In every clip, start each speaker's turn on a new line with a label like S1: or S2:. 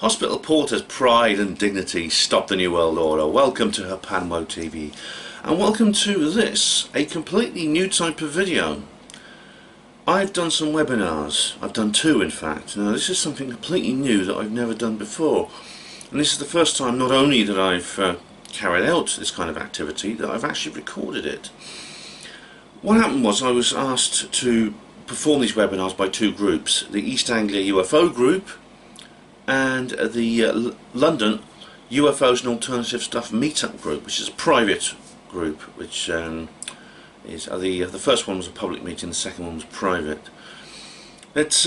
S1: Hospital porter's pride and dignity stop the New World Order. Welcome to Panmo TV, and welcome to this, a completely new type of video. I've done some webinars. I've done two, in fact. Now this is something completely new that I've never done before, and this is the first time not only that I've carried out this kind of activity, that I've actually recorded it. What happened was I was asked to perform these webinars by two groups, the East Anglia UFO group and the London UFOs and Alternative Stuff Meetup group, which is a private group, which is the first one was a public meeting, the second one was private. It's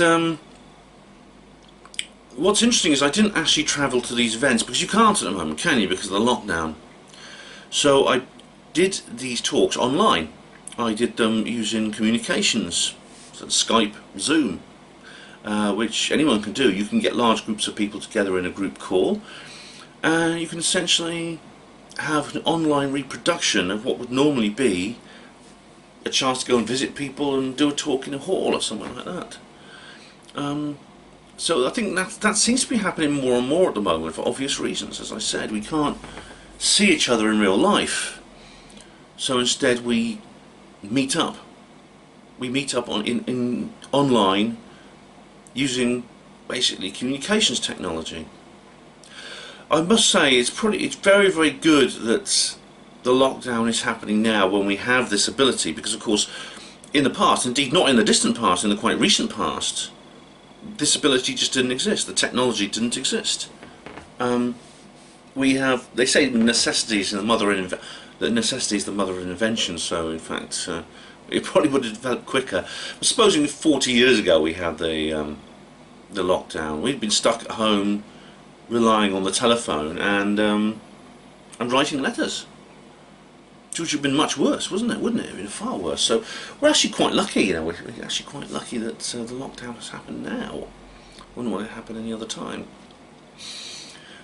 S1: what's interesting is I didn't actually travel to these events, because you can't at the moment, can you, because of the lockdown. So I did these talks online. I did them using communications, so Skype, Zoom, which anyone can do. You can get large groups of people together in a group call, and you can essentially have an online reproduction of what would normally be a chance to go and visit people and do a talk in a hall or something like that. So I think that seems to be happening more and more at the moment, for obvious reasons. As I said, we can't see each other in real life, so instead we meet up. We meet up online using basically communications technology. I must say it's very, very good that the lockdown is happening now, when we have this ability, because of course in the past, indeed not in the distant past, in the quite recent past, this ability just didn't exist. The technology didn't exist. They say necessity is the mother of invention, so in fact it probably would have developed quicker. But supposing 40 years ago we had the lockdown, we'd been stuck at home relying on the telephone and writing letters, which would have been much worse, wouldn't it? It would have been far worse. So we're actually quite lucky, you know. We're actually quite lucky that the lockdown has happened now. Wouldn't want it to happen any other time.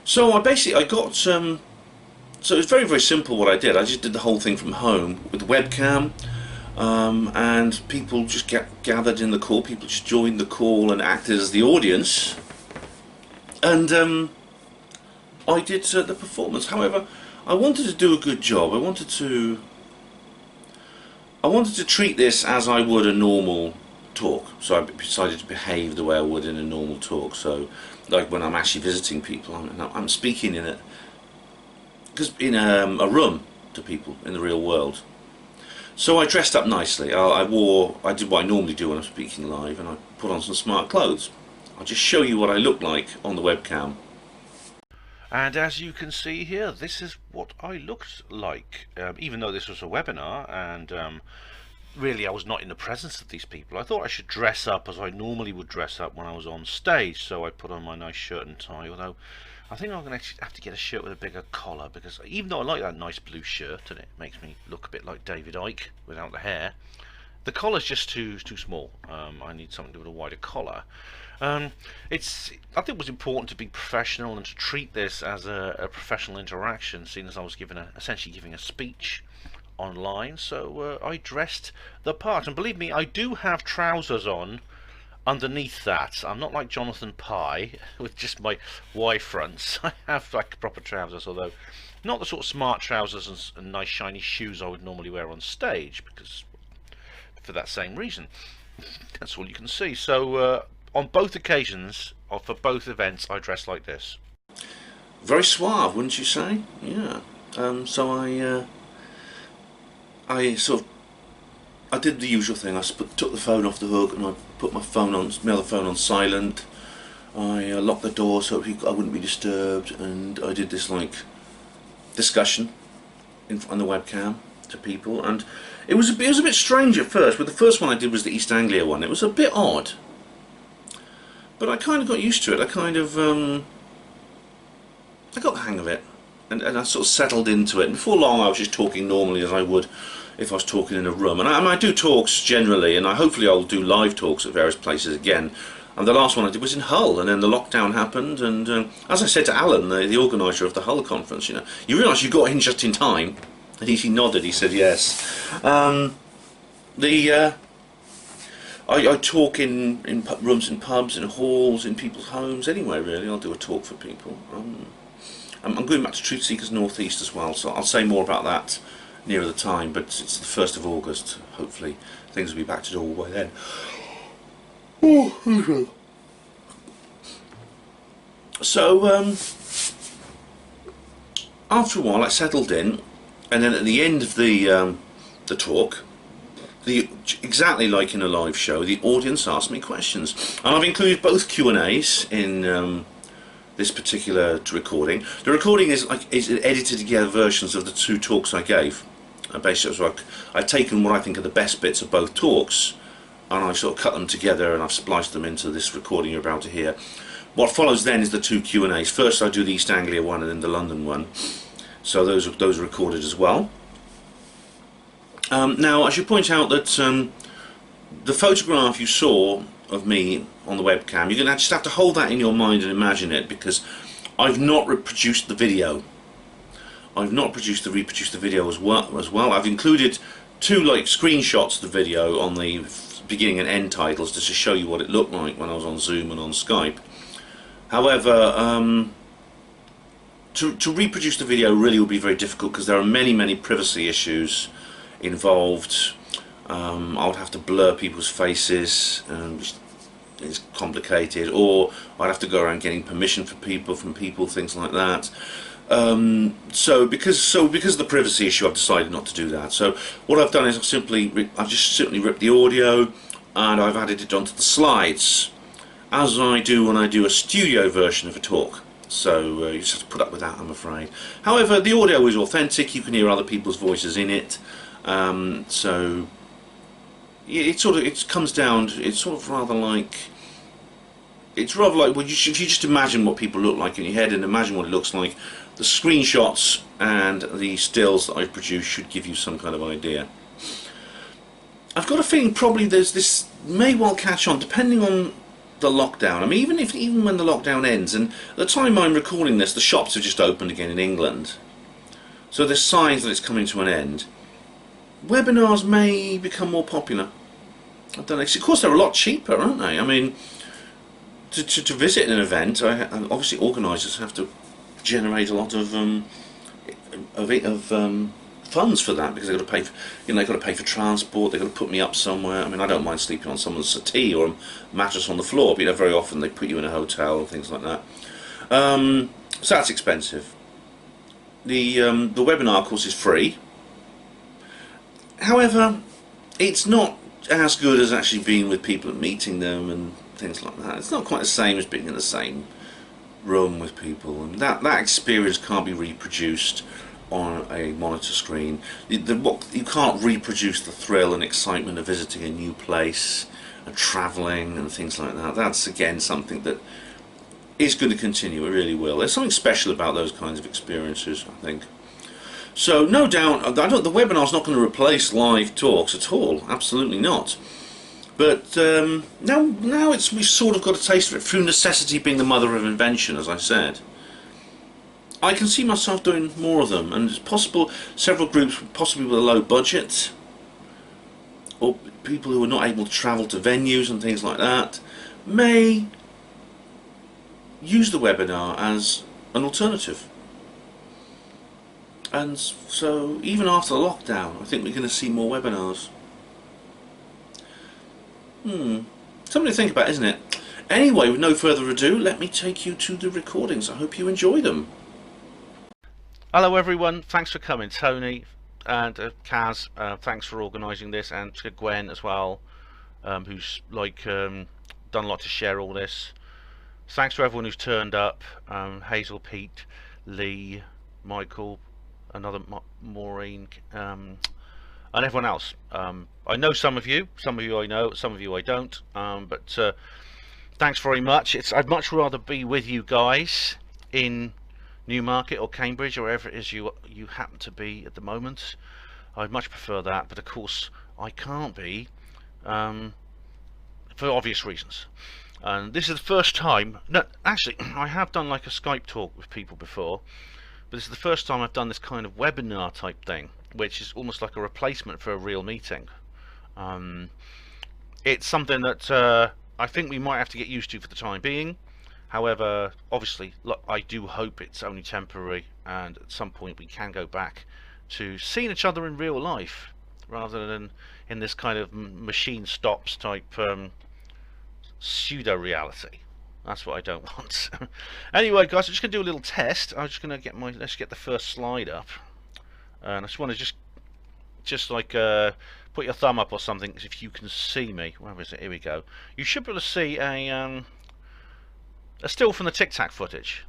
S1: So I got so it was very, very simple what I did. I just did the whole thing from home with the webcam, and people just gathered in the call. People just joined the call and acted as the audience, and I did the performance. However, I wanted to do a good job. I wanted to treat this as I would a normal talk. So I decided to behave the way I would in a normal talk. So, like when I'm actually visiting people, I'm speaking in a room to people in the real world. So I dressed up nicely. I did what I normally do when I'm speaking live, and I put on some smart clothes. I'll just show you what I look like on the webcam. And as you can see here, this is what I looked like, even though this was a webinar, and really I was not in the presence of these people. I thought I should dress up as I normally would dress up when I was on stage, so I put on my nice shirt and tie, although I think I'm going to actually have to get a shirt with a bigger collar, because even though I like that nice blue shirt and it makes me look a bit like David Icke without the hair, the collar's just too small. I need something with a wider collar. I think it was important to be professional and to treat this as a professional interaction, seeing as I was essentially giving a speech online. So I dressed the part, and believe me, I do have trousers on underneath that. I'm not like Jonathan Pye with just my Y fronts. I have like proper trousers, although not the sort of smart trousers and nice shiny shoes I would normally wear on stage, because for that same reason. That's all you can see. So on both occasions, or for both events, I dressed like this. Very suave, wouldn't you say? Yeah. So I did the usual thing. I took the phone off the hook and I put my other phone on silent. I locked the door so I wouldn't be disturbed, and I did this like discussion on the webcam to people, and it was a bit strange at first. But the first one I did was the East Anglia one. It was a bit odd, but I kind of got used to it. I got the hang of it, and I sort of settled into it. And before long I was just talking normally as I would if I was talking in a room. And I do talks generally, and hopefully I'll do live talks at various places again. And the last one I did was in Hull, and then the lockdown happened, and as I said to Alan, the organiser of the Hull conference, you realise you got in just in time. And he nodded, he said yes. I talk in rooms in pubs, in halls, in people's homes, anywhere really. I'll do a talk for people. I'm going back to Truth Seekers North East as well, so I'll say more about that nearer the time, but it's the 1st of August. Hopefully things will be back to normal by then. So after a while I settled in, and then at the end of the talk, exactly like in a live show, the audience asked me questions, and I've included both Q&As in this particular recording. The recording is edited together versions of the 2 talks I gave. Basically, so I've taken what I think are the best bits of both talks, and I've sort of cut them together and I've spliced them into this recording you're about to hear. What follows then is the 2 Q&As. First I do the East Anglia one and then the London one. So those are recorded as well. Now I should point out that the photograph you saw of me on the webcam, you're going to just have to hold that in your mind and imagine it, because I've not reproduced the video. I've not reproduced the video as well. I've included 2 like screenshots of the video on the beginning and end titles just to show you what it looked like when I was on Zoom and on Skype. However, to reproduce the video really will be very difficult, because there are many privacy issues involved. I would have to blur people's faces, which is complicated, or I'd have to go around getting permission from people, things like that. So because of the privacy issue, I've decided not to do that. So what I've done is I've just simply ripped the audio and I've added it onto the slides, as I do when I do a studio version of a talk. So you just have to put up with that, I'm afraid. However, the audio is authentic. You can hear other people's voices in it. So it comes down. It's rather like well, if you just imagine what people look like in your head and imagine what it looks like, the screenshots and the stills that I've produced should give you some kind of idea. I've got a feeling probably this may well catch on, depending on the lockdown. I mean, even when the lockdown ends, and at the time I'm recording this, the shops have just opened again in England, so there's signs that it's coming to an end. Webinars may become more popular. I don't know. Of course, they're a lot cheaper, aren't they? I mean, to visit an event, obviously organisers have to generate a lot of funds for that, because they've got to pay for, they've got to pay for transport. They've got to put me up somewhere. I mean, I don't mind sleeping on someone's settee or a mattress on the floor, but very often they put you in a hotel and things like that. So that's expensive. The webinar course is free. However, it's not as good as actually being with people and meeting them and things like that. It's not quite the same as being in the same room with people, and that experience can't be reproduced on a monitor screen. You can't reproduce the thrill and excitement of visiting a new place and travelling and things like that. That's again something that is going to continue. It really will. There's something special about those kinds of experiences, I think. So no doubt, the webinar's not going to replace live talks at all. Absolutely not. But now we've sort of got a taste of it, through necessity being the mother of invention, as I said. I can see myself doing more of them, and it's possible several groups, possibly with a low budget, or people who are not able to travel to venues and things like that, may use the webinar as an alternative. And so even after the lockdown, I think we're going to see more webinars. Something to think about, isn't it? Anyway, with no further ado, let me take you to the recordings. I hope you enjoy them.
S2: Hello everyone, thanks for coming. Tony and Kaz, thanks for organising this, and to Gwen as well, who's done a lot to share all this. Thanks to everyone who's turned up, Hazel, Pete, Lee, Michael, another Maureen, and everyone else. I know some of you I know, some of you I don't, but thanks very much. I'd much rather be with you guys in Newmarket or Cambridge or wherever it is you happen to be at the moment. I'd much prefer that, but of course I can't be, for obvious reasons. And this is the first time, no, actually I have done like a Skype talk with people before, but this is the first time I've done this kind of webinar type thing, which is almost like a replacement for a real meeting. it's something that I think we might have to get used to for the time being. However, obviously, look, I do hope it's only temporary, and at some point we can go back to seeing each other in real life, rather than in this kind of machine stops type pseudo reality. That's what I don't want. Anyway, guys, I'm just going to do a little test. I'm just going to get let's get the first slide up, and I just want to just like put your thumb up or something if you can see me. Where is it? Here we go. You should be able to see a still from the Tic Tac footage.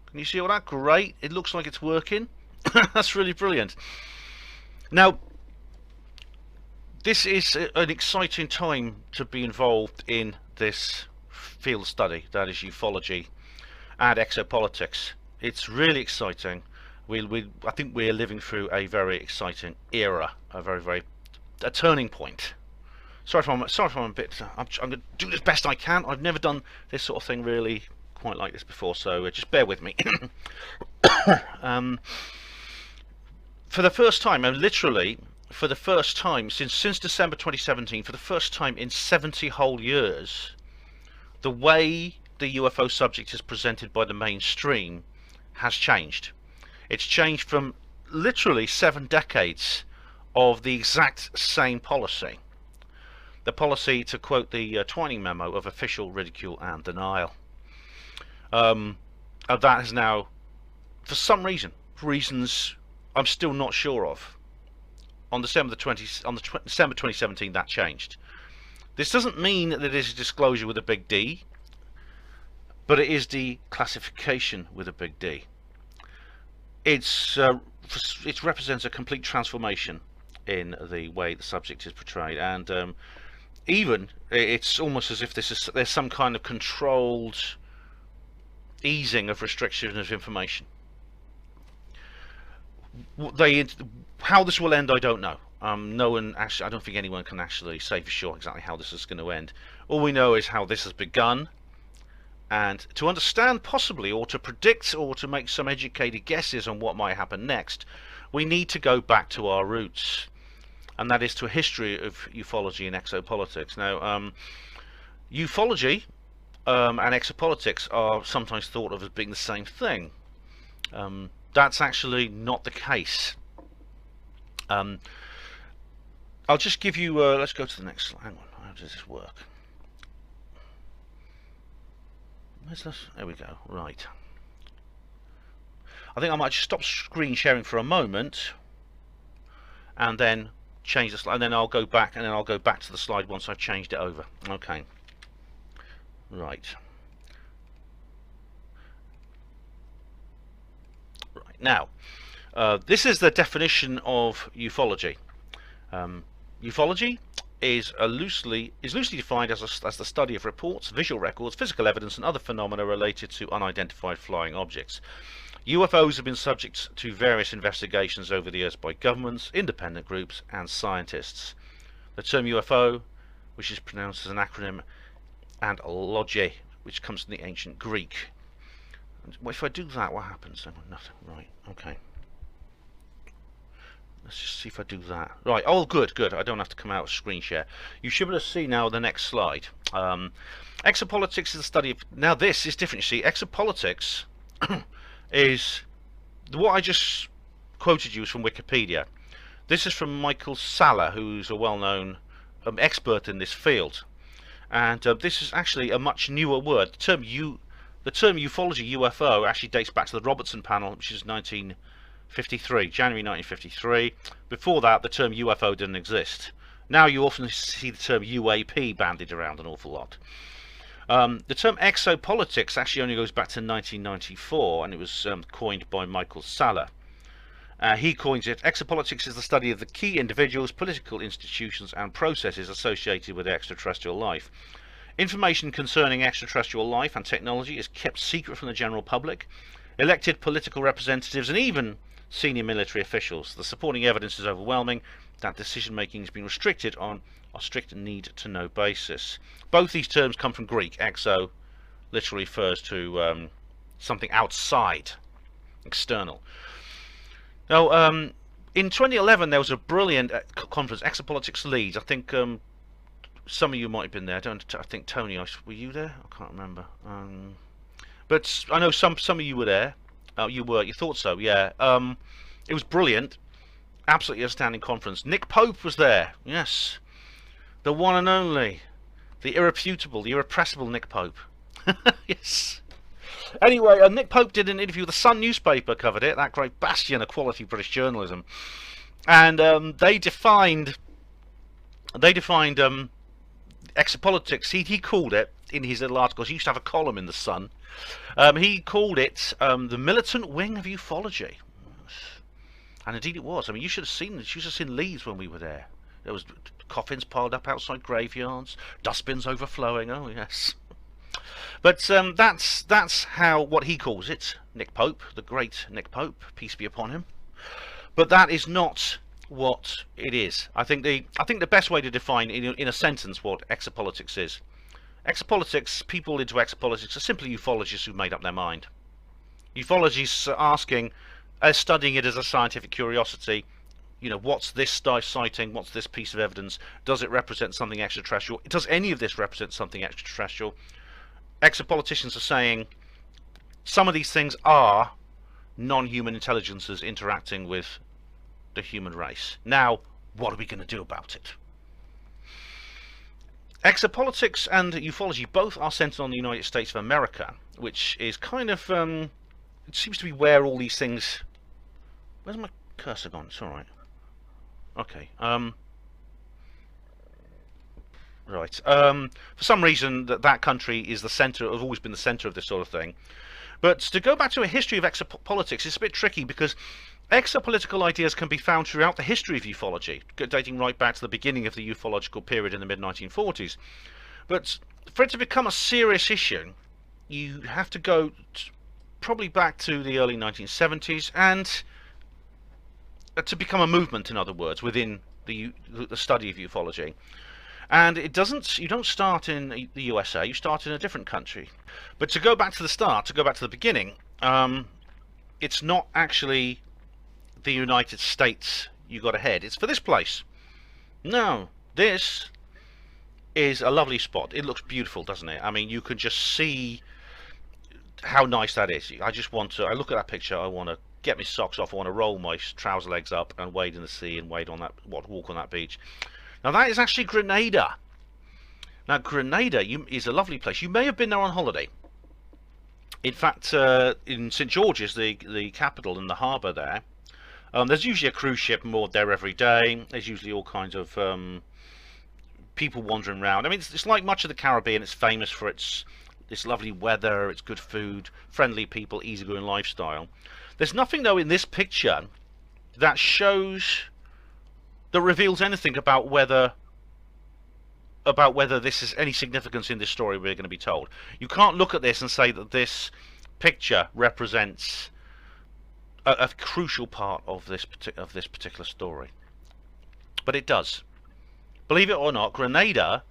S2: Can you see all that? Great. It looks like it's working. That's really brilliant. Now, this is an exciting time to be involved in this field study, that is ufology and exopolitics. It's really exciting. I think we're living through a very exciting era, a turning point. Sorry if I'm a bit. I'm going to do this best I can. I've never done this sort of thing really quite like this before, so just bear with me. For the first time, literally for the first time since December 2017, for the first time in 70 whole years, the way the UFO subject is presented by the mainstream has changed. It's changed from literally 7 decades of the exact same policy. The policy, to quote the Twining memo, of official ridicule and denial. That has now, for some reasons I'm still not sure of, on December 2017, that changed. This doesn't mean that it is a disclosure with a big D, but it is declassification with a big D. It represents a complete transformation in the way the subject is portrayed, and even it's almost as if there's some kind of controlled easing of restriction of information. How this will end, I don't know. No one actually, I don't think anyone can actually say for sure exactly how this is going to end. All we know is how this has begun, and to understand possibly, or to predict, or to make some educated guesses on what might happen next, we need to go back to our roots, and that is to a history of ufology and exopolitics. Now, ufology and exopolitics are sometimes thought of as being the same thing. That's actually not the case. I'll just give you, let's go to the next slide. Hang on, how does this work? Where's this? There we go, right. I think I might just stop screen sharing for a moment, and then change the slide, and then I'll go back, and then I'll go back to the slide once I've changed it over. Okay. Right. Right. Now, this is the definition of ufology. Ufology is loosely defined as the study of reports, visual records, physical evidence, and other phenomena related to unidentified flying objects. UFOs have been subject to various investigations over the years by governments, independent groups, and scientists. The term UFO, which is pronounced as an acronym, and loge, which comes from the ancient Greek. And if I do that, what happens? Nothing. Right. Okay. Let's just see if I do that. Right. Oh, good. I don't have to come out of screen share. You should be able to see now the next slide. Exopolitics is the study of. Now this is different. You see, exopolitics is what I just quoted you is from Wikipedia. This is from Michael Salla, who's a well-known expert in this field, and this is actually a much newer word. The term ufology, UFO, actually dates back to the Robertson panel, which is January 1953. Before that, the term UFO didn't exist. Now you often see the term UAP bandied around an awful lot. The term exopolitics actually only goes back to 1994, and it was coined by Michael Salla. He coins it, exopolitics is the study of the key individuals, political institutions, and processes associated with extraterrestrial life. Information concerning extraterrestrial life and technology is kept secret from the general public, elected political representatives, and even senior military officials. The supporting evidence is overwhelming that decision making has been restricted on a strict need-to-know basis. Both these terms come from Greek. Exo literally refers to something outside, external. Now, in 2011, there was a brilliant conference, Exopolitcs Leeds. I think some of you might have been there. I think Tony, were you there? I can't remember. But I know some of you were there. You were. You thought so, yeah. It was brilliant. Absolutely outstanding conference. Nick Pope was there. Yes, the one and only, the irrefutable, the irrepressible Nick Pope. Yes. Anyway, Nick Pope did an interview. The Sun newspaper covered it. That great bastion of quality British journalism, and they defined exopolitics. He called it in his little articles. He used to have a column in the Sun. He called it the militant wing of ufology, and indeed it was. I mean, you should have seen Leeds when we were there. There was coffins piled up outside graveyards, dustbins overflowing. Oh yes. But that's what he calls it, Nick Pope, the great Nick Pope, peace be upon him. But that is not what it is. I think the best way to define in a sentence what exopolitics is. Exopolitics, people into exopolitics, are simply ufologists who've made up their mind. Ufologists are studying it as a scientific curiosity. You know, what's this sighting? What's this piece of evidence? Does it represent something extraterrestrial? Does any of this represent something extraterrestrial? Exopoliticians are saying some of these things are non-human intelligences interacting with the human race. Now, what are we going to do about it? Exopolitics and ufology both are centered on the United States of America, which is kind of, it seems to be where all these things... Where's my cursor gone? It's alright. Okay. Right. For some reason, that country is the centre, has always been the centre of this sort of thing. But to go back to a history of exopolitics, it's a bit tricky because exopolitical ideas can be found throughout the history of ufology, dating right back to the beginning of the ufological period in the mid-1940s. But for it to become a serious issue, you have to go probably back to the early 1970s, and to become a movement, in other words, within the study of ufology. And you don't start in the USA, you start in a different country. But to go back to the start, to go back to the beginning, it's not actually the United States you got ahead, it's for this place. No, this is a lovely spot. It looks beautiful, doesn't it? I mean, you can just see how nice that is. I look at that picture, I want to get my socks off, I want to roll my trouser legs up and wade in the sea and walk on that beach. Now that is actually Grenada. Now Grenada is a lovely place. You may have been there on holiday. In fact, in St George's, the capital and the harbour there, there's usually a cruise ship moored there every day. There's usually all kinds of people wandering around. I mean, it's like much of the Caribbean. It's famous for its lovely weather, its good food, friendly people, easygoing lifestyle. There's nothing though in this picture that reveals anything about whether this is any significance in this story we're going to be told. You can't look at this and say that this picture represents a crucial part of this particular story, but it does. Believe it or not, Grenada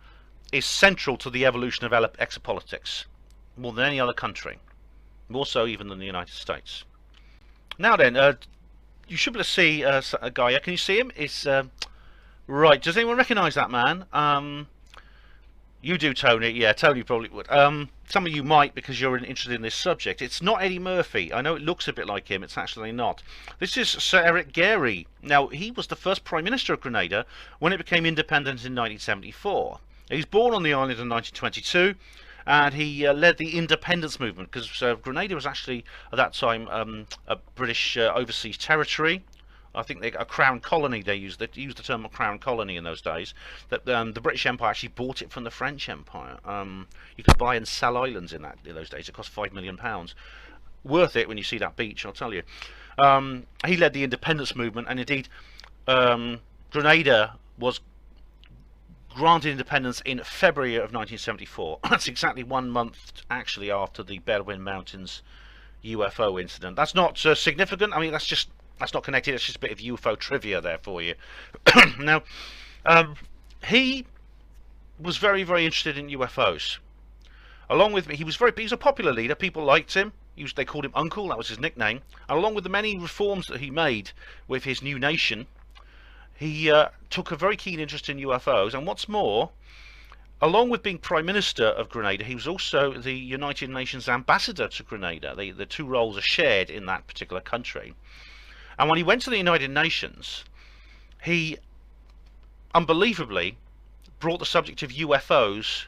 S2: is central to the evolution of exopolitics more than any other country, more so even than the United States. Now then, you should be able to see a guy here. Can you see him? It's right. Does anyone recognise that man? You do, Tony. Yeah, Tony probably would. Some of you might, because you're interested in this subject. It's not Eddie Murphy. I know it looks a bit like him. It's actually not. This is Sir Eric Gairy. Now, he was the first Prime Minister of Grenada when it became independent in 1974. He was born on the island in 1922. And he led the independence movement, because Grenada was actually at that time a British overseas territory. I think a crown colony. They used the term crown colony in those days. That the British Empire actually bought it from the French Empire. You could buy and sell islands in those days. It cost £5 million. Worth it when you see that beach, I'll tell you. He led the independence movement, and indeed Grenada was granted independence in February of 1974. That's exactly 1 month actually after the Berwyn Mountains UFO incident. That's not significant. I mean, that's not connected. It's just a bit of UFO trivia there for you. Now, he was very, very interested in UFOs. Along with me, he was a popular leader. People liked him. They called him Uncle. That was his nickname. And along with the many reforms that he made with his new nation, he took a very keen interest in UFOs, and what's more, along with being Prime Minister of Grenada, he was also the United Nations ambassador to Grenada. The two roles are shared in that particular country. And when he went to the United Nations, he unbelievably brought the subject of UFOs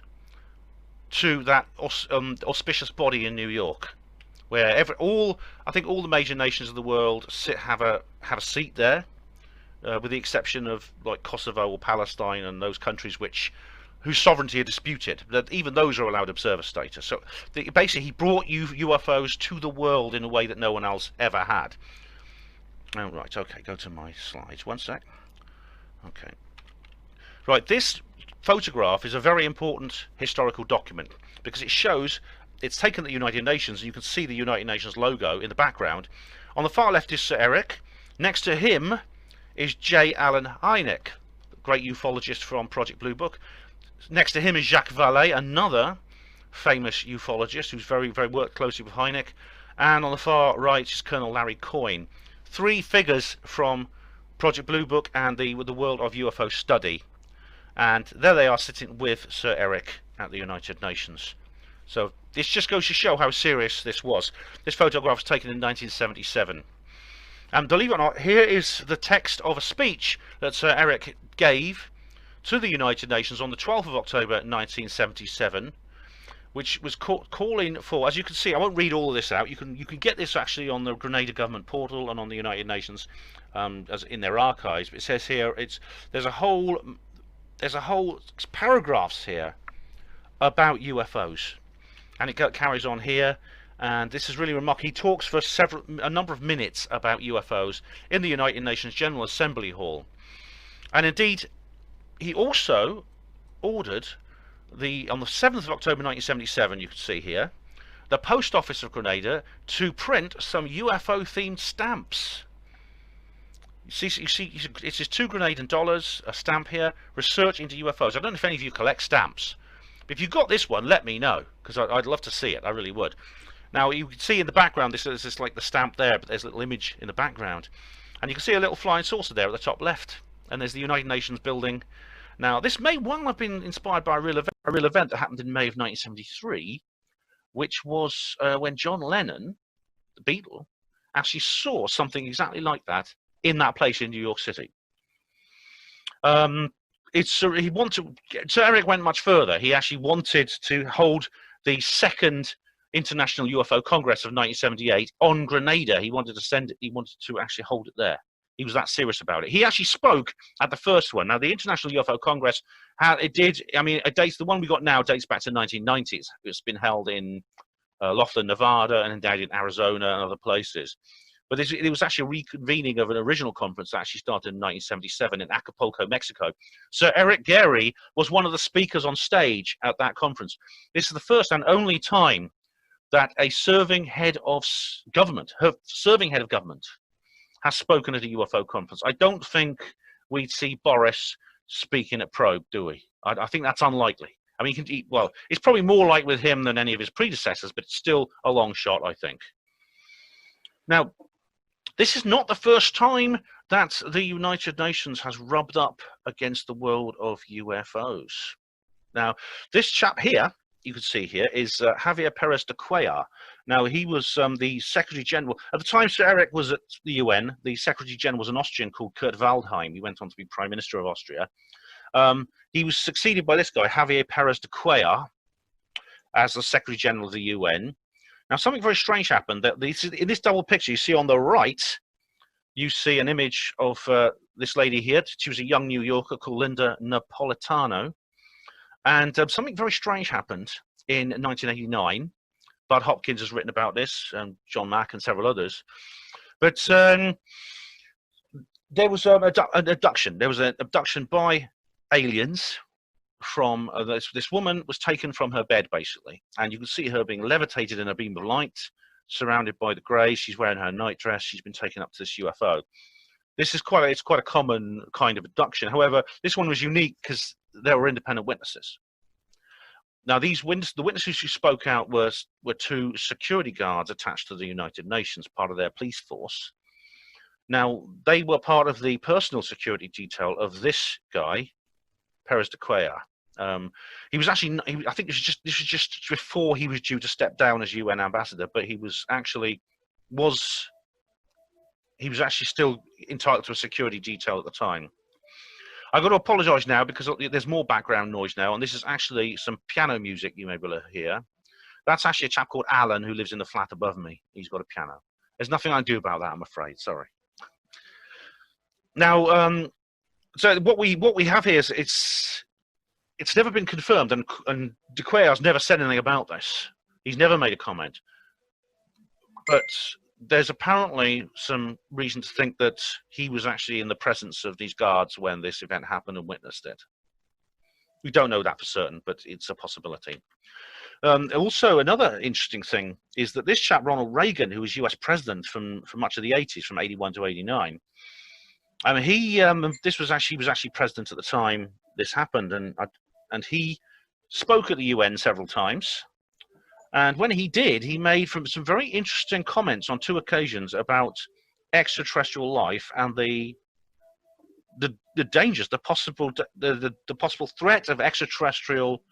S2: to that auspicious body in New York, where I think all the major nations of the world have a seat there, with the exception of like Kosovo or Palestine and those countries whose sovereignty are disputed. That even those are allowed observer status. So basically, he brought UFOs to the world in a way that no one else ever had. Oh, right, okay, go to my slides. One sec. Okay. Right, this photograph is a very important historical document because it shows it's taken at the United Nations, and you can see the United Nations logo in the background. On the far left is Sir Eric. Next to him is J. Allen Hynek, great ufologist from Project Blue Book. Next to him is Jacques Vallée, another famous ufologist who's very worked closely with Hynek. And on the far right is Colonel Larry Coyne. Three figures from Project Blue Book and the World of UFO Study. And there they are sitting with Sir Eric at the United Nations. So this just goes to show how serious this was. This photograph was taken in 1977. And believe it or not, here is the text of a speech that Sir Eric gave to the United Nations on the 12th of October 1977, which was calling for, as you can see, I won't read all of this out. You can get this actually on the Grenada government portal and on the United Nations as in their archives. But it says here there's a whole paragraphs here about UFOs, and it carries on here. And this is really remarkable. He talks for a number of minutes about UFOs in the United Nations General Assembly Hall, and indeed, he also ordered on the 7th of October 1977, you can see here, the Post Office of Grenada to print some UFO-themed stamps. You see, it says $2 a stamp here, research into UFOs. I don't know if any of you collect stamps, but if you've got this one, let me know, because I'd love to see it. I really would. Now, you can see in the background, this is like the stamp there, but there's a little image in the background. And you can see a little flying saucer there at the top left. And there's the United Nations building. Now, this may well have been inspired by a real event that happened in May of 1973, which was when John Lennon, the Beatle, actually saw something exactly like that in that place in New York City. Sir Eric went much further. He actually wanted to hold the second International UFO Congress of 1978 on Grenada. He wanted to actually hold it there. He was that serious about it. He actually spoke at the first one. Now, the International UFO Congress, the one we got now dates back to 1990s. It's been held in Laughlin, Nevada, and indeed in Arizona and other places. But it was actually a reconvening of an original conference that actually started in 1977 in Acapulco, Mexico. Sir Eric Gary was one of the speakers on stage at that conference. This is the first and only time that a serving head of government has spoken at a UFO conference. I don't think we'd see Boris speaking at Probe, do we? I think that's unlikely. I mean, it's probably more like with him than any of his predecessors, but it's still a long shot, I think. Now, this is not the first time that the United Nations has rubbed up against the world of UFOs. Now, this chap here, you can see here, is Javier Pérez de Cuellar. Now, he was the Secretary General. At the time Sir Eric was at the UN, the Secretary General was an Austrian called Kurt Waldheim. He went on to be Prime Minister of Austria. He was succeeded by this guy, Javier Pérez de Cuellar, as the Secretary General of the UN. Now, something very strange happened. In this double picture, you see on the right, you see an image of this lady here. She was a young New Yorker called Linda Napolitano. And something very strange happened in 1989. Bud Hopkins has written about this, and John Mack and several others. But there was an abduction. There was an abduction by aliens from this woman was taken from her bed, basically. And you can see her being levitated in a beam of light, surrounded by the greys. She's wearing her nightdress. She's been taken up to this UFO. This is quite a common kind of abduction. However, this one was unique because there were independent witnesses. Now, the witnesses who spoke out were two security guards attached to the United Nations, part of their police force. Now, they were part of the personal security detail of this guy, Pérez de Cuellar. He was actually, I think this was just before he was due to step down as UN ambassador, but he was actually still entitled to a security detail at the time. I've got to apologise now because there's more background noise now, and this is actually some piano music you may be able to hear. That's actually a chap called Alan who lives in the flat above me. He's got a piano. There's nothing I can do about that, I'm afraid. Sorry. Now, so what we have here is it's never been confirmed, and De Cuellar's never said anything about this. He's never made a comment. But there's apparently some reason to think that he was actually in the presence of these guards when this event happened and witnessed it. We don't know that for certain, but it's a possibility. Also, another interesting thing is that this chap, Ronald Reagan, who was US president from much of the 80s, from 81 to 89, I mean, he was actually president at the time this happened, and he spoke at the UN several times. And when he did, he made some very interesting comments on 2 occasions about extraterrestrial life and the dangers, the possible threat of extraterrestrial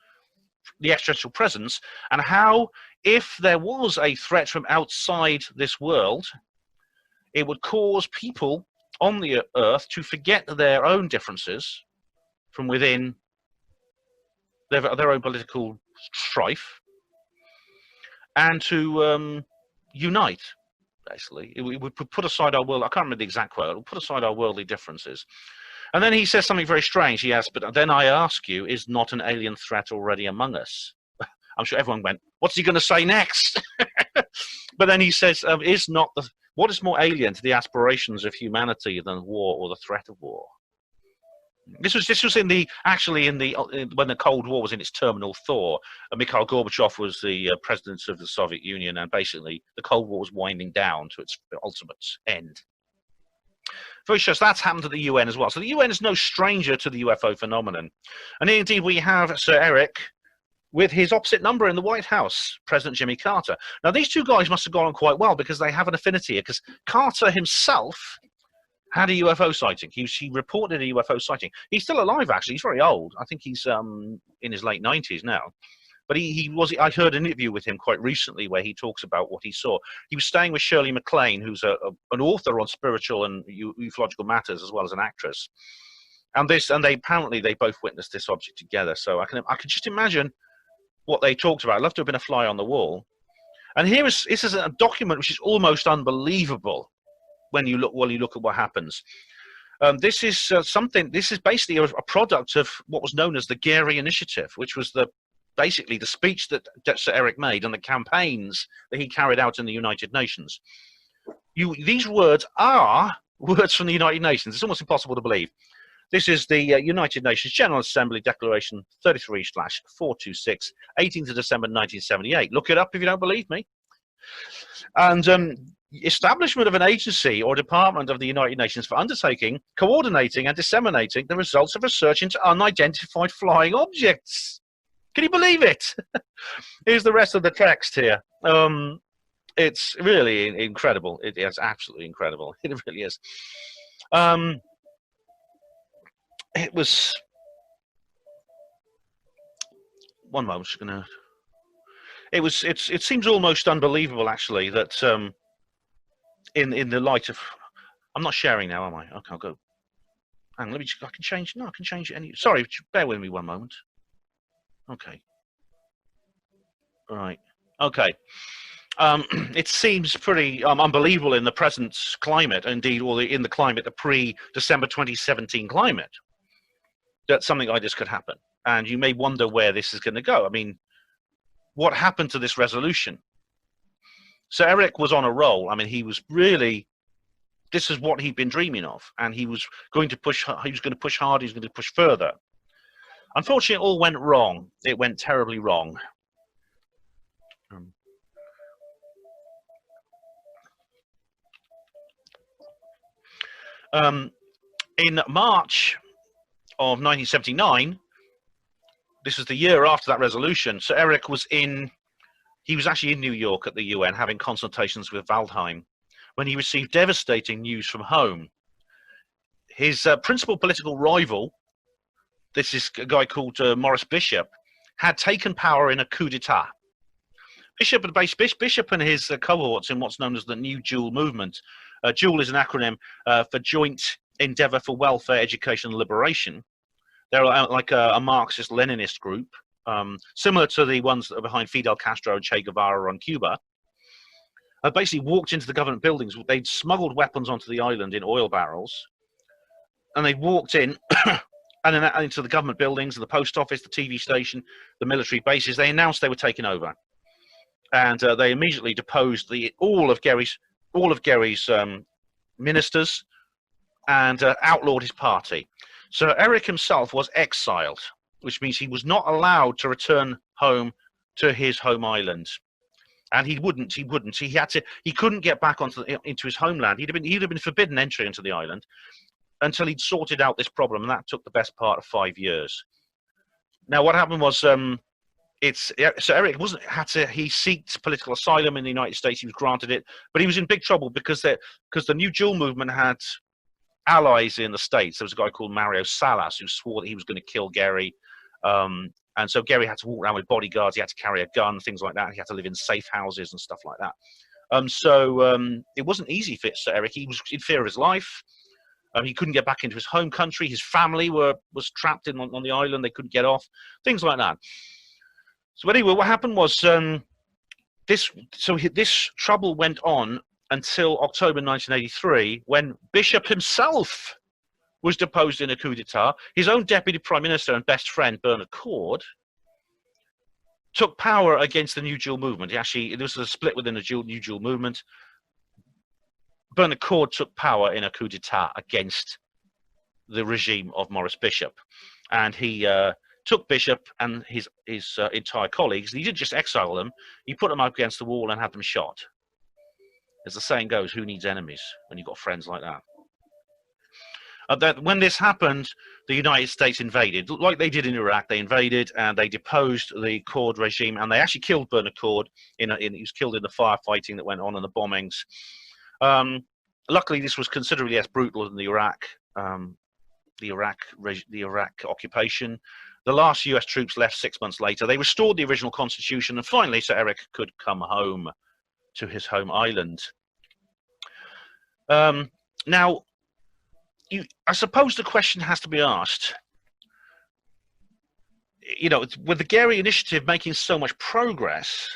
S2: presence, and how if there was a threat from outside this world, it would cause people on the Earth to forget their own differences from within their own political strife, and to unite, basically. We would put aside our world. I can't remember the exact quote. We'll put aside our worldly differences. And then he says something very strange. He asks, but then I ask you, is not an alien threat already among us? I'm sure everyone went, what's he going to say next? But then he says, what is more alien to the aspirations of humanity than war or the threat of war? This was when the Cold War was in its terminal thaw, and Mikhail Gorbachev was the president of the Soviet Union, and basically the Cold War was winding down to its ultimate end. Very sure. So that's happened to the UN as well. So the UN is no stranger to the UFO phenomenon, and indeed we have Sir Eric with his opposite number in the White House, President Jimmy Carter. Now these 2 guys must have gone on quite well because they have an affinity here. Because Carter himself had a UFO sighting. He reported a UFO sighting. He's still alive, actually. He's very old. I think he's in his late 90s now. But I heard an interview with him quite recently where he talks about what he saw. He was staying with Shirley MacLaine, who's an author on spiritual and ufological matters, as well as an actress. And they apparently both witnessed this object together. So I can just imagine what they talked about. I'd love to have been a fly on the wall. And this is a document which is almost unbelievable when you look at what happens. This is basically a product of what was known as the Gary Initiative, which was basically the speech that Sir Eric made and the campaigns that he carried out in the United Nations. These words are words from the United Nations. It's almost impossible to believe. This is the United Nations General Assembly Declaration 33/426, 18th of December 1978. Look it up if you don't believe me. And establishment of an agency or department of the United Nations for undertaking, coordinating, and disseminating the results of research into unidentified flying objects. Can you believe it? Here's the rest of the text here. It's really incredible. It's absolutely incredible. It really is. It was. One moment. Just gonna. It seems almost unbelievable, actually, that in the light of, I'm not sharing now, am I? Okay, I'll go. Hang on, I can change. No, I can change it. Sorry, bear with me one moment. Okay. Right. Okay. It seems pretty unbelievable in the present climate, indeed, or in the climate, the pre-December 2017 climate, that something like this could happen. And you may wonder where this is going to go. I mean, what happened to this resolution? So Eric was on a roll. I mean, he was really, this is what he'd been dreaming of, and he was going to push. He was going to push hard. He was going to push further. Unfortunately, it all went wrong. It went terribly wrong. In March of 1979, this was the year after that resolution, so Eric was he was actually in New York at the UN having consultations with Waldheim when he received devastating news from home. His principal political rival this is a guy called Maurice Bishop, had taken power in a coup d'etat. Bishop and his cohorts in what's known as the New Dual movement. Dual is an acronym for Joint Endeavour for Welfare, Education and Liberation. They're like a Marxist-Leninist group, similar to the ones that are behind Fidel Castro and Che Guevara on Cuba. Basically walked into the government buildings. They'd smuggled weapons onto the island in oil barrels, and they walked in and then into the government buildings, the post office, the TV station, the military bases. They announced they were taking over, and they immediately deposed all of Gary's ministers and outlawed his party. So Eric himself was exiled, which means he was not allowed to return home to his home island. And he wouldn't. He couldn't get back into his homeland. He'd have been forbidden entry into the island until he'd sorted out this problem, and that took the best part of 5 years. Now, what happened was, so Eric he sought political asylum in the United States. He was granted it, but he was in big trouble because the New Dual movement had allies in the States. There was a guy called Mario Salas who swore that he was going to kill Gary. And so Gary had to walk around with bodyguards. He had to carry a gun, things like that. He had to live in safe houses and stuff like that. It wasn't easy for Eric. He was in fear of his life. He couldn't get back into his home country. His family was trapped on the island. They couldn't get off. Things like that. So anyway, what happened was this trouble went on until October 1983, when Bishop himself was deposed in a coup d'etat. His own deputy prime minister and best friend, Bernard Cord, took power against the New Dual movement. There was a split within the New Dual movement. Bernard Cord took power in a coup d'etat against the regime of Maurice Bishop. And he took Bishop and his entire colleagues, and he didn't just exile them, he put them up against the wall and had them shot. As the saying goes, who needs enemies when you've got friends like that? When this happened, the United States invaded, like they did in Iraq. They invaded and they deposed the Cord regime, and they actually killed Bernard Cord. He was killed in the firefighting that went on and the bombings. Luckily, this was considerably less brutal than the Iraq occupation. The last U.S. troops left 6 months later. They restored the original constitution, and finally, Sir Eric could come home to his home island. Now, I suppose the question has to be asked, with the Gary Initiative making so much progress,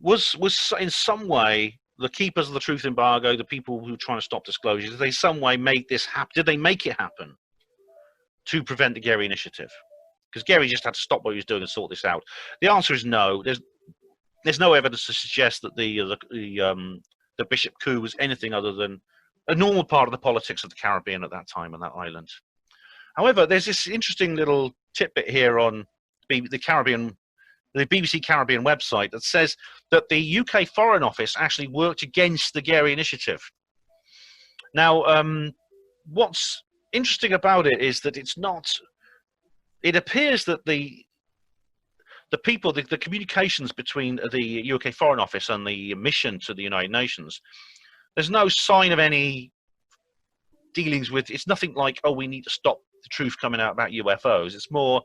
S2: was in some way the keepers of the truth embargo, the people who were trying to stop disclosures, did they some way make this happen? Did they make it happen to prevent the Gary Initiative? Because Gary just had to stop what he was doing and sort this out. The answer is no. There's no evidence to suggest that the Bishop coup was anything other than a normal part of the politics of the Caribbean at that time on that island. However, there's this interesting little tidbit here on the BBC Caribbean website that says that the UK Foreign Office actually worked against the Gary Initiative. Now, what's interesting about it is that it appears that the communications between the UK Foreign Office and the mission to the United Nations, there's no sign of any dealings with, it's nothing like, oh, we need to stop the truth coming out about UFOs. It's more,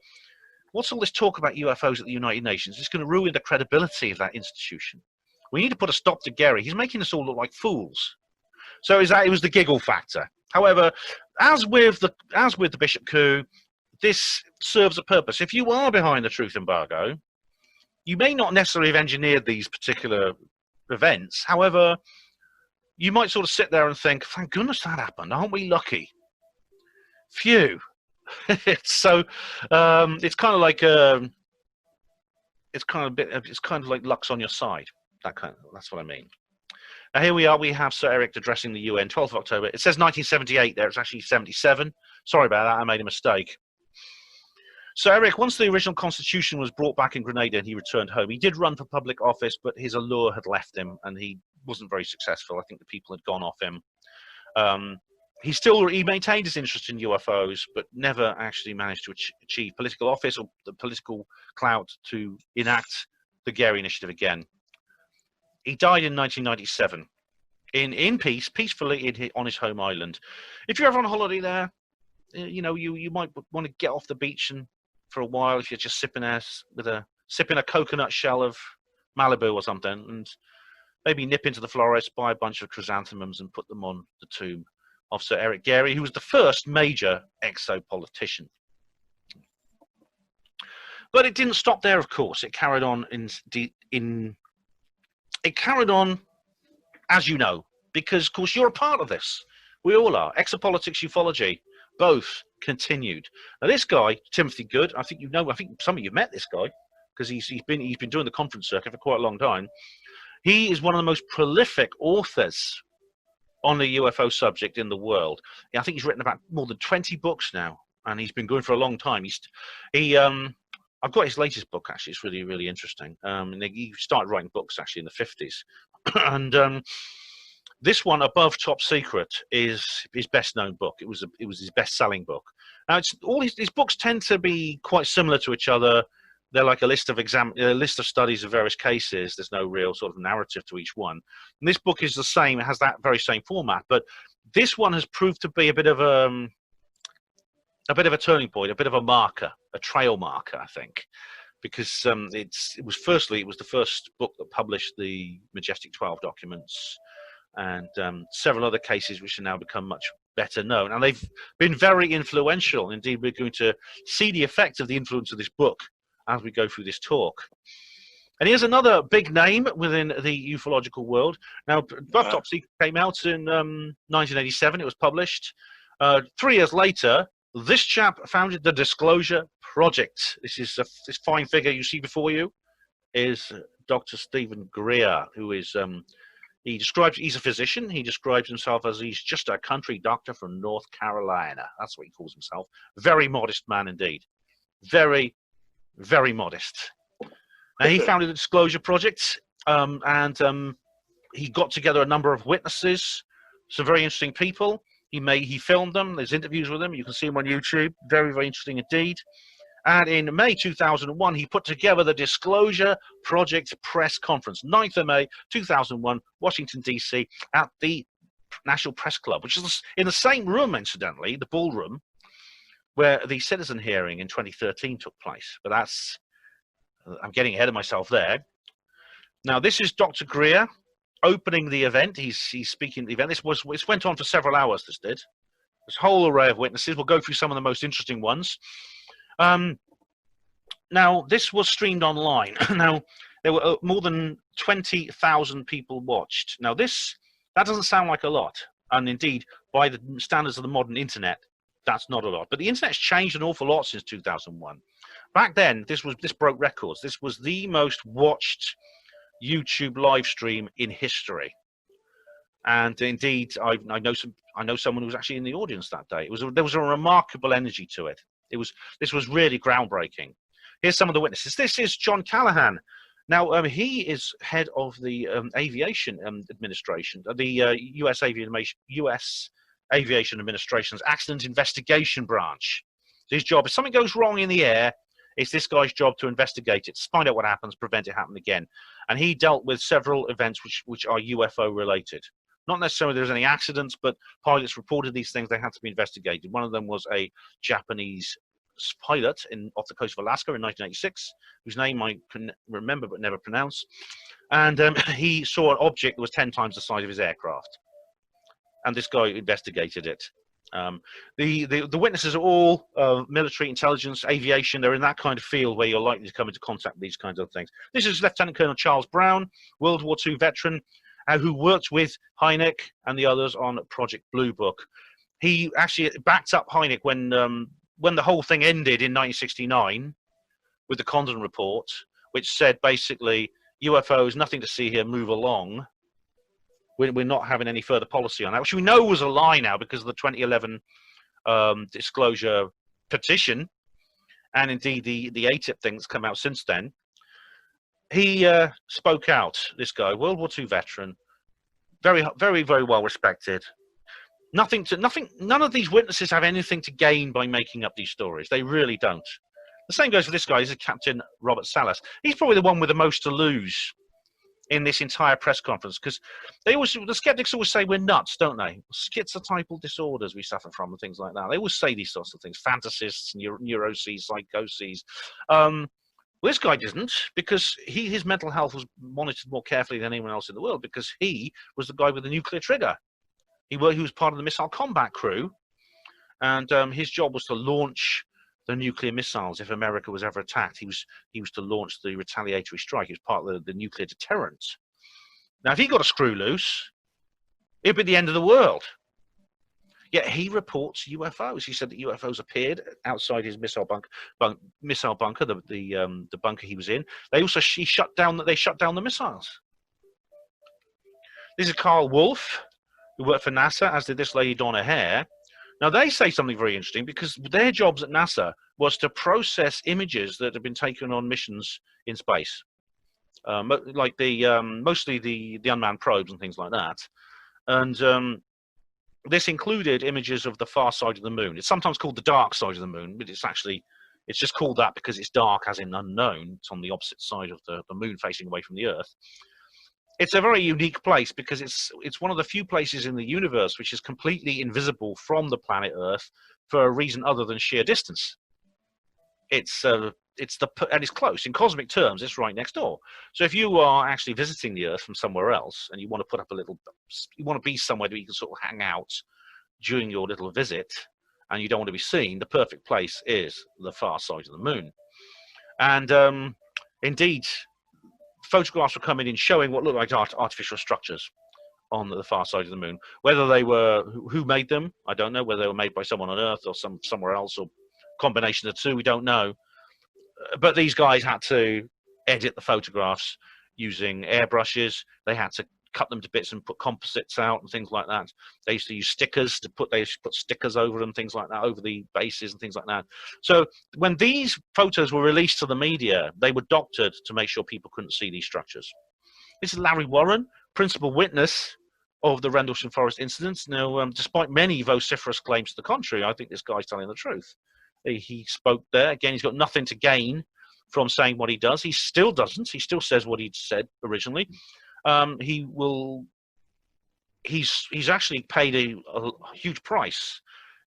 S2: what's all this talk about UFOs at the United Nations? It's going to ruin the credibility of that institution. We need to put a stop to Gary. He's making us all look like fools. So it was the giggle factor. However, as with the Bishop coup, this serves a purpose. If you are behind the truth embargo, you may not necessarily have engineered these particular events. However, you might sort of sit there and think, thank goodness that happened. Aren't we lucky? Phew. So it's kind of like luck's on your side. That's what I mean. Now here we are. We have Sir Eric addressing the UN, 12th of October. It says 1978 there. It's actually 77. Sorry about that. I made a mistake. So Eric, once the original constitution was brought back in Grenada and he returned home, he did run for public office, but his allure had left him and he wasn't very successful. I think the people had gone off him. He maintained his interest in UFOs, but never actually managed to achieve political office or the political clout to enact the Gary Initiative again. He died in 1997 in peace, peacefully on his home island. If you're ever on holiday there, you know, you might want to get off the beach and for a while if you're just sipping a coconut shell of Malibu or something, and maybe nip into the florist, buy a bunch of chrysanthemums and put them on the tomb of Sir Eric Gairy, who was the first major exopolitician. But it didn't stop there, of course. It carried on it carried on, as you know, because, of course, you're a part of this. We all are. Exopolitcs, ufology, both continued. Now, this guy, Timothy Good, I think some of you met this guy because he's been doing the conference circuit for quite a long time. He is one of the most prolific authors on the UFO subject in the world. I think he's written about more than 20 books now, and he's been going for a long time. I've got his latest book, actually. It's really, really interesting. And he started writing books, actually, in the 50s. And this one, Above Top Secret, is his best-known book. It was his best-selling book. Now, all his books tend to be quite similar to each other. They're like a list of studies of various cases. There's no real sort of narrative to each one. And this book is the same. It has that very same format. But this one has proved to be a bit of a turning point, a bit of a marker, a trail marker, I think, because it was the first book that published the Majestic 12 documents, and several other cases which have now become much better known, and they've been very influential. Indeed, we're going to see the effect of the influence of this book as we go through this talk. And here's another big name within the ufological world. Now, Above Top Secret came out in 1987. It was published. 3 years later, this chap founded the Disclosure Project. This fine figure you see before you is Dr. Stephen Greer, who is he's a physician. He describes himself as he's just a country doctor from North Carolina. That's what he calls himself. Very modest man indeed. Very, very modest. Now, he founded the Disclosure Project, and he got together a number of witnesses, some very interesting people. He filmed them. There's interviews with them. You can see them on YouTube. Very, very interesting indeed. And in May 2001, he put together the Disclosure Project press conference, 9th of May 2001, Washington, D.C., at the National Press Club, which is in the same room, incidentally, the ballroom, where the citizen hearing in 2013 took place. But I'm getting ahead of myself there. Now, this is Dr. Greer opening the event. He's speaking at the event. This went on for several hours, this did. This whole array of witnesses. We'll go through some of the most interesting ones. Now, this was streamed online. Now, there were more than 20,000 people watched. Now, that doesn't sound like a lot. And indeed, by the standards of the modern internet, that's not a lot. But the internet's changed an awful lot since 2001. Back then, this broke records. This was the most watched YouTube live stream in history. And indeed, I know someone who was actually in the audience that day. There was a remarkable energy to it. This was really groundbreaking. Here's some of the witnesses. This is John Callahan. Now, he is head of the aviation administration, the U.S. Aviation Administration's Accident Investigation Branch. So his job, if something goes wrong in the air, it's this guy's job to investigate it, find out what happens, prevent it happening again. And he dealt with several events which are UFO related. Not necessarily there's any accidents, but pilots reported these things. They had to be investigated. One of them was a Japanese pilot off the coast of Alaska in 1986, whose name I can remember but never pronounce. And he saw an object that was 10 times the size of his aircraft. And this guy investigated it. The witnesses are all military intelligence, aviation. They're in that kind of field where you're likely to come into contact with these kinds of things. This is Lieutenant Colonel Charles Brown, World War II veteran, who worked with Hynek and the others on Project Blue Book. He actually backed up Hynek when the whole thing ended in 1969 with the Condon Report, which said basically UFOs, nothing to see here, move along. We're not having any further policy on that, which we know was a lie now because of the 2011 disclosure petition, and indeed the ATIP thing that's come out since then. He spoke out, this guy, World War II veteran, very, very, very well respected. None of these witnesses have anything to gain by making up these stories. They really don't. The same goes for this guy. He's Captain Robert Salas. He's probably the one with the most to lose in this entire press conference, because the skeptics always say we're nuts, don't they? Schizotypal disorders we suffer from and things like that. They always say these sorts of things, fantasists, neuroses, psychoses. Well, this guy didn't, because his mental health was monitored more carefully than anyone else in the world, because he was the guy with the nuclear trigger. He was part of the missile combat crew, and his job was to launch the nuclear missiles if America was ever attacked. He was to launch the retaliatory strike. He was part of the nuclear deterrent. Now, if he got a screw loose, it'd be the end of the world. Yet he reports UFOs. He said that UFOs appeared outside his missile bunker, the bunker he was in. They shut down the missiles. This is Carl Wolf, who worked for NASA, as did this lady Donna Hare. Now, they say something very interesting, because their jobs at NASA was to process images that have been taken on missions in space, like mostly the unmanned probes and things like that. And this included images of the far side of the moon. It's sometimes called the dark side of the moon, but it's just called that because it's dark, as in unknown. It's on the opposite side of the moon, facing away from the Earth. It's a very unique place, because it's one of the few places in the universe which is completely invisible from the planet Earth for a reason other than sheer distance. And it's close. In cosmic terms, it's right next door. So if you are actually visiting the Earth from somewhere else, and you want to put up you want to be somewhere where you can sort of hang out during your little visit, and you don't want to be seen, the perfect place is the far side of the moon. And indeed, photographs were coming in showing what looked like artificial structures on the far side of the moon. Whether they were, who made them, I don't know. Whether they were made by someone on Earth or somewhere else, or combination of the two, we don't know. But these guys had to edit the photographs using airbrushes. They had to cut them to bits and put composites out and things like that. They used to use stickers they used to put stickers over them, things like that, over the bases and things like that. So when these photos were released to the media, they were doctored to make sure people couldn't see these structures. This is Larry Warren, principal witness of the Rendlesham Forest incidents. Now, despite many vociferous claims to the contrary, I think this guy's telling the truth. He spoke there. Again, he's got nothing to gain from saying what he does. He still doesn't. He still says what he'd said originally. He's actually paid a huge price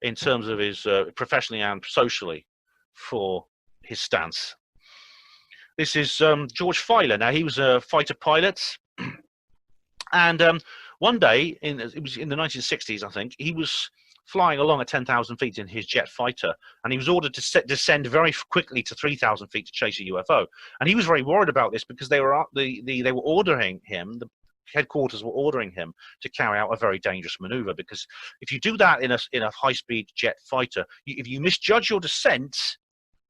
S2: in terms of his professionally and socially for his stance. This is George Filer. Now, he was a fighter pilot, and one day it was in the 1960s, I think, he was flying along at 10,000 feet in his jet fighter, and he was ordered to descend very quickly to 3,000 feet to chase a UFO. And he was very worried about this, because they were ordering him, the headquarters were ordering him to carry out a very dangerous maneuver, because if you do that in a high-speed jet fighter, if you misjudge your descent,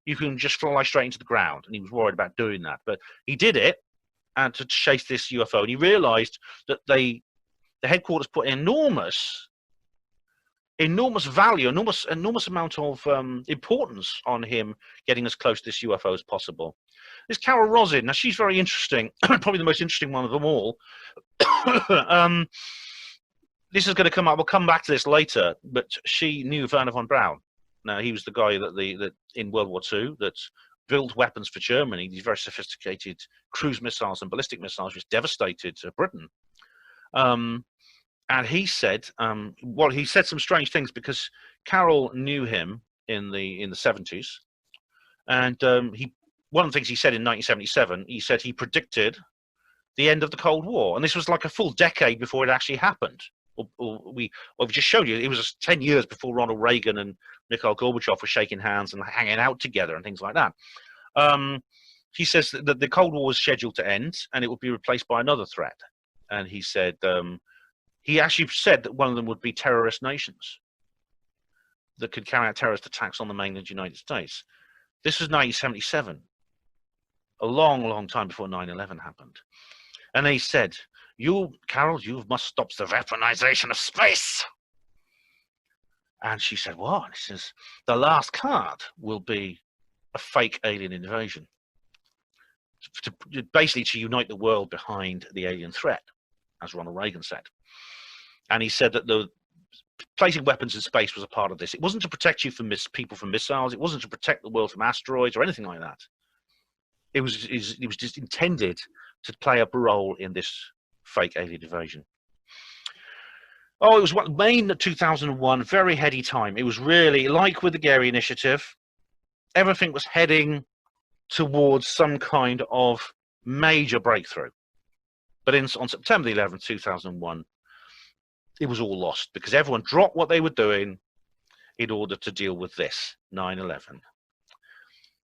S2: you can just fly straight into the ground. And he was worried about doing that, but he did it, and to chase this UFO. And he realized that the headquarters put enormous value, enormous amount of importance on him getting as close to this UFO as possible. This Carol Rosin, now she's very interesting, probably the most interesting one of them all. This is going to come up. We'll come back to this later, but she knew Werner von Braun. Now, he was the guy that in World War II that built weapons for Germany. These very sophisticated cruise missiles and ballistic missiles, which devastated Britain. And he said, he said some strange things, because Carol knew him in the 70s, and one of the things he said in 1977, he said he predicted the end of the Cold War, and this was like a full decade before it actually happened. We've just showed you it was 10 years before Ronald Reagan and Mikhail Gorbachev were shaking hands and hanging out together and things like that. He says that the Cold War was scheduled to end, and it would be replaced by another threat. And he said, he actually said that one of them would be terrorist nations that could carry out terrorist attacks on the mainland United States. This was 1977, a long, long time before 9/11 happened. And he said, Carol, you must stop the weaponization of space. And she said, what? He says, the last card will be a fake alien invasion, basically to unite the world behind the alien threat, as Ronald Reagan said. And he said that the placing weapons in space was a part of this. It wasn't to protect you from people from missiles. It wasn't to protect the world from asteroids or anything like that. it was just intended to play a role in this fake alien invasion. Oh, it was May 2001, very heady time. It was really like with the Gary Initiative, everything was heading towards some kind of major breakthrough. But on September 11th, 2001, it was all lost because everyone dropped what they were doing in order to deal with this, 9/11.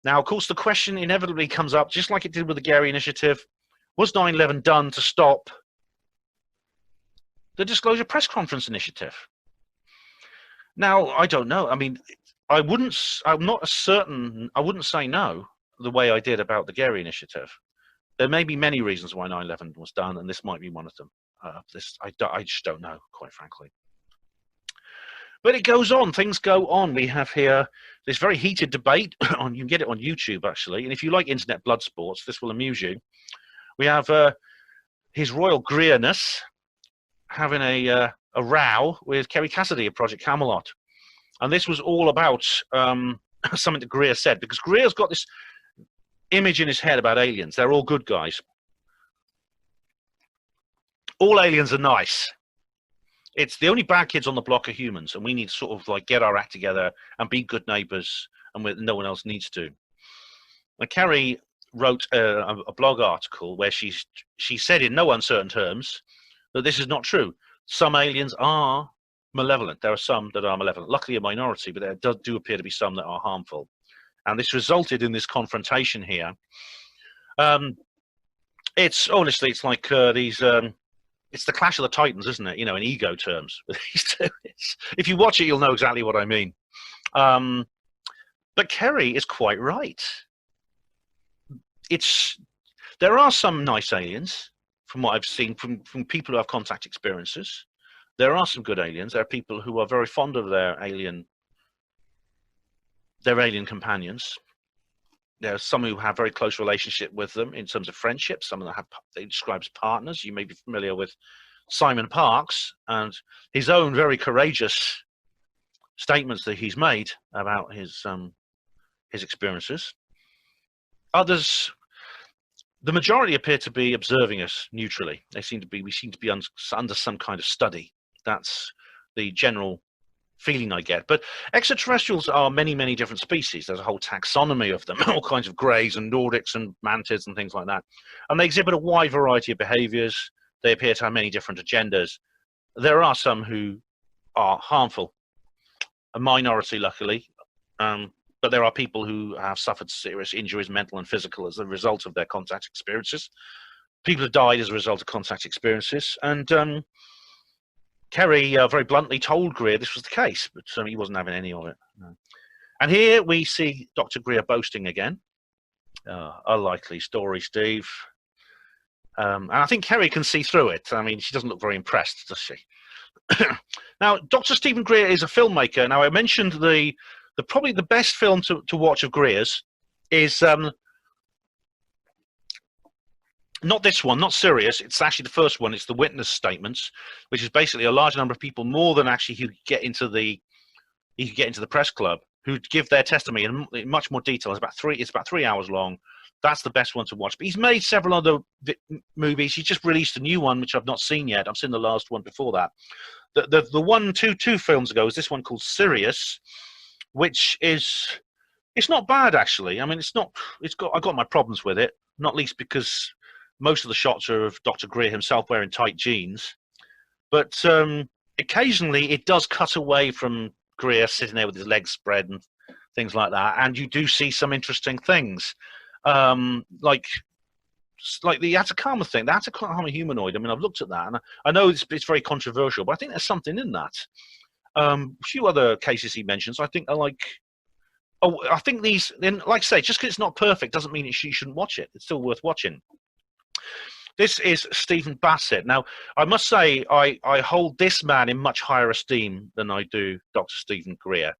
S2: Now, of course, the question inevitably comes up, just like it did with the Gary Initiative, was 9/11 done to stop the Disclosure Press Conference Initiative? Now, I don't know. I mean, I'm not certain, I wouldn't say no the way I did about the Gary Initiative. There may be many reasons why 9/11 was done, and this might be one of them. I just don't know, quite frankly. But it goes on. Things go on. We have here this very heated debate. You can get it on YouTube, actually. And if you like internet blood sports, this will amuse you. We have His Royal Greerness having a row with Kerry Cassidy of Project Camelot. And this was all about something that Greer said, because Greer's got this image in his head about aliens. They're all good guys. All aliens are nice. It's the only bad kids on the block are humans, and we need to sort of like get our act together and be good neighbours, and no one else needs to. And Carrie wrote a blog article where she said in no uncertain terms that this is not true. Some aliens are malevolent. There are some that are malevolent. Luckily a minority, but there do appear to be some that are harmful. And this resulted in this confrontation here. It's honestly, it's like these... it's the clash of the titans, isn't it? You know, in ego terms. If you watch it, you'll know exactly what I mean. But Kerry is quite right. There are some nice aliens, from what I've seen from people who have contact experiences. There are some good aliens. There are people who are very fond of their alien companions. There are some who have very close relationship with them in terms of friendship. Some of them they describe as partners. You may be familiar with Simon Parkes and his own very courageous statements that he's made about his experiences. Others, the majority appear to be observing us neutrally. We seem to be under some kind of study. That's the general feeling I get. But extraterrestrials are many, many different species. There's a whole taxonomy of them, all kinds of greys and Nordics and mantids and things like that. And they exhibit a wide variety of behaviors. They appear to have many different agendas. There are some who are harmful, a minority, luckily. But there are people who have suffered serious injuries, mental and physical, as a result of their contact experiences. People have died as a result of contact experiences. And Kerry very bluntly told Greer this was the case, but he wasn't having any of it. No. And here we see Dr. Greer boasting again. A likely story, Steve. And I think Kerry can see through it. I mean, she doesn't look very impressed, does she? Now, Dr. Stephen Greer is a filmmaker. Now, I mentioned probably the best film to watch of Greer's is not this one, not Sirius. It's actually the first one. It's the witness statements, which is basically a large number of people, more than actually who get into the press club, who give their testimony in much more detail. It's about 3 hours long. That's the best one to watch. But he's made several other movies. He just released a new one, which I've not seen yet. I've seen the last one before that. The one two films ago is this one called Sirius, which it's not bad actually. I mean, I got my problems with it, not least because most of the shots are of Dr. Greer himself wearing tight jeans, but occasionally it does cut away from Greer sitting there with his legs spread and things like that, and you do see some interesting things, like the Atacama thing, the Atacama humanoid. I mean, I've looked at that, and I know it's very controversial, but I think there's something in that. A few other cases he mentions, I think, are like, I think these, then, like I say, just because it's not perfect doesn't mean you shouldn't watch it. It's still worth watching. This is Stephen Bassett. Now, I must say, I hold this man in much higher esteem than I do Dr. Stephen Greer.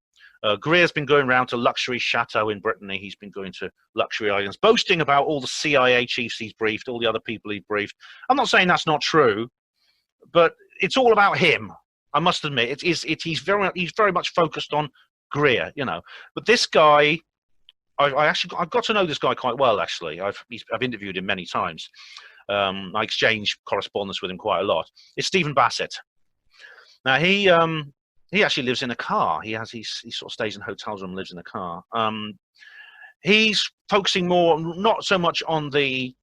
S2: Greer's been going around to luxury chateau in Brittany. He's been going to luxury islands, boasting about all the CIA chiefs he's briefed, all the other people he's briefed. I'm not saying that's not true, but it's all about him. I must admit, he's very much focused on Greer, you know. But this guy I've got to know this guy quite well. Actually, I've interviewed him many times. I exchange correspondence with him quite a lot. It's Stephen Bassett. Now he actually lives in a car. He sort of stays in hotels and lives in a car. He's focusing more, not so much on the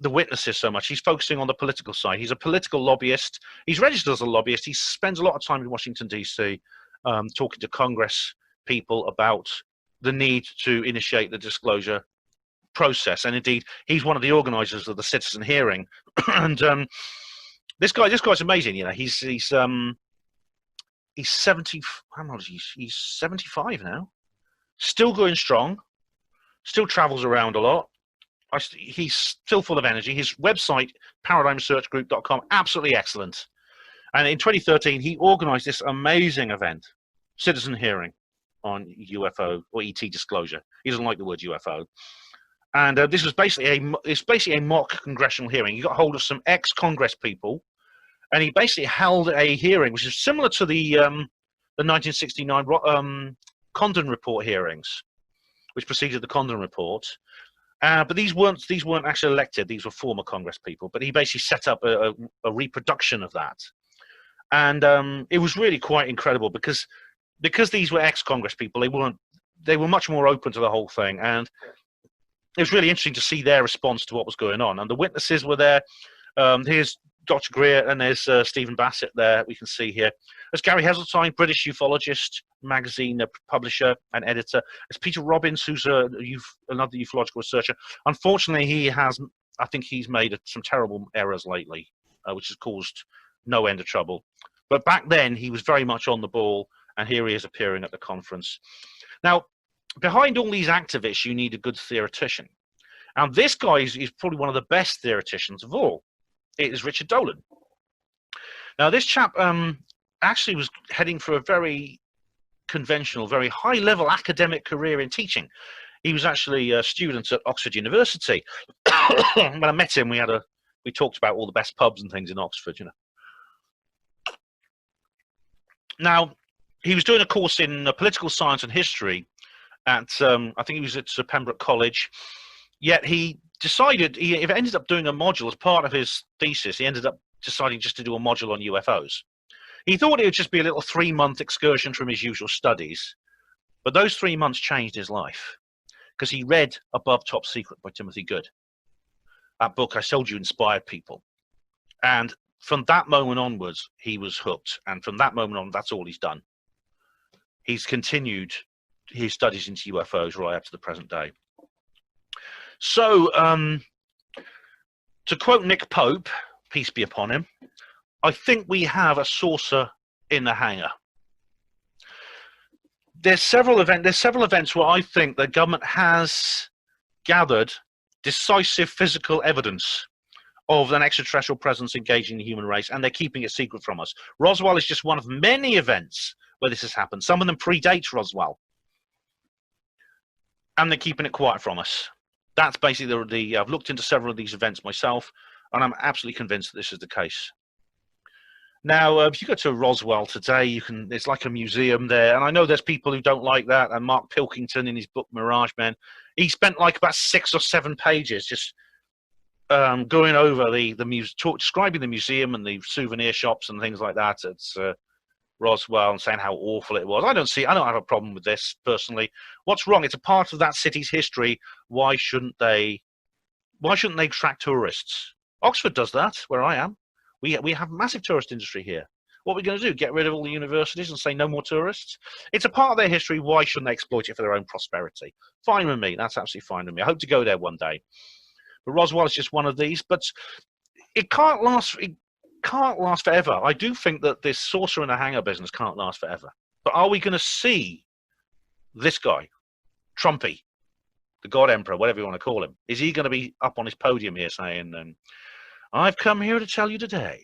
S2: witnesses so much. He's focusing on the political side. He's a political lobbyist. He's registered as a lobbyist. He spends a lot of time in Washington, D.C., talking to Congress people about the need to initiate the disclosure process. And indeed, he's one of the organizers of the citizen hearing. And this guy's amazing. You know, he's 70. How old is he? He's 75 now. Still going strong. Still travels around a lot. He's still full of energy. His website, paradigmsearchgroup.com, absolutely excellent. And in 2013, he organized this amazing event, Citizen Hearing on UFO or ET disclosure. He doesn't like the word UFO. And this was basically a mock congressional hearing. He got hold of some ex-Congress people, and he basically held a hearing, which is similar to the 1969 Condon Report hearings, which preceded the Condon Report. But these weren't actually elected. These were former Congress people. But he basically set up a reproduction of that, and it was really quite incredible because these were ex-Congress people. They were much more open to the whole thing, and it was really interesting to see their response to what was going on. And the witnesses were there. Here's Dr. Greer, and there's Stephen Bassett there. We can see here. There's Gary Heseltine, British ufologist, magazine publisher and editor. There's Peter Robbins, who's another ufological researcher. Unfortunately, I think he's made some terrible errors lately, which has caused no end of trouble. But back then, he was very much on the ball, and here he is appearing at the conference. Now, behind all these activists, you need a good theoretician. And this guy is probably one of the best theoreticians of all. It is Richard Dolan. Now, this chap actually was heading for a very conventional, very high-level academic career in teaching. He was actually a student at Oxford University. When I met him, we talked about all the best pubs and things in Oxford, you know. Now, he was doing a course in political science and history at, I think he was at Pembroke College. Yet he decided, he ended up doing a module as part of his thesis. He ended up deciding just to do a module on UFOs. He thought it would just be a little 3-month excursion from his usual studies. But those 3 months changed his life because he read Above Top Secret by Timothy Good. That book I told you inspired people. And from that moment onwards, he was hooked. And from that moment on, that's all he's done. He's continued his studies into UFOs right up to the present day. So, to quote Nick Pope, peace be upon him, I think we have a saucer in the hangar. There's several events where I think the government has gathered decisive physical evidence of an extraterrestrial presence engaging the human race, and they're keeping it secret from us. Roswell is just one of many events where this has happened. Some of them predate Roswell, and they're keeping it quiet from us. That's basically I've looked into several of these events myself, and I'm absolutely convinced that this is the case. Now, if you go to Roswell today, it's like a museum there, and I know there's people who don't like that. And Mark Pilkington, in his book Mirage Men, he spent like about 6 or 7 pages just going over describing the museum and the souvenir shops and things like that at Roswell, and saying how awful it was. I don't have a problem with this personally. What's wrong? It's a part of that city's history. Why shouldn't they attract tourists? Oxford does that, where I am. We have a massive tourist industry here. What are we going to do? Get rid of all the universities and say no more tourists? It's a part of their history. Why shouldn't they exploit it for their own prosperity? Fine with me. That's absolutely fine with me. I hope to go there one day. But Roswell is just one of these. But it can't last. It can't last forever. I do think that this saucer in the hangar business can't last forever. But are we going to see this guy, Trumpy, the God Emperor, whatever you want to call him? Is he going to be up on his podium here saying, I've come here to tell you today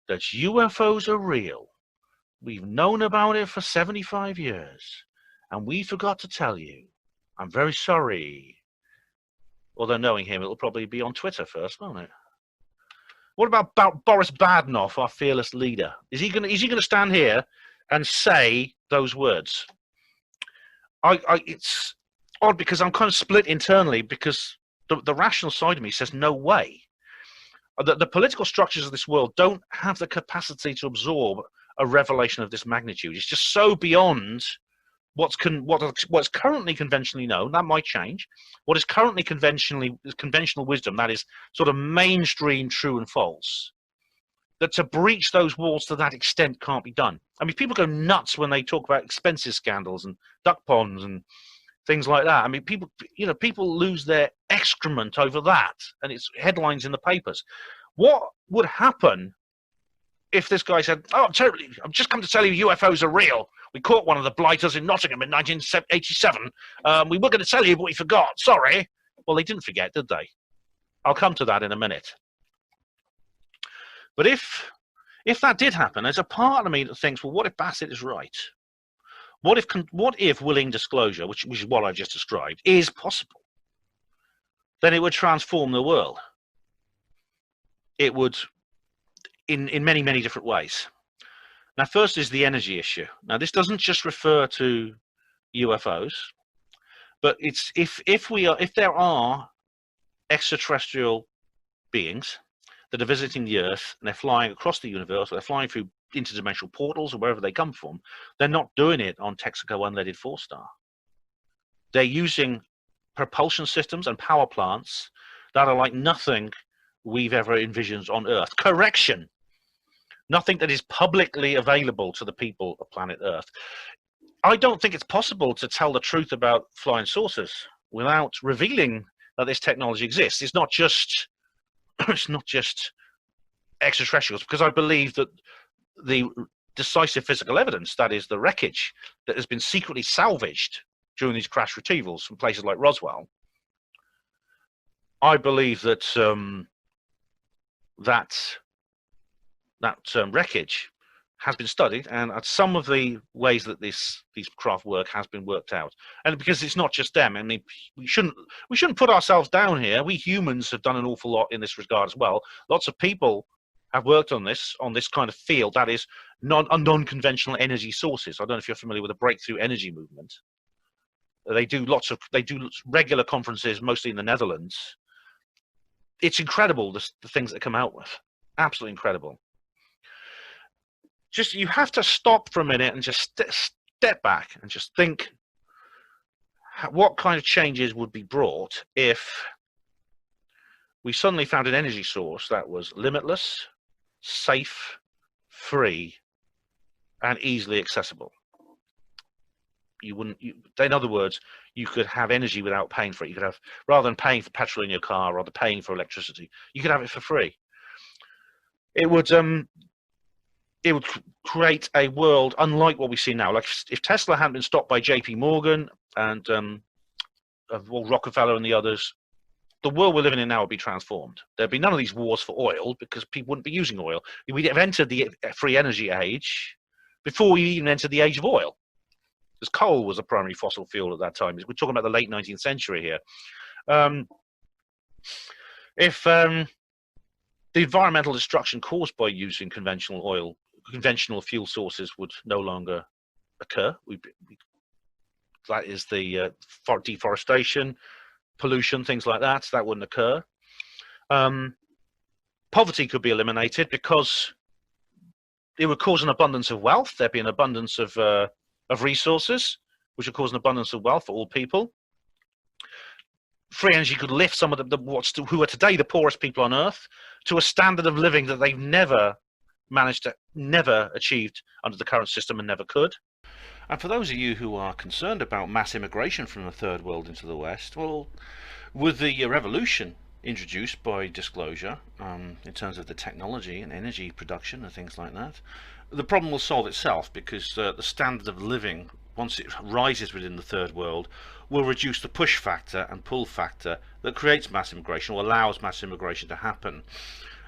S2: that UFOs are real. We've known about it for 75 years, and we forgot to tell you. I'm very sorry. Although knowing him, it'll probably be on Twitter first, won't it? What about Boris Badenoff, our fearless leader? Is he going to stand here and say those words? odd because I'm kind of split internally, because the rational side of me says no way. The political structures of this world don't have the capacity to absorb a revelation of this magnitude. It's just so beyond what's currently conventionally known. That might change. What is currently conventional wisdom, that is sort of mainstream true and false, that to breach those walls to that extent can't be done. I mean, people go nuts when they talk about expenses scandals and duck ponds and things like that. I mean, people lose their excrement over that, and it's headlines in the papers. What would happen if this guy said, "Oh, I've just come to tell you UFOs are real. We caught one of the blighters in Nottingham in 1987. We were going to tell you, but we forgot. Sorry." Well, they didn't forget, did they? I'll come to that in a minute. But if that did happen, there's a part of me that thinks, well, what if Bassett is right? What if willing disclosure, which is what I've just described, is possible? Then it would transform the world. It would, in many, many different ways. Now, first is the energy issue. Now, this doesn't just refer to UFOs, but it's if there are extraterrestrial beings that are visiting the Earth and they're flying across the universe, or they're flying through interdimensional portals or wherever they come from, they're not doing it on Texaco unleaded 4-star. They're using propulsion systems and power plants that are like nothing we've ever envisioned on Earth. Correction, nothing that is publicly available to the people of planet Earth. I don't think it's possible to tell the truth about flying saucers without revealing that this technology exists. It's not just extraterrestrials, because I believe that the decisive physical evidence, that is the wreckage that has been secretly salvaged during these crash retrievals from places like Roswell, I believe that wreckage has been studied, and some of the ways that these craft work has been worked out. And because it's not just them, I mean, we shouldn't put ourselves down here. We humans have done an awful lot in this regard as well. Lots of people have worked on this kind of field, that is non-conventional energy sources. I don't know if you're familiar with the breakthrough energy movement. They do regular conferences, mostly in the Netherlands. It's incredible, the things that come out with. Absolutely incredible. Just, you have to stop for a minute and just step back and just think what kind of changes would be brought if we suddenly found an energy source that was limitless, safe, free, and easily accessible. In other words, you could have energy without paying for it. You could have, rather than paying for petrol in your car or paying for electricity, you could have it for free. It would create a world unlike what we see now. Like if Tesla hadn't been stopped by JP Morgan and Rockefeller and the others, the world we're living in now would be transformed. There'd be none of these wars for oil, because people wouldn't be using oil. We'd have entered the free energy age before we even entered the age of oil, because coal was a primary fossil fuel at that time. We're talking about the late 19th century here. If the environmental destruction caused by using conventional fuel sources would no longer occur, that is the deforestation, pollution, things like that wouldn't occur. Poverty could be eliminated, because it would cause an abundance of wealth. There'd be an abundance of resources, which would cause an abundance of wealth for all people. Free energy could lift some of who are today the poorest people on Earth to a standard of living that they've never achieved under the current system and never could. And for those of you who are concerned about mass immigration from the third world into the West, well, with the revolution introduced by disclosure in terms of the technology and energy production and things like that, the problem will solve itself, because the standard of living, once it rises within the third world, will reduce the push factor and pull factor that creates mass immigration, or allows mass immigration to happen.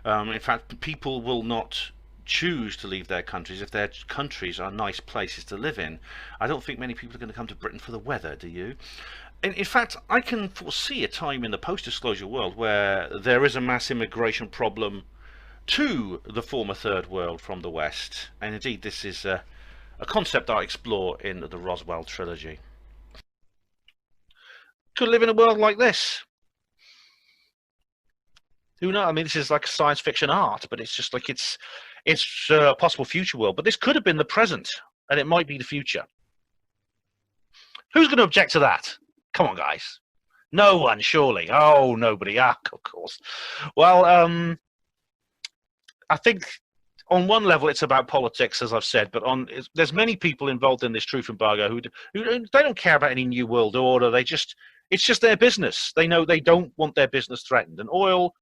S2: In fact, people will not choose to leave their countries if their countries are nice places to live in. I don't think many people are going to come to Britain for the weather, do you? In fact, I can foresee a time in the post-disclosure world where there is a mass immigration problem to the former third world from the West, and indeed this is a concept I explore in the Roswell trilogy. Could live in a world like this. Who knows? I mean, this is like science fiction art, but it's just like it's a possible future world. But this could have been the present, and it might be the future. Who's going to object to that? Come on, guys. No one, surely. Oh, nobody. Ah, of course. Well, I think on one level it's about politics, as I've said, but there's many people involved in this truth embargo who they don't care about any new world order. It's just their business. They know they don't want their business threatened. And oil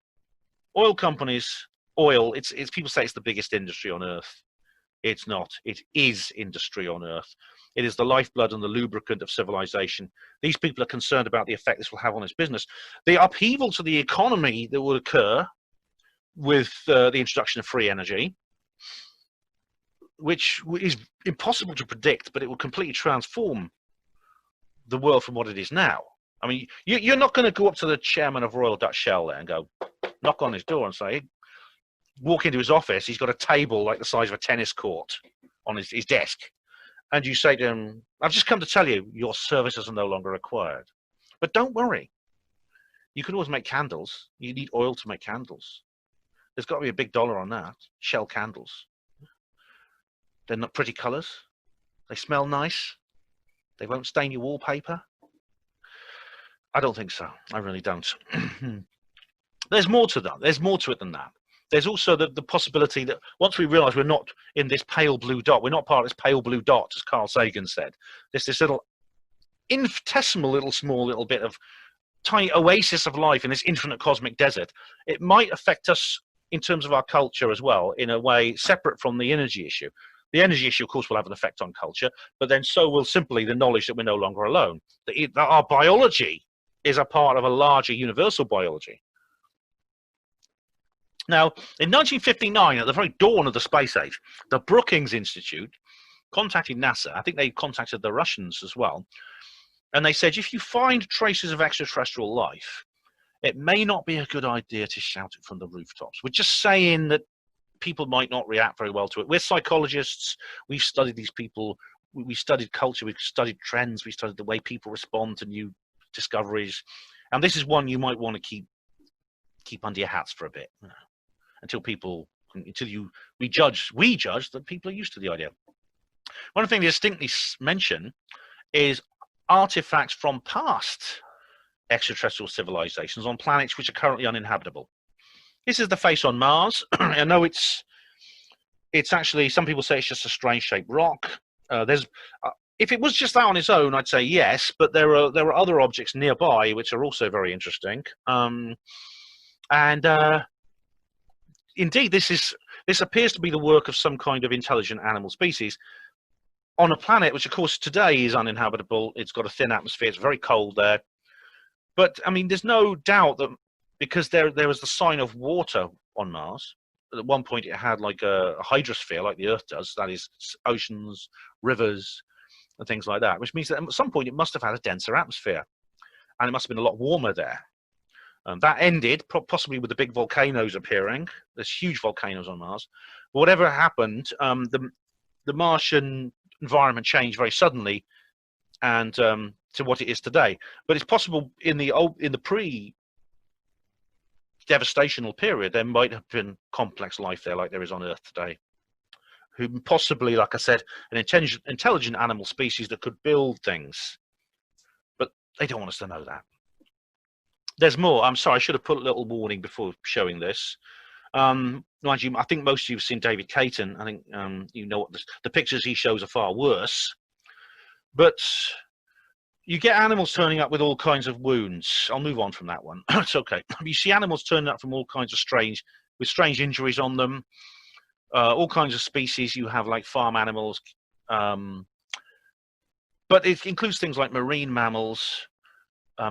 S2: companies, it's people say it's the biggest industry on earth. It's not. It is industry on earth. It is the lifeblood and the lubricant of civilization. These people are concerned about the effect this will have on its business. The upheaval to the economy that will occur with the introduction of free energy, which is impossible to predict, but it will completely transform the world from what it is now. I mean, you're not going to go up to the chairman of Royal Dutch Shell there and go, knock on his door and say, walk into his office, he's got a table like the size of a tennis court on his desk. And you say to him, I've just come to tell you, your services are no longer required. But don't worry. You can always make candles. You need oil to make candles. There's got to be a big dollar on that. Shell candles. They're not pretty colours. They smell nice. They won't stain your wallpaper. I don't think so. I really don't. There's more to that. There's more to it than that. There's also the possibility that once we realise we're not in this pale blue dot, we're not part of this pale blue dot, as Carl Sagan said. There's this little infinitesimal small little bit of tiny oasis of life in this infinite cosmic desert. It might affect us in terms of our culture as well, in a way separate from the energy issue. The energy issue, of course, will have an effect on culture, but then so will simply the knowledge that we're no longer alone, that our biology is a part of a larger universal biology. Now, in 1959, at the very dawn of the space age, the Brookings Institute contacted NASA. I think they contacted the Russians as well. And they said, if you find traces of extraterrestrial life, it may not be a good idea to shout it from the rooftops. We're just saying that people might not react very well to it. We're psychologists. We've studied these people. We studied culture. We've studied trends. We studied the way people respond to new discoveries. And this is one you might want to keep under your hats for a bit, until we judge that people are used to the idea. One thing they distinctly mention is artifacts from past extraterrestrial civilizations on planets which are currently uninhabitable. This is the face on Mars. I know it's actually, some people say it's just a strange shaped rock. If it was just that on its own, I'd say yes, but there are other objects nearby which are also very interesting. Indeed, this appears to be the work of some kind of intelligent animal species on a planet which, of course, today is uninhabitable. It's got a thin atmosphere. It's very cold there. But I mean, there's no doubt that because there was the sign of water on Mars. At one point, it had like a hydrosphere, like the Earth does. That is, oceans, rivers, and things like that. Which means that at some point it must have had a denser atmosphere, and it must have been a lot warmer there. That ended possibly with the big volcanoes appearing. There's huge volcanoes on Mars. But whatever happened, the Martian environment changed very suddenly, and to what it is today. But it's possible in the pre-devastational period there might have been complex life there, like there is on Earth today. Who possibly, like I said, an intelligent animal species that could build things, but they don't want us to know that. There's more. I'm sorry, I should have put a little warning before showing this. Mind you, I think most of you have seen David Caton. I think you know what the pictures he shows are far worse. But you get animals turning up with all kinds of wounds. I'll move on from that one. It's okay. You see animals turning up from all kinds of strange injuries on them. All kinds of species. You have like farm animals. But it includes things like marine mammals,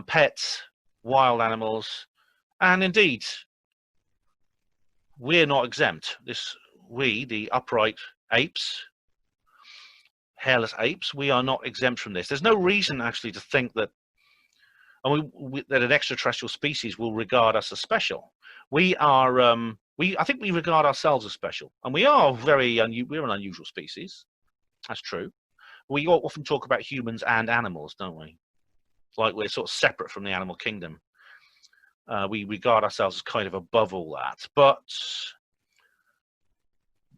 S2: pets, wild animals, and indeed, we're not exempt. The upright apes, hairless apes, we are not exempt from this. There's no reason actually to think that, that an extraterrestrial species will regard us as special. We are, I think we regard ourselves as special, and we are we're an unusual species. That's true. We often talk about humans and animals, don't we? like we're sort of separate from the animal kingdom. We regard ourselves as kind of above all that. But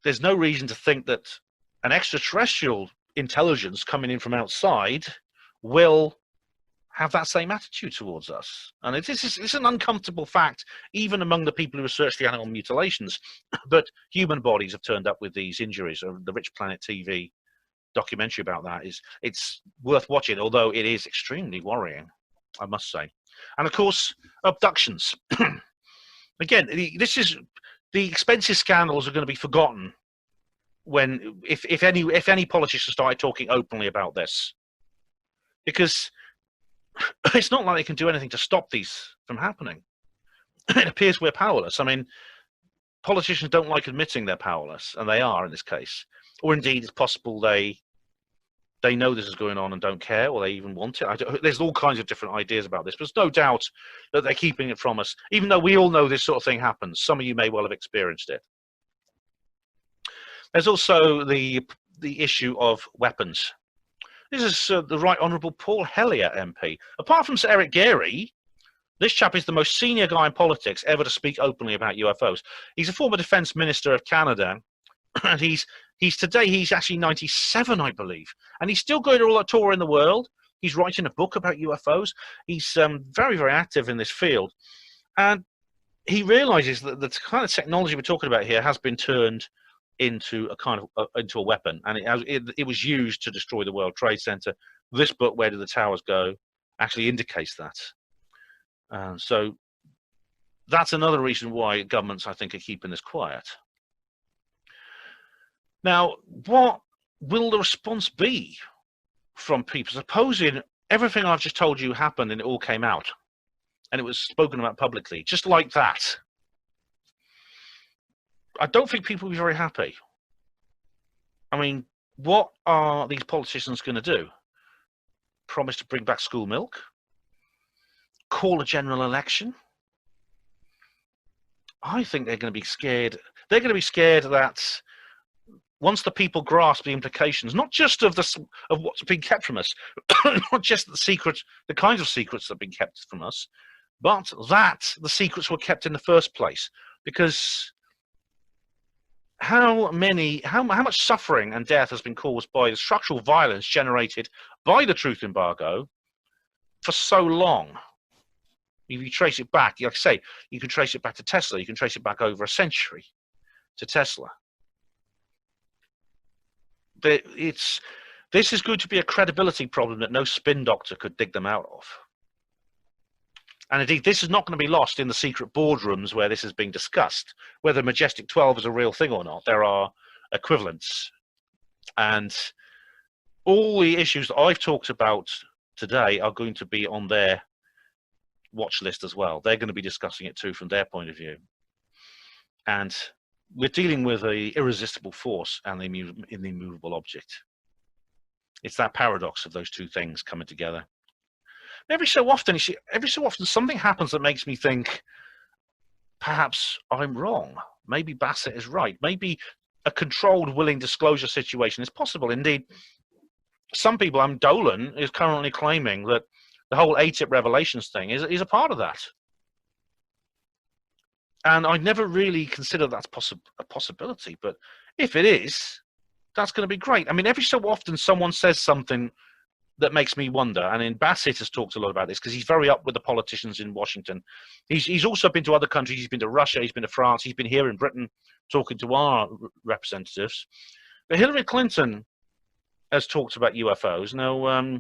S2: there's no reason to think that an extraterrestrial intelligence coming in from outside will have that same attitude towards us. And it's an uncomfortable fact, even among the people who research the animal mutilations, that human bodies have turned up with these injuries. The Rich Planet TV documentary about that it's worth watching, although it is extremely worrying, I must say. And of course, abductions. Again, the expensive scandals are going to be forgotten when if any politician started talking openly about this, because it's not like they can do anything to stop these from happening. It appears we're powerless. I mean, politicians don't like admitting they're powerless, and they are in this case. Or indeed, it's possible they know this is going on and don't care, or they even want it. There's all kinds of different ideas about this, but there's no doubt that they're keeping it from us, even though we all know this sort of thing happens. Some of you may well have experienced it. There's also the issue of weapons. This is the Right Honourable Paul Hellyer MP. Apart from Sir Eric Gairy, this chap is the most senior guy in politics ever to speak openly about UFOs. He's a former Defence Minister of Canada, and he's actually 97, I believe, and he's still going on a tour in the world. He's writing a book about UFOs. He's very, very active in this field, and he realises that the kind of technology we're talking about here has been turned into a kind of into a weapon, and it was used to destroy the World Trade Center. This book, Where Did the Towers Go, actually indicates that. So that's another reason why governments, I think, are keeping this quiet. Now, what will the response be from people? Supposing everything I've just told you happened and it all came out and it was spoken about publicly, just like that, I don't think people will be very happy. I mean, what are these politicians going to do? Promise to bring back school milk? Call a general election? I think they're going to be scared. They're going to be scared that once the people grasp the implications, not just of what's being kept from us, not just the kinds of secrets that have been kept from us, but that the secrets were kept in the first place. Because how much suffering and death has been caused by the structural violence generated by the truth embargo for so long? If you trace it back, like I say, you can trace it back to Tesla. You can trace it back over a century to Tesla. This is going to be a credibility problem that no spin doctor could dig them out of. And indeed, this is not going to be lost in the secret boardrooms where this is being discussed. Whether Majestic 12 is a real thing or not, there are equivalents. And all the issues that I've talked about today are going to be on their watch list as well. They're going to be discussing it too from their point of view. And we're dealing with an irresistible force and the immovable object. It's that paradox of those two things coming together. Every so often something happens that makes me think, perhaps I'm wrong. Maybe Bassett is right. Maybe a controlled, willing disclosure situation is possible. Indeed, some people, Dolan is currently claiming that the whole ATIP revelations thing is a part of that. And I never really considered that's a possibility. But if it is, that's going to be great. I mean, every so often someone says something that makes me wonder. And then Bassett has talked a lot about this because he's very up with the politicians in Washington. He's also been to other countries. He's been to Russia. He's been to France. He's been here in Britain talking to our representatives. But Hillary Clinton has talked about UFOs. Now,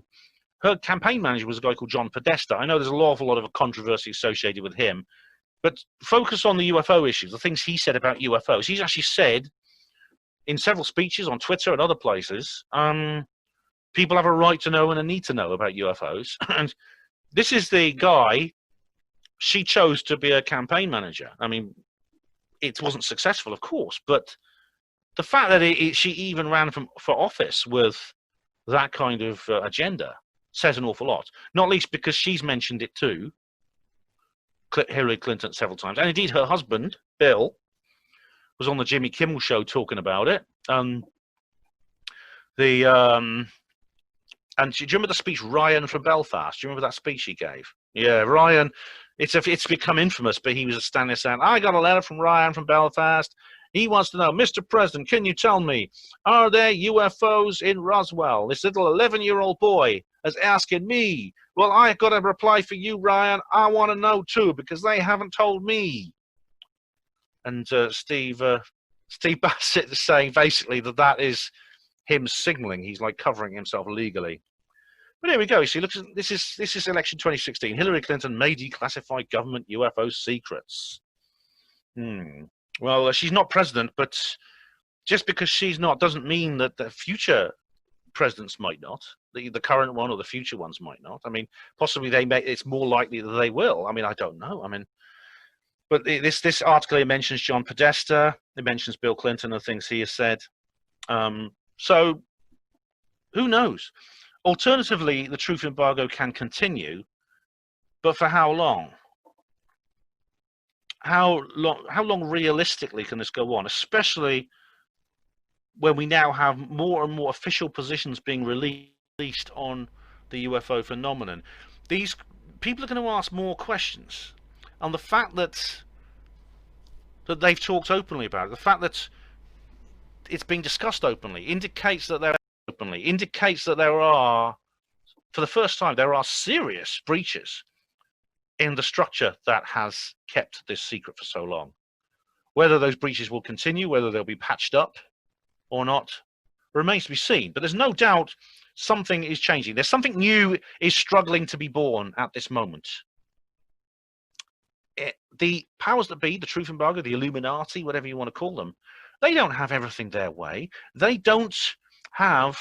S2: her campaign manager was a guy called John Podesta. I know there's an awful lot of controversy associated with him. But focus on the UFO issues, the things he said about UFOs. He's actually said in several speeches on Twitter and other places, people have a right to know and a need to know about UFOs. And this is the guy she chose to be a campaign manager. I mean, it wasn't successful, of course, but the fact that she even ran for office with that kind of agenda says an awful lot, not least because she's mentioned it too, Hillary Clinton, several times. And indeed, her husband, Bill, was on the Jimmy Kimmel show talking about it. And do you remember the speech Ryan from Belfast? Do you remember that speech he gave? Yeah, Ryan. It's become infamous, but he was standing there saying, "I got a letter from Ryan from Belfast. He wants to know, Mr. President, can you tell me, are there UFOs in Roswell?" This little 11-year-old boy is asking me. Well, I got a reply for you, Ryan. I want to know too because they haven't told me. And Steve Bassett is saying basically that is him signaling. He's like covering himself legally. But here we go. See, look, this is election 2016. Hillary Clinton may declassify government UFO secrets. Well, she's not president, but just because she's not doesn't mean that the future presidents might not. The current one or the future ones might not. I mean, possibly they may. It's more likely that they will. I mean, I don't know. I mean, but this article it mentions John Podesta. It mentions Bill Clinton and things he has said. So who knows? Alternatively, the truth embargo can continue, but for how long? How long realistically can this go on, especially when we now have more and more official positions being released on the UFO phenomenon? These people are going to ask more questions, and the fact that they've talked openly about it, the fact that it's being discussed openly, indicates that there are, for the first time, there are serious breaches in the structure that has kept this secret for so long. Whether those breaches will continue, whether they'll be patched up or not, remains to be seen. But there's no doubt something is changing. There's something new is struggling to be born at this moment. The powers that be, the truth embargo, the Illuminati, whatever you want to call them, they don't have everything their way. They don't have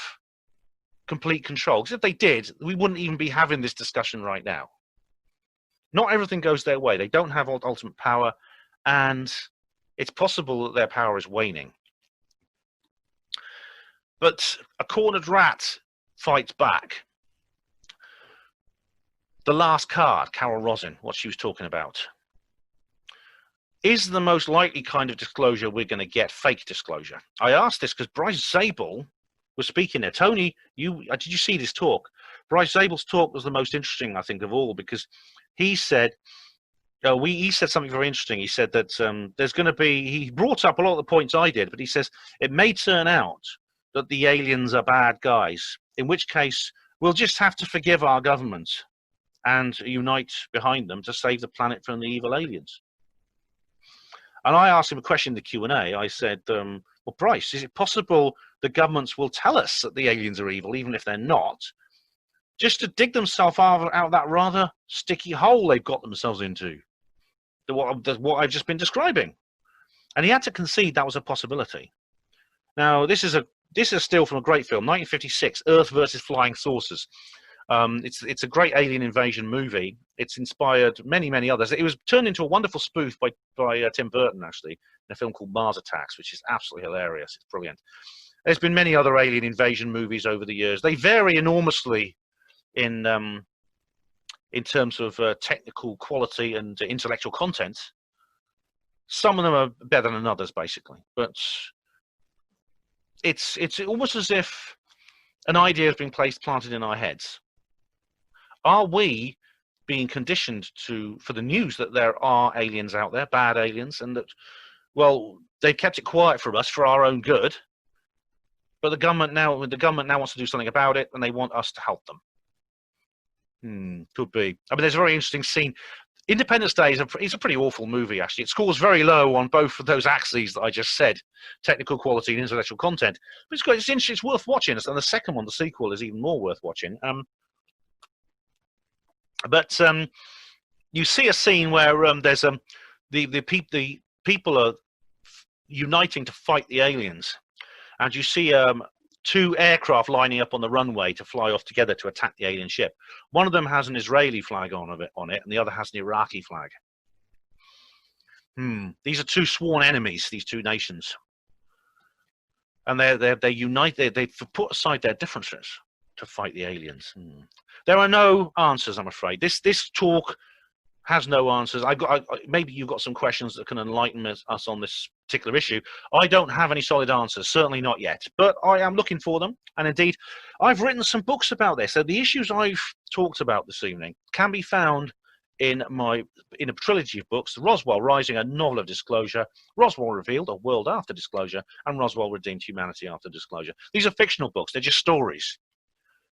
S2: complete control. Because if they did, we wouldn't even be having this discussion right now. Not everything goes their way. They don't have ultimate power, and it's possible that their power is waning. But a cornered rat fights back. The last card, Carol Rosin, what she was talking about, is the most likely kind of disclosure we're going to get fake disclosure. I asked this because Bryce Zabel was speaking there. Tony, did you see this talk? Bryce Zabel's talk was the most interesting, I think, of all, because he said he said something very interesting. He said that there's going to be, he brought up a lot of the points I did, but he says it may turn out that the aliens are bad guys, in which case we'll just have to forgive our government and unite behind them to save the planet from the evil aliens. And I asked him a question in the Q&A. I said, well, Bryce, is it possible the governments will tell us that the aliens are evil, even if they're not, just to dig themselves out of that rather sticky hole they've got themselves into, what I've just been describing? And he had to concede that was a possibility. Now, this is still from a great film, 1956, Earth versus Flying Saucers. It's a great alien invasion movie. It's inspired many others. It was turned into a wonderful spoof by Tim Burton, actually, in a film called Mars Attacks, which is absolutely hilarious. It's brilliant. There's been many other alien invasion movies over the years. They vary enormously in terms of technical quality and intellectual content. Some of them are better than others, basically. But it's almost as if an idea has been planted in our heads. Are we being conditioned for the news that there are aliens out there, bad aliens, and that, well, they've kept it quiet from us for our own good, but the government now wants to do something about it, and they want us to help them? Could be. I mean, there's a very interesting scene. Independence Day is a pretty awful movie, actually. It scores very low on both of those axes that I just said, technical quality and intellectual content. But it's good. It's interesting. It's worth watching. And the second one, the sequel, is even more worth watching. But you see a scene where there's the people are uniting to fight the aliens, and you see two aircraft lining up on the runway to fly off together to attack the alien ship. One of them has an Israeli flag on it, and the other has an Iraqi flag. These are two sworn enemies, these two nations, and they unite. They've put aside their differences to fight the aliens. There are no answers, I'm afraid. This talk has no answers. Maybe you've got some questions that can enlighten us on this particular issue. I don't have any solid answers, certainly not yet, but I am looking for them. And indeed, I've written some books about this. So the issues I've talked about this evening can be found in a trilogy of books: Roswell Rising, a novel of disclosure; Roswell Revealed, a world after disclosure; and Roswell Redeemed, humanity after disclosure. These are fictional books. They're just stories.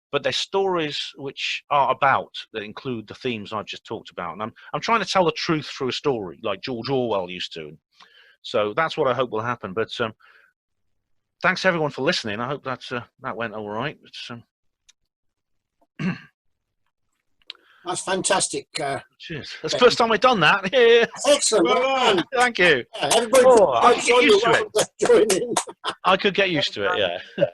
S2: But they're stories which are that include the themes I've just talked about. And I'm trying to tell the truth through a story, like George Orwell used to. So that's what I hope will happen. But thanks everyone for listening. I hope that went all right.
S3: That's fantastic.
S2: Cheers. That's the first time I've done that. Yeah.
S3: Excellent. Well done.
S2: Thank you.
S3: Yeah, everybody,
S2: I could get used to it. I could get used to it, yeah.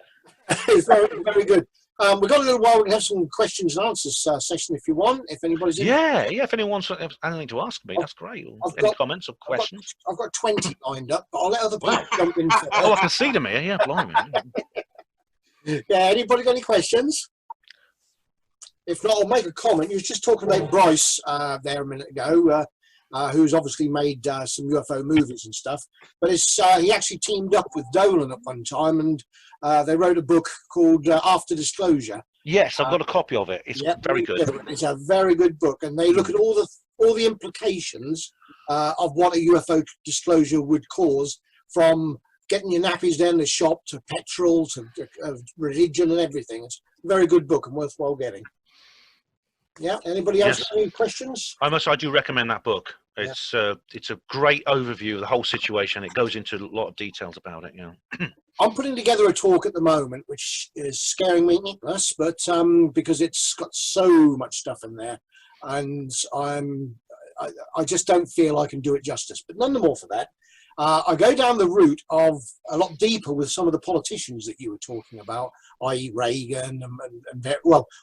S3: It's very, very good. We've got a little while. We can have some questions and answers session if you want. If anybody's in.
S2: Yeah. If anyone wants anything to ask me, that's great. Any comments or questions?
S3: I've got 20 lined up, but I'll let other people jump in first.
S2: Oh, I can see them here. Yeah, blimey.
S3: Yeah. Anybody got any questions? If not, I'll make a comment. You were just talking about Bryce there a minute ago, who's obviously made some UFO movies and stuff. But he actually teamed up with Dolan at one time, and they wrote a book called After Disclosure.
S2: Yes, I've got a copy of it. It's very good.
S3: It's a very good book, and they look at all the implications of what a UFO disclosure would cause, from getting your nappies down the shop to petrol to religion and everything. It's a very good book and worthwhile getting. Yeah. Anybody else have any questions?
S2: I do recommend that book. It's a great overview of the whole situation. It goes into a lot of details about it. Yeah.
S3: I'm putting together a talk at the moment, which is scaring me nitless, but because it's got so much stuff in there, and I just don't feel I can do it justice. But none the more for that. I go down the route of a lot deeper with some of the politicians that you were talking about, i.e. Reagan and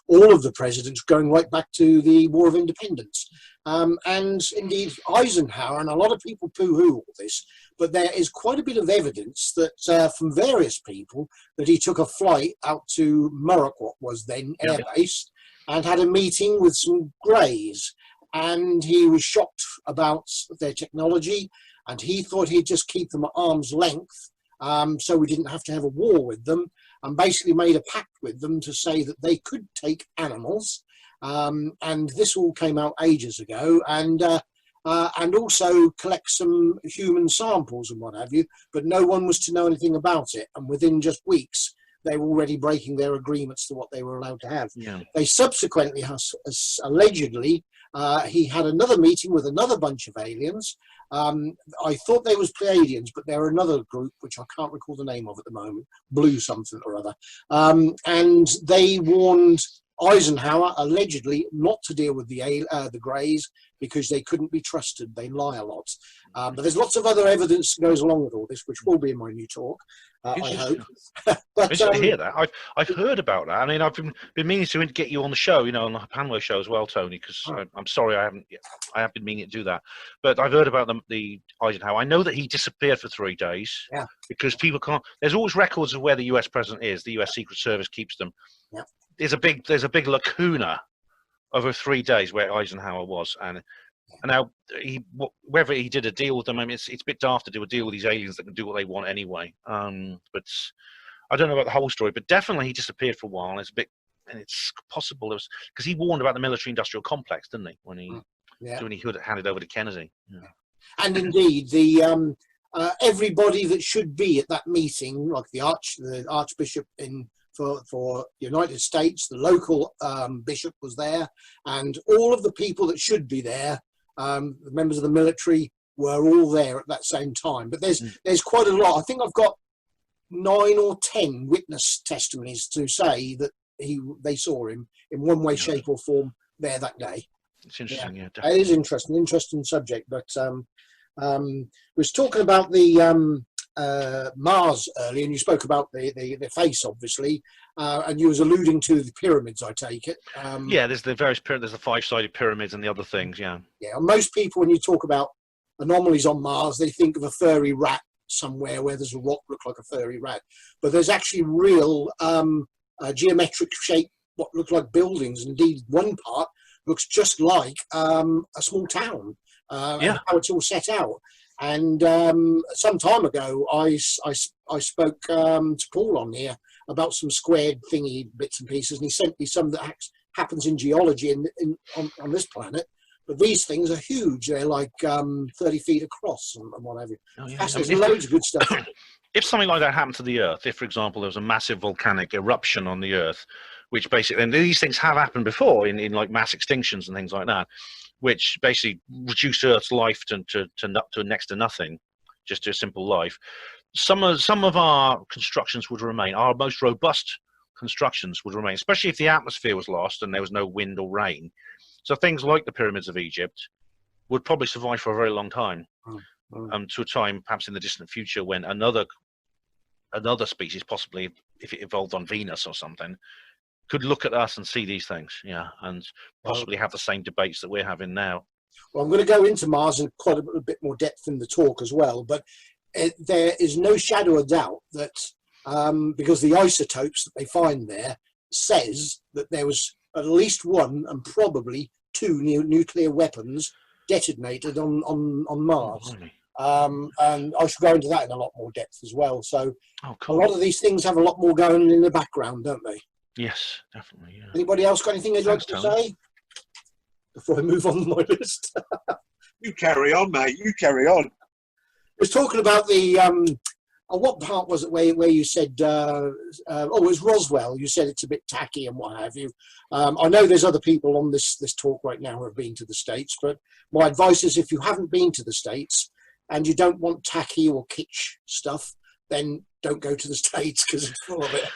S3: all of the presidents, going right back to the War of Independence. And indeed Eisenhower, and a lot of people poo-hoo all this, but there is quite a bit of evidence that from various people that he took a flight out to Murrock, what was then Air Base, and had a meeting with some Greys. And he was shocked about their technology, and he thought he'd just keep them at arm's length, so we didn't have to have a war with them, and basically made a pact with them to say that they could take animals, and this all came out ages ago, and also collect some human samples and what have you, but no one was to know anything about it, and within just weeks they were already breaking their agreements to what they were allowed to have. Yeah. They subsequently, allegedly, he had another meeting with another bunch of aliens. I thought they was Pleiadians, but they're another group, which I can't recall the name of at the moment, Blue something or other. And they warned Eisenhower, allegedly, not to deal with the Greys because they couldn't be trusted. They lie a lot. But there's lots of other evidence that goes along with all this, which will be in my new talk, I hope. But,
S2: I hear that. I've heard about that. I mean, I've been meaning to get you on the show, on the Panway show as well, Tony, because I'm sorry I have been meaning to do that. But I've heard about the Eisenhower. I know that he disappeared for 3 days because people can't. There's always records of where the US president is. The US Secret Service keeps them. Yeah. There's a big lacuna over 3 days where Eisenhower was, and now whether he did a deal with them, I mean, it's a bit daft to do a deal with these aliens that can do what they want anyway. But I don't know about the whole story, but definitely he disappeared for a while. And it's possible because he warned about the military-industrial complex, didn't he, when he handed over to Kennedy? Yeah.
S3: And indeed, the everybody that should be at that meeting, like the Archbishop for the United States, the local bishop was there, and all of the people that should be there, the members of the military, were all there at that same time. But there's quite a lot. I think I've got 9 or 10 witness testimonies to say that they saw him in one way, shape, or form there that day.
S2: It's interesting,
S3: it is interesting subject. But we was talking about the Mars earlier, and you spoke about the face, obviously, and you was alluding to the pyramids, I take it.
S2: There's the various pyramids, there's the 5-sided pyramids and the other things. Yeah,
S3: most people, when you talk about anomalies on Mars, they think of a furry rat somewhere where there's a rock look like a furry rat, but there's actually real geometric shape, what look like buildings. Indeed, one part looks just like a small town,
S2: Yeah.
S3: and how it's all set out. And some time ago, I spoke to Paul on here about some squared thingy bits and pieces, and he sent me some that happens in geology on this planet. But these things are huge. They're like 30 feet across and what have you.
S2: Oh, yeah.
S3: There's loads of good stuff.
S2: If something like that happened to the Earth, if, for example, there was a massive volcanic eruption on the Earth, which basically, and these things have happened before in like mass extinctions and things like that, which basically reduced Earth's life to next to nothing, just to a simple life. Some of our constructions would remain. Our most robust constructions would remain, especially if the atmosphere was lost and there was no wind or rain. So things like the pyramids of Egypt would probably survive for a very long time, to a time perhaps in the distant future when another species, possibly if it evolved on Venus or something, could look at us and see these things, and possibly have the same debates that we're having now.
S3: Well, I'm going to go into Mars in quite a bit more depth in the talk as well, but there is no shadow of doubt that because the isotopes that they find there says that there was at least one and probably two nuclear weapons detonated on Mars.
S2: Oh, really?
S3: And I should go into that in a lot more depth as well. So
S2: cool.
S3: A lot of these things have a lot more going on in the background, don't they?
S2: Yes, definitely. Yeah.
S3: Anybody else got anything they'd like to say before I move on my list?
S4: You carry on, mate. You carry on.
S3: I was talking about the what part was it where you said it was Roswell. You said it's a bit tacky and what have you. I know there's other people on this talk right now who have been to the States, but my advice is if you haven't been to the States and you don't want tacky or kitsch stuff, then don't go to the States because it's full of it.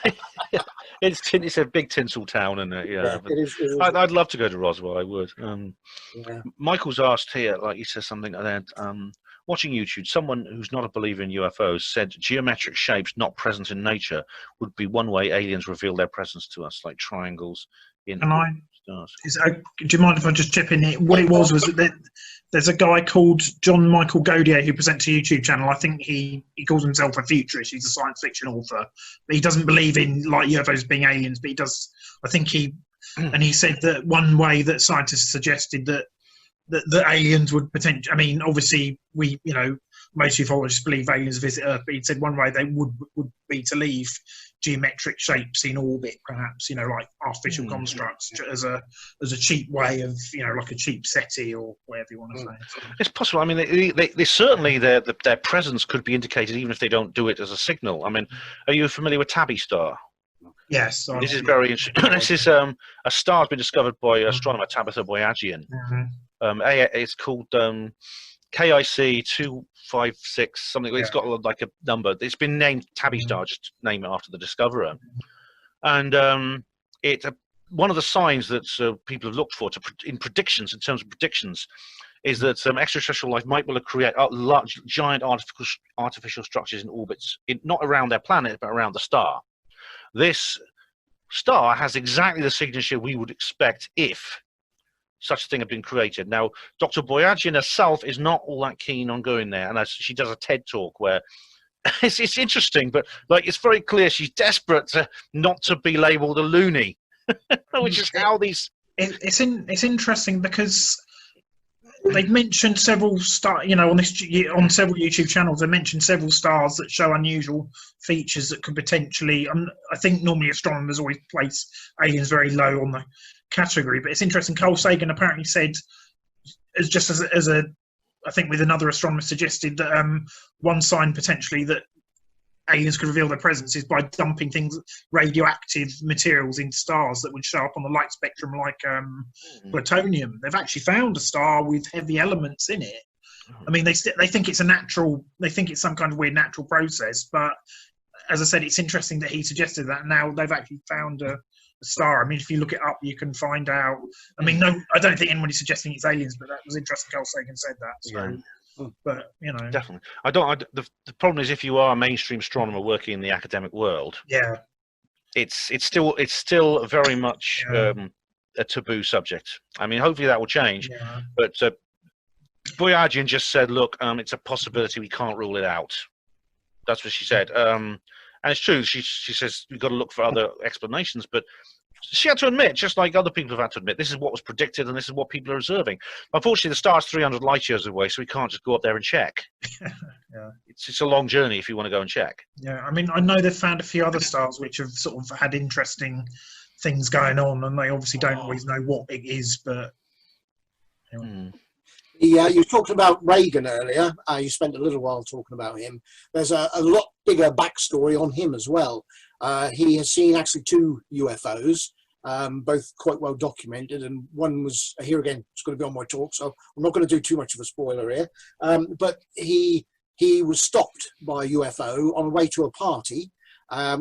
S2: It's a big tinsel town, isn't it? Yeah,
S3: it is.
S2: I'd love to go to Roswell. I would.
S3: Yeah.
S2: Michael's asked here, like he says something like that. Watching YouTube, someone who's not a believer in UFOs said geometric shapes not present in nature would be one way aliens reveal their presence to us, like triangles in stars.
S5: Do you mind if I just chip in here? What it was that there's a guy called John Michael Godier who presents a YouTube channel. I think he calls himself a futurist. He's a science fiction author. But he doesn't believe in like UFOs being aliens, but he does. I think and he said that one way that scientists suggested that aliens would potentially, I mean, obviously most ufologists believe aliens visit Earth, but he said one way they would be to leave geometric shapes in orbit, perhaps, like artificial constructs as a cheap way of, like a cheap SETI or whatever you want to say.
S2: It's possible. I mean, they certainly their presence could be indicated even if they don't do it as a signal. I mean, are you familiar with Tabby Star?
S5: Yes.
S2: This is very interesting. This is a star has been discovered by astronomer Tabitha Boyajian. It's called KIC 256 something. It's got like a number. It's been named Tabby Star, just name it after the discoverer. And it's one of the signs that people have looked for in terms of predictions, is that extraterrestrial life might well create large, giant artificial structures in orbits, not around their planet, but around the star. This star has exactly the signature we would expect if such a thing had been created. Now, Dr. Boyajian herself is not all that keen on going there, and she does a TED talk where it's interesting, but like it's very clear she's desperate not to be labelled a loony, which is how these.
S5: It's interesting because they've mentioned several on several YouTube channels. They mentioned several stars that show unusual features that could potentially. I think normally astronomers always place aliens very low on the category, but it's interesting. Carl Sagan apparently said, I think with another astronomer suggested that one sign potentially that aliens could reveal their presence is by dumping radioactive materials into stars that would show up on the light spectrum like plutonium. They've actually found a star with heavy elements in it. I mean, they think it's they think it's some kind of weird natural process, but as I said, it's interesting that he suggested that. Now they've actually found a star. I mean, if you look it up, you can find out. I mean, no, I don't think anybody's suggesting it's aliens, but that was interesting. Carl Sagan said that. So, but
S2: definitely. The problem is if you are a mainstream astronomer working in the academic world, it's still very much a taboo subject. I mean, hopefully that will change. But Boyajian just said, "Look, it's a possibility. We can't rule it out." That's what she said. And it's true. She says we've got to look for other explanations, but she had to admit, just like other people have had to admit, this is what was predicted and this is what people are observing. Unfortunately, the star's 300 light years away, so we can't just go up there and check.
S5: Yeah.
S2: It's a long journey if you want to go and check.
S5: Yeah, I mean, I know they've found a few other stars which have sort of had interesting things going on, and they obviously don't always know what it is, but.
S3: You talked about Reagan earlier. You spent a little while talking about him. There's a lot bigger backstory on him as well. He has seen actually 2 UFOs, both quite well documented, and one was, here again, it's going to be on my talk, so I'm not going to do too much of a spoiler here. But he was stopped by a UFO on the way to a party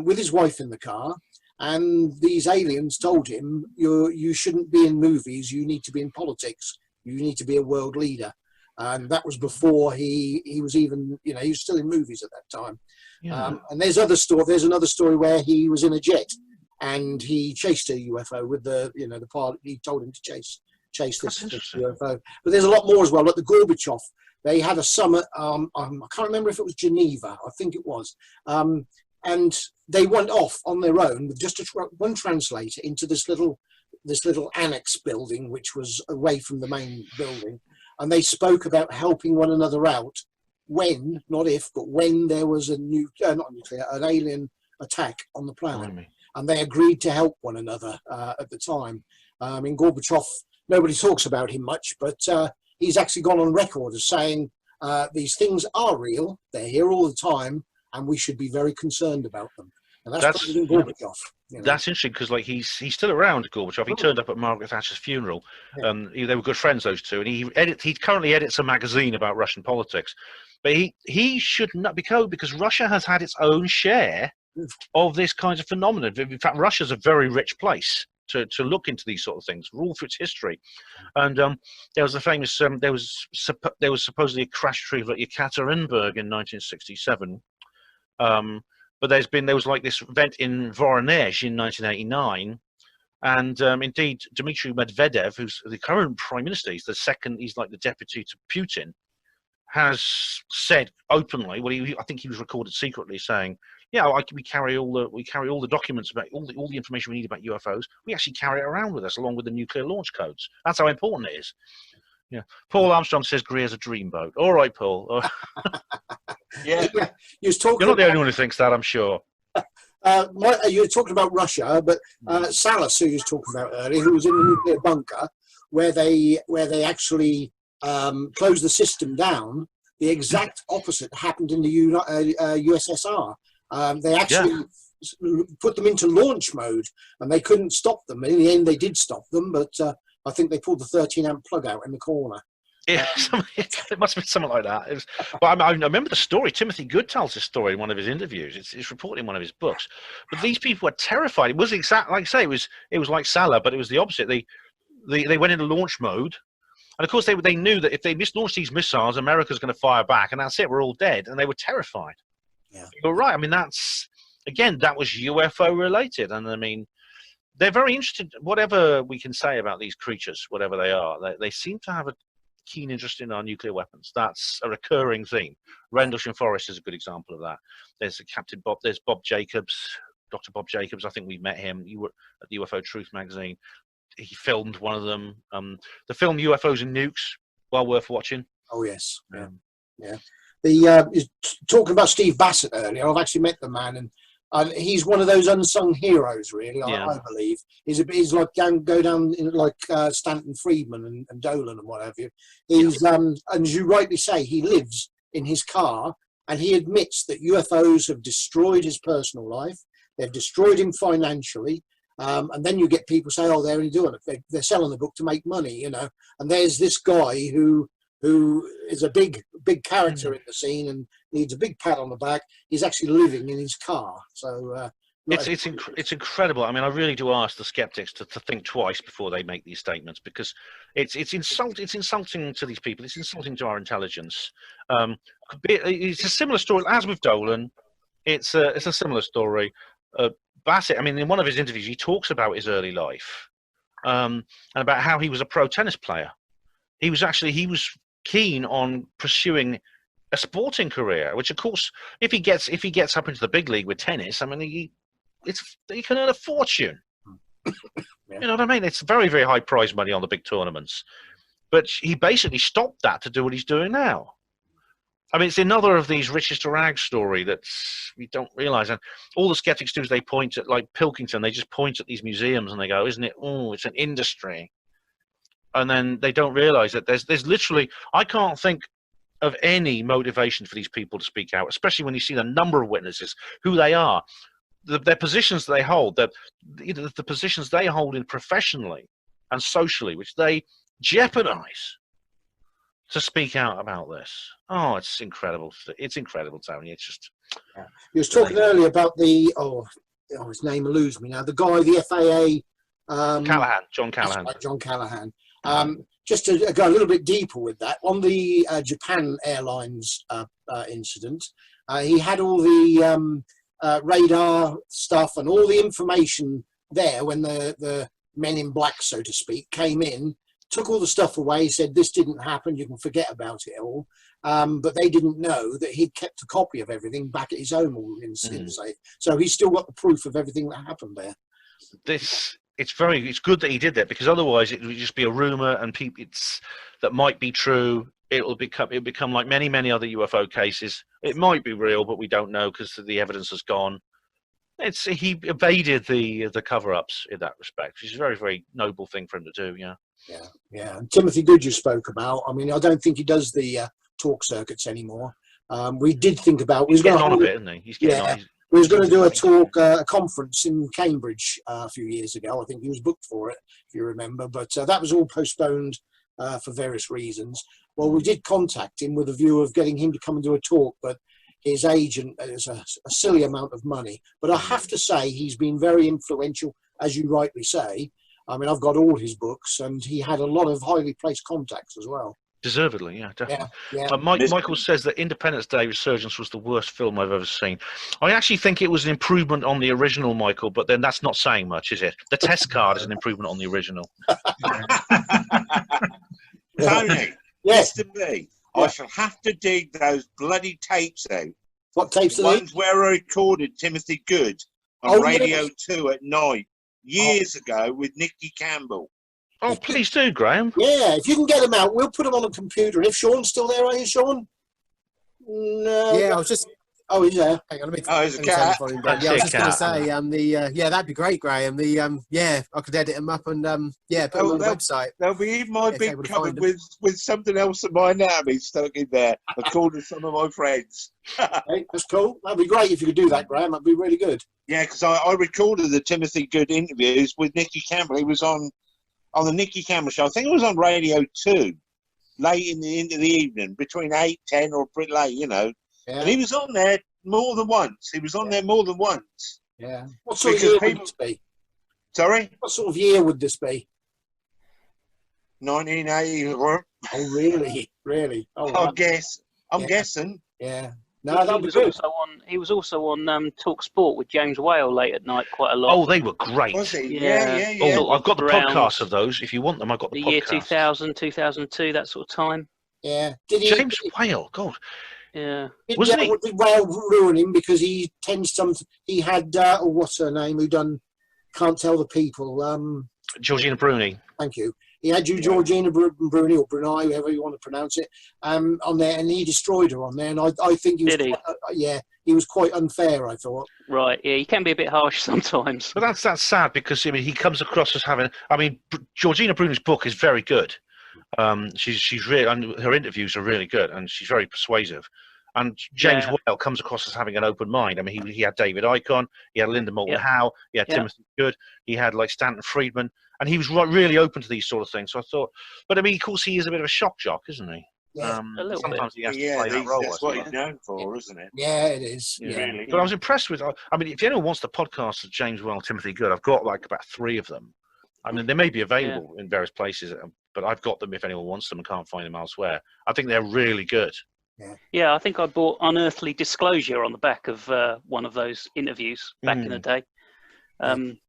S3: with his wife in the car, and these aliens told him, you shouldn't be in movies, you need to be in politics. You need to be a world leader. And that was before he was even, he was still in movies at that time.
S2: Yeah.
S3: And there's another story where he was in a jet and he chased a UFO with the pilot. He told him to chase this UFO. But there's a lot more as well. Like the Gorbachev, they had a summit. I can't remember if it was Geneva. I think it was. And they went off on their own with just one translator into this little annex building, which was away from the main building, and they spoke about helping one another out when, not if, but when there was an alien attack on the planet, and they agreed to help one another at the time. In Gorbachev, nobody talks about him much, but he's actually gone on record as saying these things are real, they're here all the time, and we should be very concerned about them. And that's President Gorbachev.
S2: That's interesting because, like, he's still around, Gorbachev. He turned up at Margaret Thatcher's funeral.
S3: Yeah.
S2: They were good friends, those two. And he currently edits a magazine about Russian politics. But he should not, because Russia has had its own share of this kind of phenomenon. In fact, Russia's a very rich place to look into these sort of things, all through its history. And there was the famous there was supposedly a crash retrieval at Yekaterinburg in 1967. But there was like this event in Voronezh in 1989, and indeed Dmitry Medvedev, who's the current prime minister, he's like the deputy to Putin, has said openly. Well, I think he was recorded secretly saying, "Yeah, we carry all the documents about all the information we need about UFOs. We actually carry it around with us, along with the nuclear launch codes. That's how important it is." Yeah. Paul Armstrong says Greer's a dreamboat. All right, Paul.
S4: Yeah.
S3: You're
S2: not the only one who thinks that, I'm sure.
S3: You're talking about Russia, but Salas, who you was talking about earlier, who was in the nuclear bunker, where they actually closed the system down. The exact opposite happened in the USSR. They actually put them into launch mode, and they couldn't stop them. In the end, they did stop them, but I think they pulled the 13-amp plug out in the corner.
S2: Yeah, it must have been something like that. But I remember the story. Timothy Good tells this story in one of his interviews. It's reported in one of his books. But these people were terrified. It was exact, like I say, it was like Salah, but it was the opposite. They went into launch mode, and of course they knew that if they mislaunched these missiles, America's going to fire back, and that's it. We're all dead, and they were terrified.
S3: Yeah,
S2: you're right. I mean, that was UFO related, and I mean, they're very interested. Whatever we can say about these creatures, whatever they are, they seem to have a keen interest in our nuclear weapons. That's a recurring theme. Rendlesham Forest is a good example of that. There's there's Bob Jacobs, Dr. Bob Jacobs. I think we met him. You were at the UFO Truth magazine. He filmed one of them. The film UFOs and Nukes, well worth watching.
S3: Oh yes, yeah. You're talking about Steve Bassett earlier. I've actually met the man, and he's one of those unsung heroes, really. I believe he's like go down in like Stanton Friedman and Dolan and what have you. He's and as you rightly say, he lives in his car, and he admits that UFOs have destroyed his personal life. They've destroyed him financially. And then you get people say, "Oh, they're only doing it. They're selling the book to make money," And there's this guy who is a big character in the scene and needs a big pat on the back. He's actually living in his car. So
S2: it's incredible. I mean, I really do ask the skeptics to think twice before they make these statements, because it's insulting to these people. It's insulting to our intelligence. It's a similar story as with Dolan. It's a similar story. Bassett, I mean, in one of his interviews, he talks about his early life and about how he was a pro tennis player. He was keen on pursuing a sporting career, which, of course, if he gets up into the big league with tennis, I mean, he can earn a fortune. You know what I mean? It's very, very high prize money on the big tournaments. But he basically stopped that to do what he's doing now. I mean, it's another of these riches to rags story that we don't realise. And all the skeptics do is they point at, like Pilkington, they just point at these museums and they go, isn't it? Oh, it's an industry. And then they don't realise that there's literally, I can't think of any motivation for these people to speak out, especially when you see the number of witnesses, who they are, their positions they hold, the positions they hold in professionally and socially, which they jeopardise to speak out about this. Oh, it's incredible. It's incredible, Tony. It's just...
S3: Yeah. You was talking earlier about the, his name eludes me now, the guy, the FAA...
S2: John Callahan.
S3: Right, John Callahan. Just to go a little bit deeper with that, on the Japan Airlines incident, he had all the radar stuff and all the information there when the men in black, so to speak, came in, took all the stuff away, said this didn't happen, you can forget about it all. But they didn't know that he'd kept a copy of everything back at his home in safe. So he's still got the proof of everything that happened there.
S2: It's good that he did that, because otherwise it would just be a rumor and that might be true. It'll become like many other UFO cases. It might be real, but we don't know because the evidence has gone. He evaded the cover-ups in that respect, which is a very, very noble thing for him to do. Yeah.
S3: And Timothy Good, you spoke about. I mean, I don't think he does the talk circuits anymore. We did think about.
S2: He's getting on a bit, isn't he? He's getting on.
S3: We was going to do a conference in Cambridge a few years ago. I think he was booked for it, if you remember. But that was all postponed for various reasons. Well, we did contact him with a view of getting him to come and do a talk, but his agent is a silly amount of money. But I have to say he's been very influential, as you rightly say. I mean, I've got all his books, and he had a lot of highly placed contacts as well.
S2: Deservedly, yeah, definitely.
S3: Yeah.
S2: Michael says that Independence Day Resurgence was the worst film I've ever seen. I actually think it was an improvement on the original, Michael, but then that's not saying much, is it? The test card is an improvement on the original.
S4: Tony,
S3: Yes.
S4: listen to me. I shall have to dig those bloody tapes out.
S3: What tapes
S4: The
S3: are they?
S4: ones where I recorded Timothy Good on Radio 2 at night years ago with Nicky Campbell.
S2: Oh, please do, Graham.
S3: Yeah, if you can get them out, we'll put them on a computer. And if Sean's still there, are you, Sean? No.
S6: Yeah, I was just.
S3: Oh, he's there.
S6: Hang on, let me.
S4: Oh, it's a cat.
S6: Yeah, I was just going to say, that'd be great, Graham. I could edit them up and put them on the website.
S4: There'll be my
S6: If
S4: big
S6: able to
S4: cupboard
S6: find
S4: with something else of my anatomy stuck in there, according to some of my friends.
S3: Hey, that's cool. That'd be great if you could do that, Graham. That'd be really good.
S4: Yeah, because I recorded the Timothy Good interviews with Nicky Campbell. He was on the Nicky Campbell show. I think it was on Radio 2, late into the evening, between 8, 10 or pretty late,
S3: Yeah.
S4: And he was on there more than once.
S3: Yeah. What sort of year would this be?
S4: Sorry?
S3: What sort of year would this be?
S4: 1980.
S3: Oh, really? Really? Oh, wow.
S4: I'm guessing.
S3: Yeah. No, that'd be good.
S7: He was also on Talk Sport with James Whale late at night quite a lot.
S2: Oh, they were great.
S4: Was he?
S7: Yeah.
S4: Yeah.
S2: Oh, I've got the podcast of those. If you want them, I've got the podcast.
S7: year 2000, 2002, that sort of time.
S3: Yeah. Did he?
S2: James Whale, God.
S7: Yeah.
S2: Wasn't he?
S3: Did Whale ruin him because he tends to? He had what's her name? Who done? Can't tell the people.
S2: Georgina Bruni.
S3: Thank you. He had Georgina Bruni or Brunei, however you want to pronounce it, on there, and he destroyed her on there. And I think he was.
S7: Did he?
S3: He was quite unfair. I thought.
S7: Right. Yeah, he can be a bit harsh sometimes.
S2: But that's sad because he comes across as having. Georgina Bruni's book is very good. She's really, and her interviews are really good, and she's very persuasive. And James Whale comes across as having an open mind. He had David Icahn, he had Linda Moulton Howe, he had Timothy Good, he had like Stanton Friedman, and he was really open to these sort of things. So I thought, but of course, he is a bit of a shock jock, isn't he?
S3: Yeah,
S7: a little
S2: sometimes
S7: bit.
S2: he has to play that role.
S4: That's what he's known for, isn't it?
S3: Yeah, it is. Yeah.
S4: Really.
S2: But I was impressed with. If anyone wants the podcast of James Whale, Timothy Good, I've got like about 3 of them. They may be available in various places, but I've got them if anyone wants them and can't find them elsewhere. I think they're really good.
S7: Yeah, I think I bought Unearthly Disclosure on the back of one of those interviews back in the day,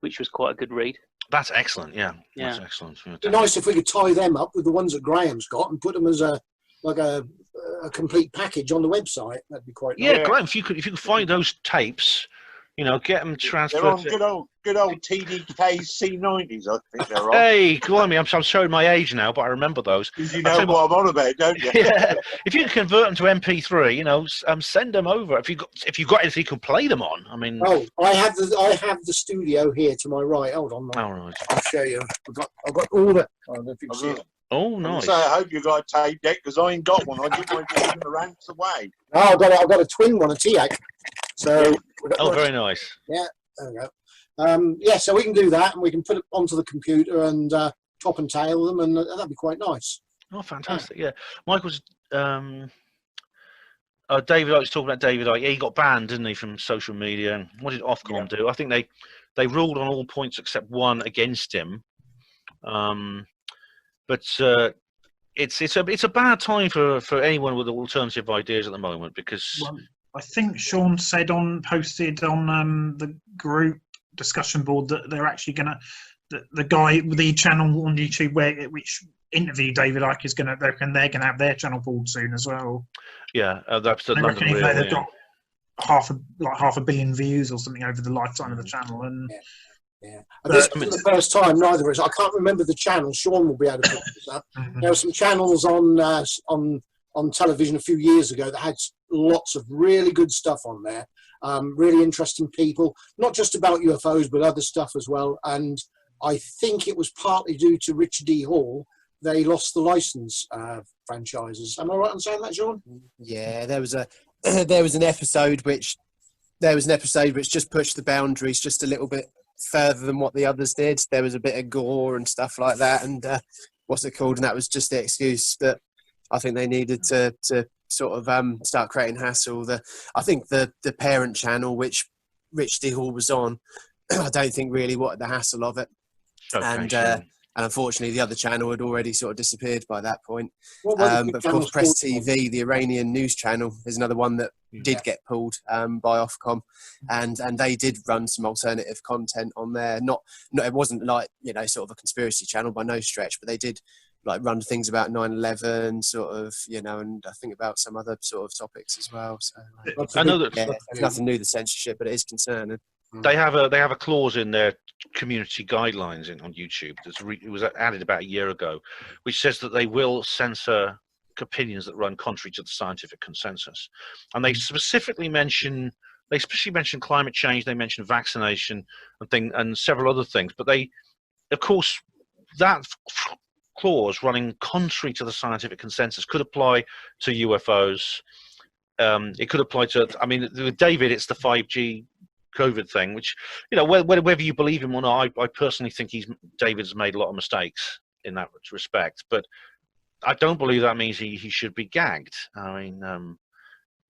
S7: which was quite a good read.
S2: That's excellent, yeah. That's excellent.
S3: It'd be nice if we could tie them up with the ones that Graham's got and put them as a complete package on the website. That'd be quite nice.
S2: Yeah, Graham, if you could find those tapes, You know, get them
S4: They're
S2: transferred
S4: on
S2: to...
S4: good old TDK C90s, I think they're on.
S2: Hey, blimey, I'm showing my age now, but I remember those.
S4: Because you
S2: I'll
S4: know
S2: tell you
S4: what I'm on about, don't you?
S2: yeah, if you can convert them to MP3, you know, send them over. If you got anything you can play them on, I mean.
S3: Oh, I have the studio here to my right. Hold on,
S2: All right.
S3: I'll show you. I've got all the. I don't know if you can see it.
S2: Oh,
S4: I
S2: nice.
S4: say, I hope you got a tape deck because I ain't got one. I didn't want to give the rants away.
S3: No, I've got a twin one, a TIAC. So.
S2: Oh, very nice.
S3: Yeah, there we go. Yeah, so we can do that, and we can put it onto the computer and top and tail them, and that'd be quite nice.
S2: Oh, fantastic! Yeah, Michael's. David Icke was talking about David Icke. Yeah, he got banned, didn't he, from social media? And what did Ofcom do? I think they ruled on all points except one against him. But it's a bad time for anyone with alternative ideas at the moment because.
S5: Well, I think Sean said posted on the group discussion board that they're actually going to the channel on YouTube which interviewed David Icke is they're going to have their channel pulled soon as well.
S2: Yeah, that's the London
S5: Real. They've got half a billion views or something over the lifetime of the channel, and
S3: this isn't the first time neither is. I can't remember the channel. Sean will be able to pick this up. There were some channels on television a few years ago that had lots of really good stuff on there. Really interesting people, not just about UFOs but other stuff as well. And I think it was partly due to Richard D. Hall. They lost the license franchises. Am I right in saying that, Sean?
S6: Yeah, there was an episode which just pushed the boundaries just a little bit further than what the others did. There was a bit of gore and stuff like that, and what's it called? And that was just the excuse that I think they needed to sort of start creating hassle. I think the parent channel, which Rich D. Hall was on, I don't think really wanted the hassle of it.
S2: Okay,
S6: and unfortunately, the other channel had already sort of disappeared by that point.
S3: But
S6: of course, Press TV, the Iranian news channel, is another one that did get pulled by Ofcom, and they did run some alternative content on there. Not it wasn't like sort of a conspiracy channel by no stretch, but they did like run things about 9/11, sort of and I think about some other sort of topics as well. So
S2: I know that
S6: there's nothing new, the censorship, but it is concerning.
S2: They have a clause in their community guidelines on YouTube. It was added about a year ago, which says that they will censor opinions that run contrary to the scientific consensus, and they specifically mention climate change. They mention vaccination and several other things. But of course, that clause running contrary to the scientific consensus could apply to UFOs. It could apply to. I mean, with David, it's the 5G. COVID thing, which whether you believe him or not, I personally think David's made a lot of mistakes in that respect, but I don't believe that means he should be gagged. I mean,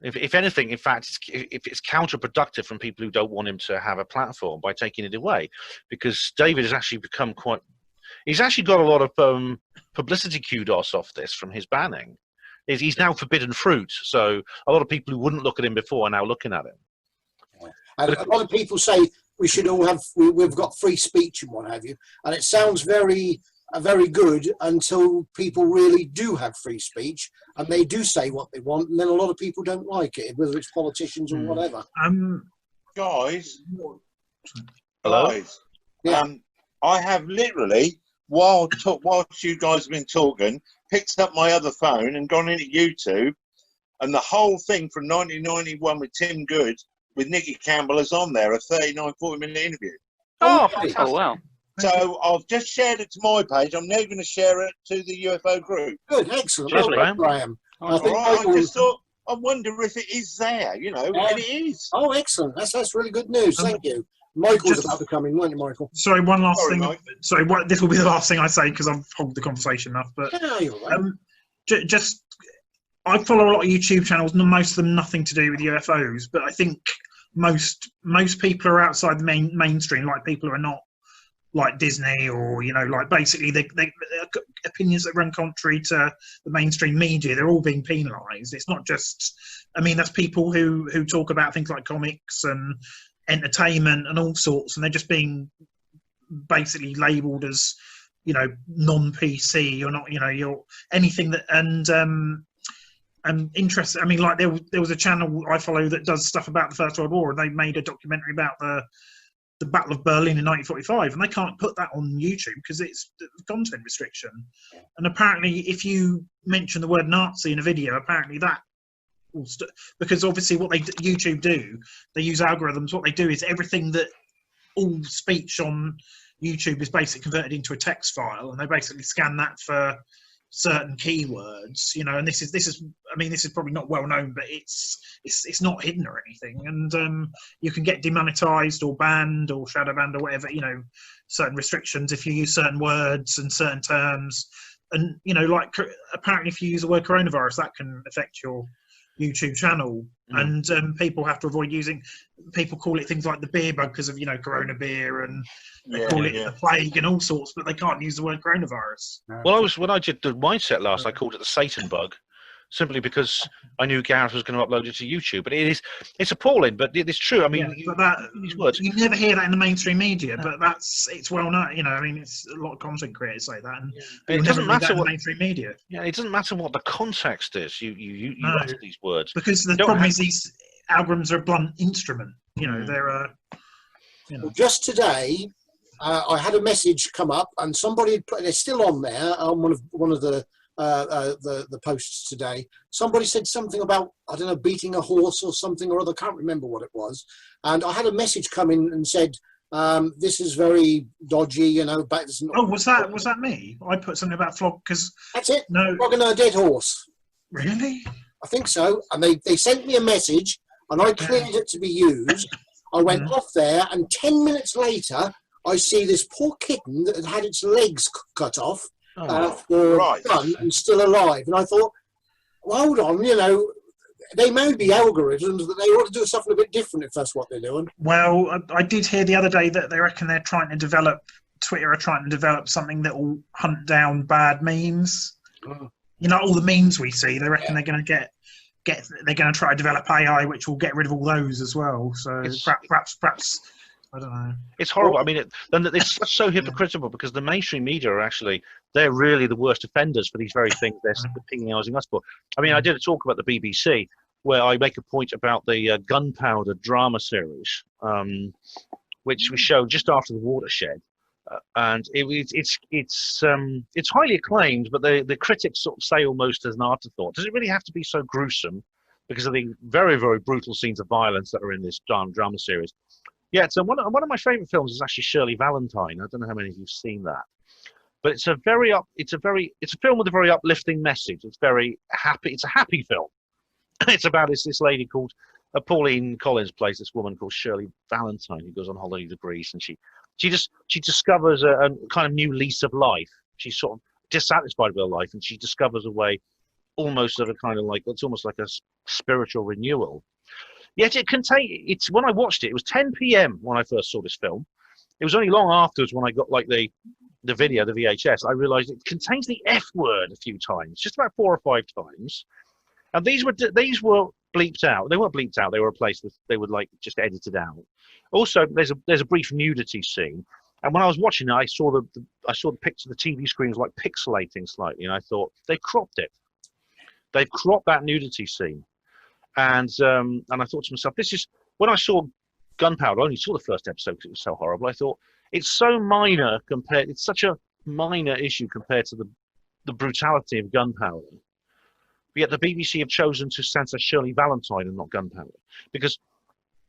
S2: if anything, in fact, if it's counterproductive from people who don't want him to have a platform by taking it away, because David has actually become he's actually got a lot of publicity kudos off this from his banning. He's now forbidden fruit, so a lot of people who wouldn't look at him before are now looking at him.
S3: And a lot of people say we should all we've got free speech and what have you, and it sounds very good until people really do have free speech and they do say what they want, and then a lot of people don't like it, whether it's politicians or whatever.
S4: Guys,
S2: hello.
S4: Guys, I have literally whilst you guys have been talking, picked up my other phone and gone into YouTube, and the whole thing from 1991 with Tim Good. With Nicky Campbell is on there, a 40-minute interview.
S2: Oh,
S7: wow.
S4: So I've just shared it to my page. I'm now going to share it to the UFO group.
S3: Good, excellent.
S2: Cheers,
S3: well, Graham.
S4: I just thought, I wonder if it is there, and it is.
S3: Oh, excellent. That's really good news. Thank you. Michael's about to come in, weren't you, Michael?
S5: Sorry, one last thing.
S4: Mike.
S5: Sorry, this will be the last thing I say because I've hogged the conversation enough. But
S3: Yeah, you're right.
S5: just I follow a lot of YouTube channels, and most of them nothing to do with UFOs. But I think most people are outside the mainstream, like people who are not like Disney or like basically they opinions that run contrary to the mainstream media. They're all being penalised. It's not just. I mean, that's people who talk about things like comics and entertainment and all sorts, and they're just being basically labelled as non-PC. You're not. You're anything that and. interesting. I mean, like there was a channel I follow that does stuff about the First World War, and they made a documentary about the Battle of Berlin in 1945, and they can't put that on YouTube because it's the content restriction. And apparently, if you mention the word Nazi in a video, apparently that will because obviously what YouTube do, they use algorithms. What they do is everything that all speech on YouTube is basically converted into a text file, and they basically scan that for certain keywords, you know. And this is I mean, this is probably not well known, but it's not hidden or anything, and you can get demonetized or banned or shadow banned or whatever, you know, certain restrictions if you use certain words and certain terms. And you know, like apparently if you use the word coronavirus, that can affect your YouTube channel. And people have to avoid using, people call it things like the beer bug because of, you know, Corona beer, and they call it the plague and all sorts, but they can't use the word coronavirus.
S2: Well, when I did the mindset last, I called it the Satan bug, simply because I knew Gareth was going to upload it to YouTube. But it's appalling, but it's true. I mean, these words,
S5: you never hear that in the mainstream media, but it's well known. You know, I mean, it's a lot of content creators say that, and
S2: it doesn't matter
S5: what
S2: what
S5: the mainstream media.
S2: Yeah, it doesn't matter what the context is. You utter these words
S5: because the problem is these algorithms are a blunt instrument. You know, they're. You know.
S3: Well, just today, I had a message come up, and somebody had put. They're still on there on one of the posts today. Somebody said something about, I don't know, beating a horse or something or other. Can't remember what it was. And I had a message come in and said, this is very dodgy, you know.
S5: Was that me? I put something about flog because
S3: that's it.
S5: No,
S3: flogging a dead horse.
S5: Really?
S3: I think so. And they sent me a message, and I cleared it to be used. I went off there, and 10 minutes later, I see this poor kitten that had its legs cut off. Done and still alive, and I thought, well, hold on, you know, they may be algorithms, but they ought to do something a bit different if that's what they're doing.
S5: Well, I did hear the other day that they reckon Twitter are trying to develop something that will hunt down bad memes. You know, all the memes we see, they reckon they're going to they're going to try to develop AI which will get rid of all those as well. So perhaps. I don't know.
S2: It's horrible. I mean, it's so hypocritical because the mainstream media are they're really the worst offenders for these very things they're penalising us for. I mean, I did a talk about the BBC where I make a point about the Gunpowder drama series, which was shown just after the watershed, and it's highly acclaimed, but the critics sort of say almost as an afterthought, does it really have to be so gruesome because of the very, very brutal scenes of violence that are in this drama series? Yeah, so one of my favourite films is actually Shirley Valentine. I don't know how many of you've seen that, but it's a film with a very uplifting message. It's very happy. It's a happy film. It's about this lady called Pauline Collins plays this woman called Shirley Valentine who goes on holiday to Greece, and she discovers a kind of new lease of life. She's sort of dissatisfied with her life, and she discovers a way, almost of a kind of like it's almost like a spiritual renewal. Yet when I watched it, it was 10 p.m. when I first saw this film. It was only long afterwards when I got like the video, the VHS, I realised it contains the F word a few times, just about 4 or 5 times. And these were bleeped out. They weren't bleeped out. They were replaced with, they were like just edited out. Also, there's a brief nudity scene. And when I was watching it, I saw the picture, the TV screen was like pixelating slightly, and I thought they've cropped it. They've cropped that nudity scene. And I thought to myself, this is, when I saw Gunpowder, I only saw the first episode because it was so horrible. I thought, it's so minor it's such a minor issue compared to the brutality of Gunpowder. But yet the BBC have chosen to censor Shirley Valentine and not Gunpowder. Because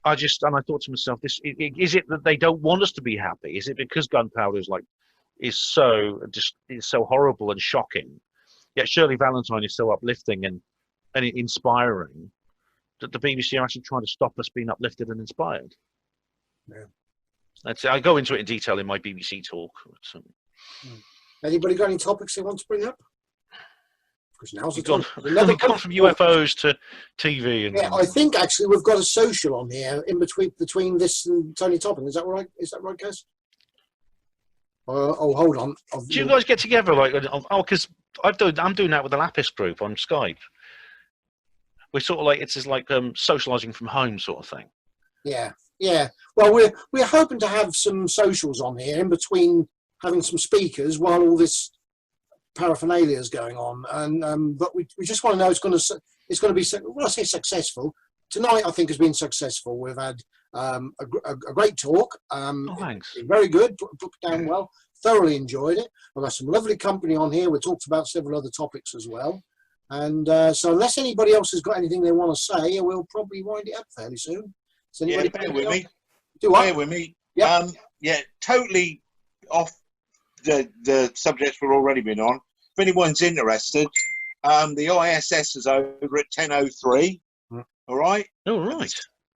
S2: I thought to myself, is it that they don't want us to be happy? Is it because Gunpowder is so horrible and shocking? Yet Shirley Valentine is so uplifting and inspiring, that the BBC are actually trying to stop us being uplifted and inspired. Yeah. I go into it in detail in my BBC talk.
S3: Anybody got any topics they want to bring up? Because now's the time.
S2: We've gone from UFOs to TV. And
S3: I think actually we've got a social on here in between this and Tony Topping. Is that right? Is that right, guys? Hold on.
S2: Do you guys get together because I'm doing that with the Lapis group on Skype. We're sort of like it's just like socialising from home sort of thing.
S3: Yeah. Well, we're hoping to have some socials on here in between having some speakers while all this paraphernalia is going on, and but we just want to know it's going to it's going to be, well, I say successful. Tonight, I think, has been successful. We've had a great talk.
S2: Thanks.
S3: Very good. Put down well. Thoroughly enjoyed it. We've got some lovely company on here. We talked about several other topics as well. And so unless anybody else has got anything they want to say, we'll probably wind it up fairly soon. Does anybody
S4: bear with me.
S3: Do what?
S4: Bear with me.
S3: Yep.
S4: Totally off the subjects we've already been on. If anyone's interested, the ISS is over at 10:03. All right.
S2: Oh, right.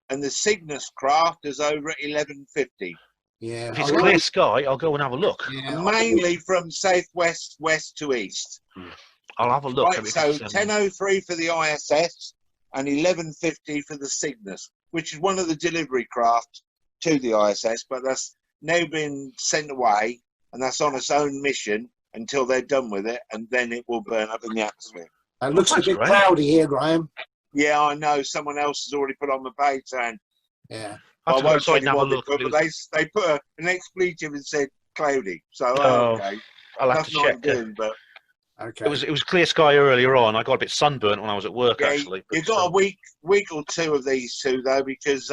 S4: And the Cygnus craft is over at 11:50.
S3: Yeah.
S2: If it's clear sky, I'll go and have a look.
S3: Yeah,
S4: Mainly from southwest, west to east.
S2: I'll have a look.
S4: Right, so 10:03 for the ISS and 11:50 for the Cygnus, which is one of the delivery craft to the ISS, but that's now been sent away, and that's on its own mission until they're done with it, and then it will burn up in the atmosphere.
S3: It looks a
S2: That's
S3: bit
S2: right.
S3: cloudy here, Graham.
S4: Yeah, I know. Someone else has already put on the page saying,
S3: Yeah.
S2: I'll
S4: I
S2: have to go
S4: won't
S2: outside
S4: tell
S2: and
S4: you
S2: have a
S4: what they
S2: look.
S4: put, but they put an expletive and said cloudy. So,
S2: Oh,
S4: okay.
S2: I'll have
S4: That's
S2: to
S4: not
S2: check.
S4: good, but
S3: Okay.
S2: It was clear sky earlier on. I got a bit sunburnt when I was at work,
S4: yeah,
S2: actually.
S4: you've
S2: but,
S4: got a week or two of these two, though, because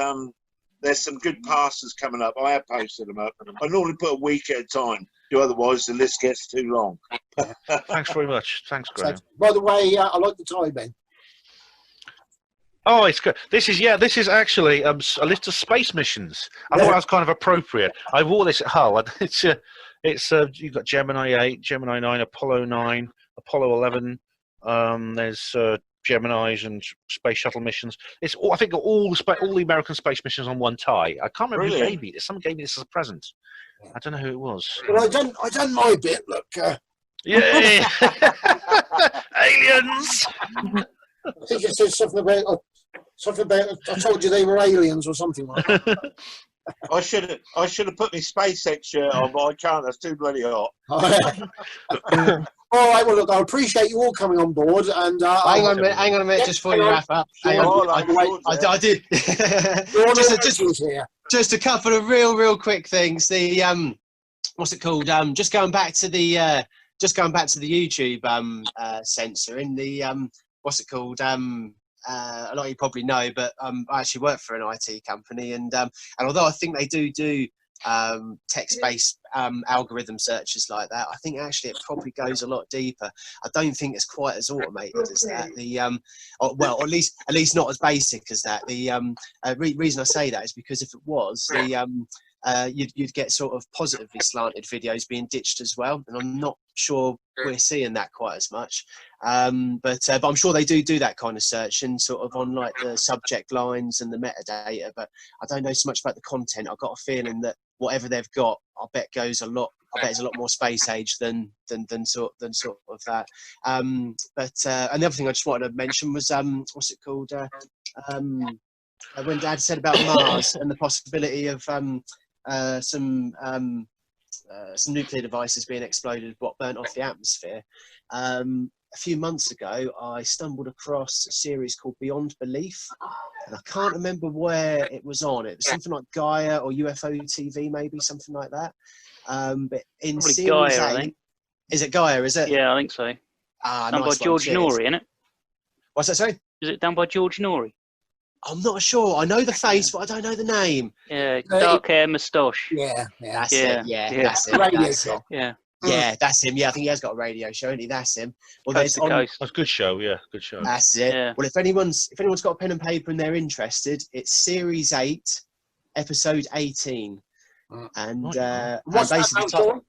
S4: there's some good passes coming up. I have posted them up. I normally put a week at a time, otherwise the list gets too long.
S2: Thanks very much. Thanks, Graham.
S3: By the way, I like the tie, Ben.
S2: Oh, it's good. This is actually a list of space missions. I thought that was kind of appropriate. I wore this at Hull. It's you've got Gemini 8, Gemini 9, Apollo 9, Apollo 11. There's Geminis and space shuttle missions. It's I think all the American space missions on one tie. I can't remember who
S4: Really?
S2: gave me this. Someone gave me this as a present. I don't know who it was.
S3: Well, I done my bit. Look,
S2: Yay! Aliens!
S3: I think it said something about I told you they were aliens or something like that.
S4: I should have put my SpaceX shirt on, but I can't. That's too bloody hot.
S3: All right. Well, look, I appreciate you all coming on board. And
S6: Hang on a minute, just before you wrap up. Hang on. I did. Just a couple of real quick things. The what's it called? Just going back to the YouTube censor in the what's it called? A lot of you probably know, but I actually work for an IT company, and although I think they do text-based algorithm searches like that, I think actually it probably goes a lot deeper. I don't think it's quite as automated as that. Well, at least not as basic as that. The reason I say that is because if it was, you'd get sort of positively slanted videos being ditched as well, and I'm not sure we're seeing that quite as much. But I'm sure they do that kind of search and sort of on like the subject lines and the metadata, but I don't know so much about the content. I've got a feeling that whatever they've got, I bet it's a lot more space age than sort of that. And the other thing I just wanted to mention was what's it called? When Dad said about Mars and the possibility of some nuclear devices being exploded, what burnt off the atmosphere. A few months ago, I stumbled across a series called Beyond Belief, and I can't remember where it was on. It was something like Gaia or UFO TV, maybe something like that. But in
S7: Probably
S6: series
S7: Gaia,
S6: 8,
S7: I think.
S6: is it Gaia? Is it?
S7: Yeah, I think so.
S6: Ah,
S7: Done
S6: nice
S7: by George
S6: one, cheers.
S7: Norrie, isn't it?
S6: What's that? Sorry?
S7: Is it done by George Norrie?
S6: I'm not sure. I know the face, but I don't know the name.
S7: Yeah, dark hair, moustache.
S3: Yeah.
S6: That's
S7: Yeah,
S6: it. Yeah,
S7: yeah.
S6: that's it.
S3: Radio
S6: That's
S3: show.
S6: it.
S7: Yeah,
S6: Yeah, that's him. Yeah, I think he has got a radio show, hasn't he? That's him. Well,
S7: Coast to Coast.
S2: That's a good show. Yeah, good show.
S6: That's it.
S7: Yeah.
S6: Well, if anyone's got a pen and paper and they're interested, it's Series 8, Episode 18, and
S3: What's
S6: basically
S3: that about,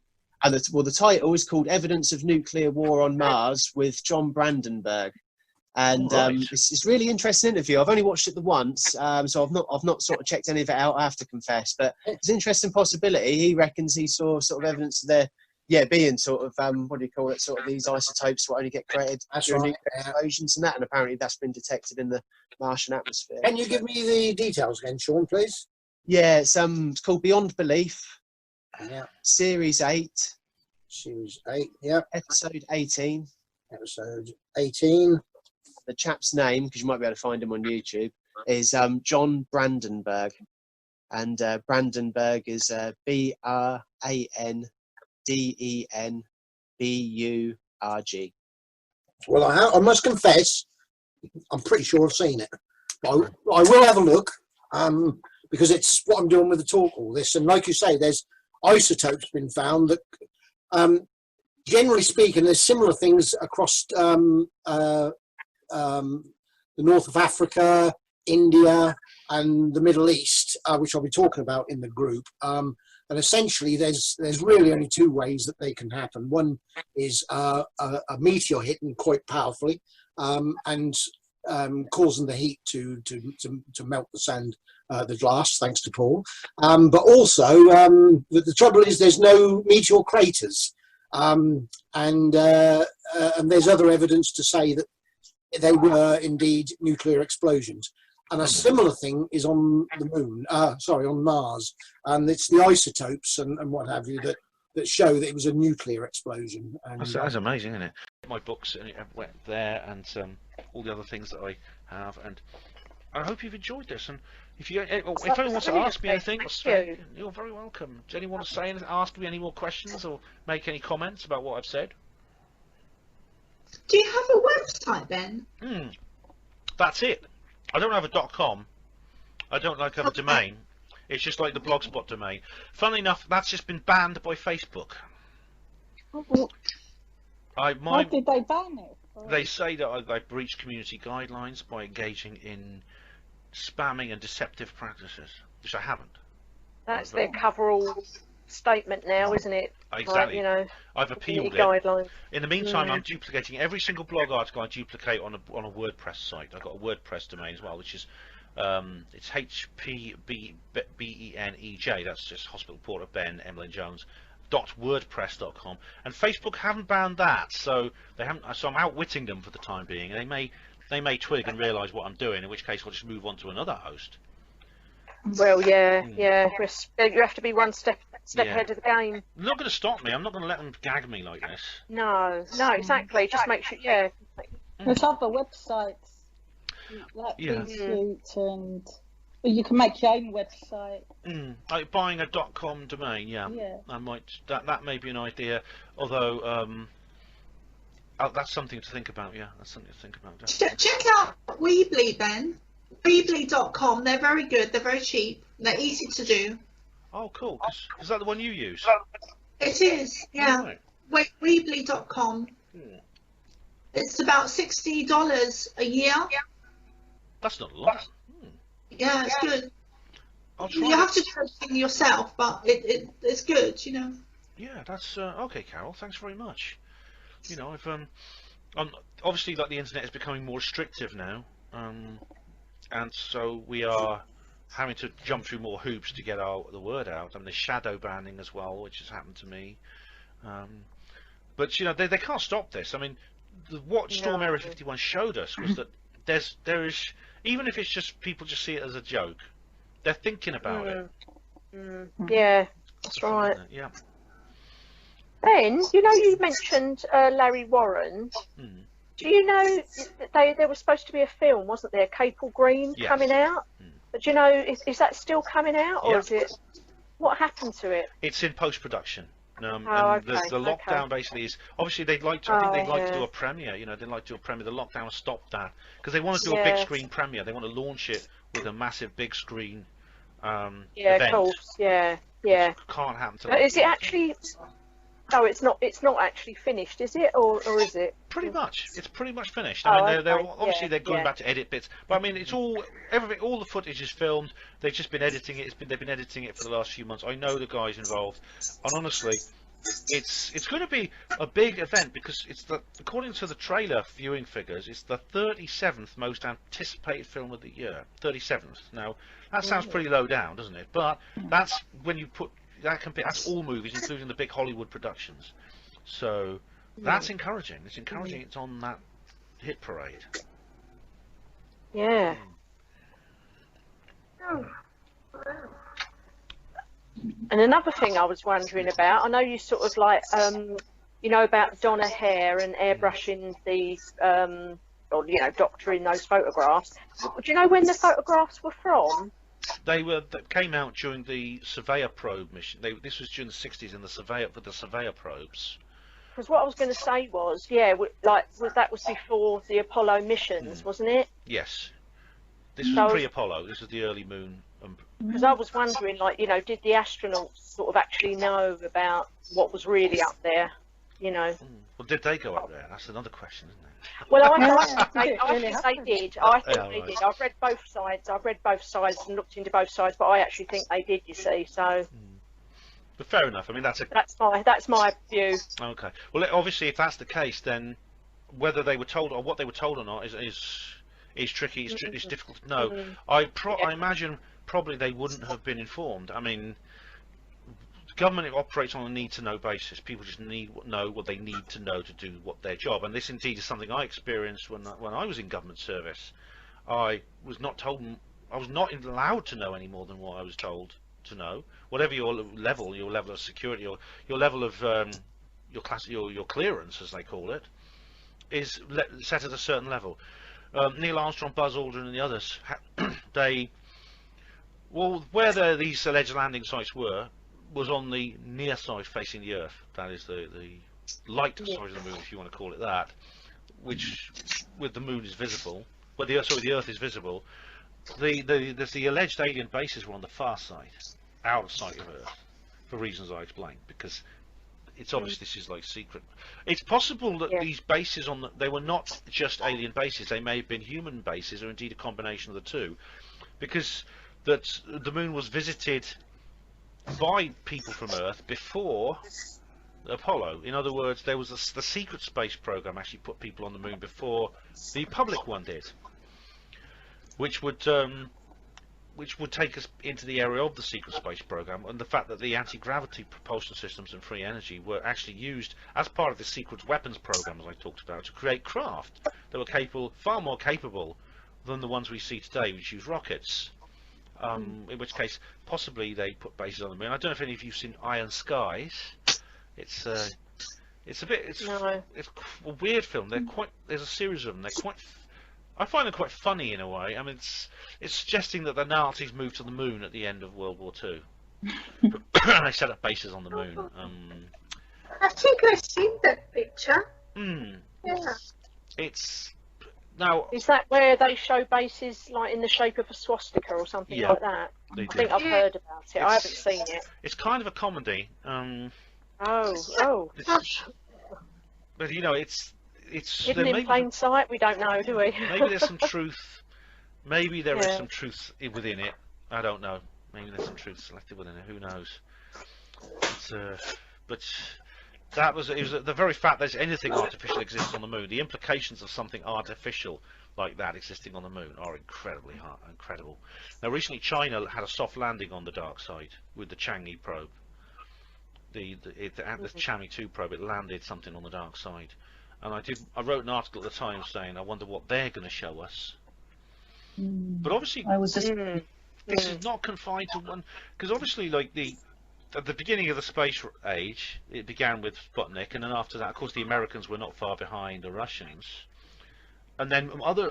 S6: the title is called "Evidence of Nuclear War on Mars" with John Brandenburg. And it's a really interesting interview. I've only watched it the once, so I've not sort of checked any of it out, I have to confess. But it's an interesting possibility. He reckons he saw sort of evidence of there being sort of what do you call it? Sort of these isotopes what only get created during nuclear explosions and that, and apparently that's been detected in the Martian atmosphere.
S3: Can you give me the details again, Sean, please?
S6: Yeah, it's called Beyond Belief.
S3: Yeah.
S6: Series 8.
S3: Series 8. Yeah.
S6: Episode 18.
S3: Episode 18.
S6: The chap's name, because you might be able to find him on YouTube, is John Brandenburg, and Brandenburg is BRANDENBURG.
S3: Well, I must confess, I'm pretty sure I've seen it. But I will have a look, because it's what I'm doing with the talk, all this. And like you say, there's isotopes been found that, generally speaking, there's similar things across the north of Africa, India, and the Middle East, which I'll be talking about in the group. And essentially, there's really only two ways that they can happen. One is a meteor hitting quite powerfully and causing the heat to melt the sand, the glass, thanks to Paul. But also, the trouble is there's no meteor craters, and there's other evidence to say that they were indeed nuclear explosions. And a similar thing is on the moon, on Mars, and it's the isotopes and what have you that show that it was a nuclear explosion. And,
S2: That's amazing, isn't it? My books went there, and all the other things that I have, and I hope you've enjoyed this. And if anyone wants to ask me anything, you're very welcome. Does anyone want to say anything, ask me any more questions, or make any comments about what I've said?
S8: Do you have a website, Ben?
S2: That's it. I don't have a .com. I don't have a domain. It's just like the Blogspot domain. Funnily enough, that's just been banned by Facebook.
S9: Why did they ban it?
S2: They say that I breached community guidelines by engaging in spamming and deceptive practices, which I haven't.
S10: That's their coverall statement now, isn't it?
S2: Exactly.
S10: Like,
S2: I've appealed it.
S10: Guidelines.
S2: In the meantime, I'm duplicating every single blog article I duplicate on a WordPress site. I've got a WordPress domain as well, which is it's HPBENEJ. That's just Hospital Port of Ben, Emlyn-Jones. .wordpress.com, and Facebook haven't banned that, so they haven't. So I'm outwitting them for the time being. They may twig and realise what I'm doing, in which case I'll just move on to another host.
S10: Well, yeah. You have to be one step ahead of the game.
S2: They're not going to stop me. I'm not going to let them gag me like this.
S10: No, exactly. Just make sure. Yeah.
S9: There's other websites like BeSuit, and you can make your own website.
S2: Like buying a .com domain. Yeah. I might. That may be an idea. Although that's something to think about. Yeah, that's something to think about.
S8: Check out Weebly, Ben. Weebly.com. They're very good. They're very cheap. They're easy to do.
S2: Oh, cool. Is that the one you use?
S8: It is. Yeah.
S2: Right.
S8: Weebly.com. It's about $60 a year.
S2: That's not a lot.
S8: Yeah, it's good.
S2: I'll try.
S8: You have to do everything yourself, but it's good, you know.
S2: Yeah, that's okay, Carol. Thanks very much. You know, I've obviously, like, the internet is becoming more restrictive now, and so we are having to jump through more hoops to get the word out. I mean, there's shadow banning as well, which has happened to me. But you know, they can't stop this. I mean, what Storm Area 51 showed us was that there is, even if it's just people just see it as a joke, they're thinking about it.
S10: Yeah, that's right.
S2: Yeah.
S10: Ben, you know, you mentioned Larry Warren. Do you know that there was supposed to be a film, wasn't there, Capel Green, coming out? But do you know, is that still coming out, or is it? What happened to it?
S2: It's in post-production. And
S10: okay,
S2: the lockdown basically is, obviously they'd like to. I think they'd like to do a premiere. You know, they'd like to do a premiere. The lockdown stopped that because they want to do a big screen premiere. They want to launch it with a massive big screen event.
S10: Of course. Yeah.
S2: Can't happen to.
S10: But is it actually? No, it's not. It's not actually finished, is it, or is it?
S2: Pretty much. It's pretty much finished. I mean, they're obviously they're going back to edit bits, but I mean, it's all everything. All the footage is filmed. They've just been editing it. They've been editing it for the last few months. I know the guys involved, and honestly, it's going to be a big event because according to the trailer viewing figures, it's the 37th most anticipated film of the year. 37th. Now that sounds pretty low down, doesn't it? But that's when you put. That's all movies, including the big Hollywood productions. So that's encouraging. It's encouraging. It's on that hit parade.
S10: Yeah. And another thing I was wondering about, I know you sort of like, you know, about Donna Hare and airbrushing these, or, you know, doctoring those photographs. Do you know when the photographs were from?
S2: That came out during the Surveyor probe mission. This was during the 60s in the Surveyor probes.
S10: because what I was going to say was, that was before the Apollo missions, wasn't it?
S2: Yes. This was pre-Apollo. This was the early moon.
S10: Because I was wondering, did the astronauts sort of actually know about what was really up there?
S2: Well, did they go up there? That's another question, isn't it?
S10: Well, I think they did. I think they did. I've read both sides. I've read both sides and looked into both sides, but I actually think they did. You see, so.
S2: But fair enough. I mean, that's
S10: my view.
S2: Okay. Well, obviously, if that's the case, then whether they were told or what they were told or not is tricky. It's difficult to know. I imagine probably they wouldn't have been informed. I mean, the government operates on a need-to-know basis. People just know what they need to know to do their job. And this indeed is something I experienced when I was in government service. I was not allowed to know any more than what I was told to know. Whatever your level of security, your level of your clearance, as they call it, is set at a certain level. Neil Armstrong, Buzz Aldrin, and the others, where these alleged landing sites was on the near side facing the Earth. That is the light side of the moon, if you want to call it that, which with the moon is visible, the Earth is visible. The alleged alien bases were on the far side, out of sight of Earth, for reasons I explained, because it's obvious this is like secret. It's possible that these bases they were not just alien bases. They may have been human bases, or indeed a combination of the two, because that the moon was visited by people from Earth before Apollo. In other words, there was the secret space program actually put people on the moon before the public one did, which would take us into the area of the secret space program, and the fact that the anti-gravity propulsion systems and free energy were actually used as part of the secret weapons program, as I talked about, to create craft that were far more capable than the ones we see today, which use rockets. In which case, possibly they put bases on the moon. I don't know if any of you've seen Iron Skies. It's a weird film. There's a series of them. I find them quite funny in a way. I mean, it's suggesting that the Nazis moved to the moon at the end of World War II. They set up bases on the moon.
S8: I think I've seen that picture. Yeah.
S2: Now,
S10: is that where they show bases like in the shape of a swastika or something like that? I think I've heard about it. I haven't seen it.
S2: It's kind of a comedy.
S10: Oh.
S2: But it's
S10: hidden in plain sight. We don't know, do we?
S2: Maybe there's some truth. Maybe there is some truth within it. I don't know. Maybe there's some truth selected within it. Who knows? But it was the very fact that anything artificial exists on the moon. The implications of something artificial like that existing on the moon are incredible. Now, recently China had a soft landing on the dark side with the Chang'e probe. The Chang'e 2 probe. It landed something on the dark side, and I wrote an article at the time saying I wonder what they're going to show us. But obviously, this is not confined to one, because obviously, at the beginning of the space age, it began with Sputnik, and then after that, of course, the Americans were not far behind the Russians, and then other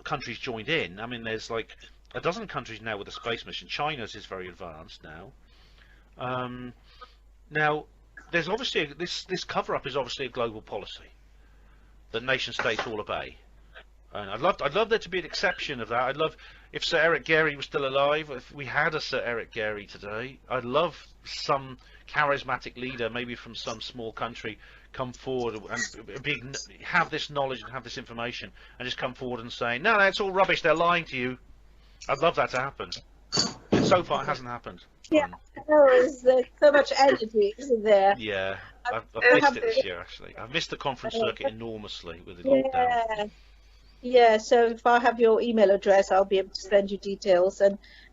S2: countries joined in. I mean, there's like a dozen countries now with a space mission. China's is very advanced now. Now, there's obviously this cover-up is obviously a global policy that nation states all obey. And I'd love there to be an exception of that. I'd love if Sir Eric Gairy was still alive. If we had a Sir Eric Gairy today, I'd love some charismatic leader, maybe from some small country, come forward and have this knowledge and have this information, and just come forward and say, "No, it's all rubbish. They're lying to you." I'd love that to happen. So far, it hasn't happened.
S9: Yeah, there's so much energy, isn't there?
S2: Yeah, I've missed it this year actually. I've missed the conference circuit enormously with the lockdown.
S9: Yeah, so if I have your email address, I'll be able to send you details.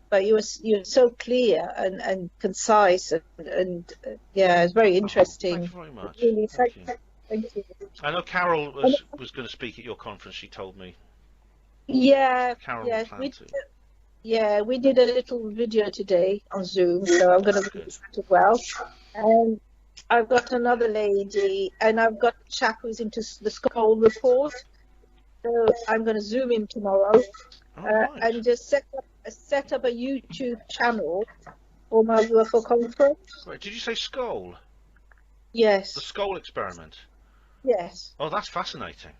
S9: But you're so clear and concise, and it's very interesting.
S2: Thank you very much.
S9: Really,
S2: thank you.
S9: Thank you.
S2: I know Carol was going to speak at your conference. She told me.
S9: Yeah,
S2: Carol
S9: we did a little video today on Zoom, so I'm going to do that as well. And I've got another lady, and I've got a chap who's into the Skoll report. So I'm going to Zoom in tomorrow and just set up a YouTube channel for my UFO conference.
S2: Wait, did you say Skoll?
S9: Yes.
S2: The skull experiment.
S9: Yes.
S2: Oh, that's fascinating.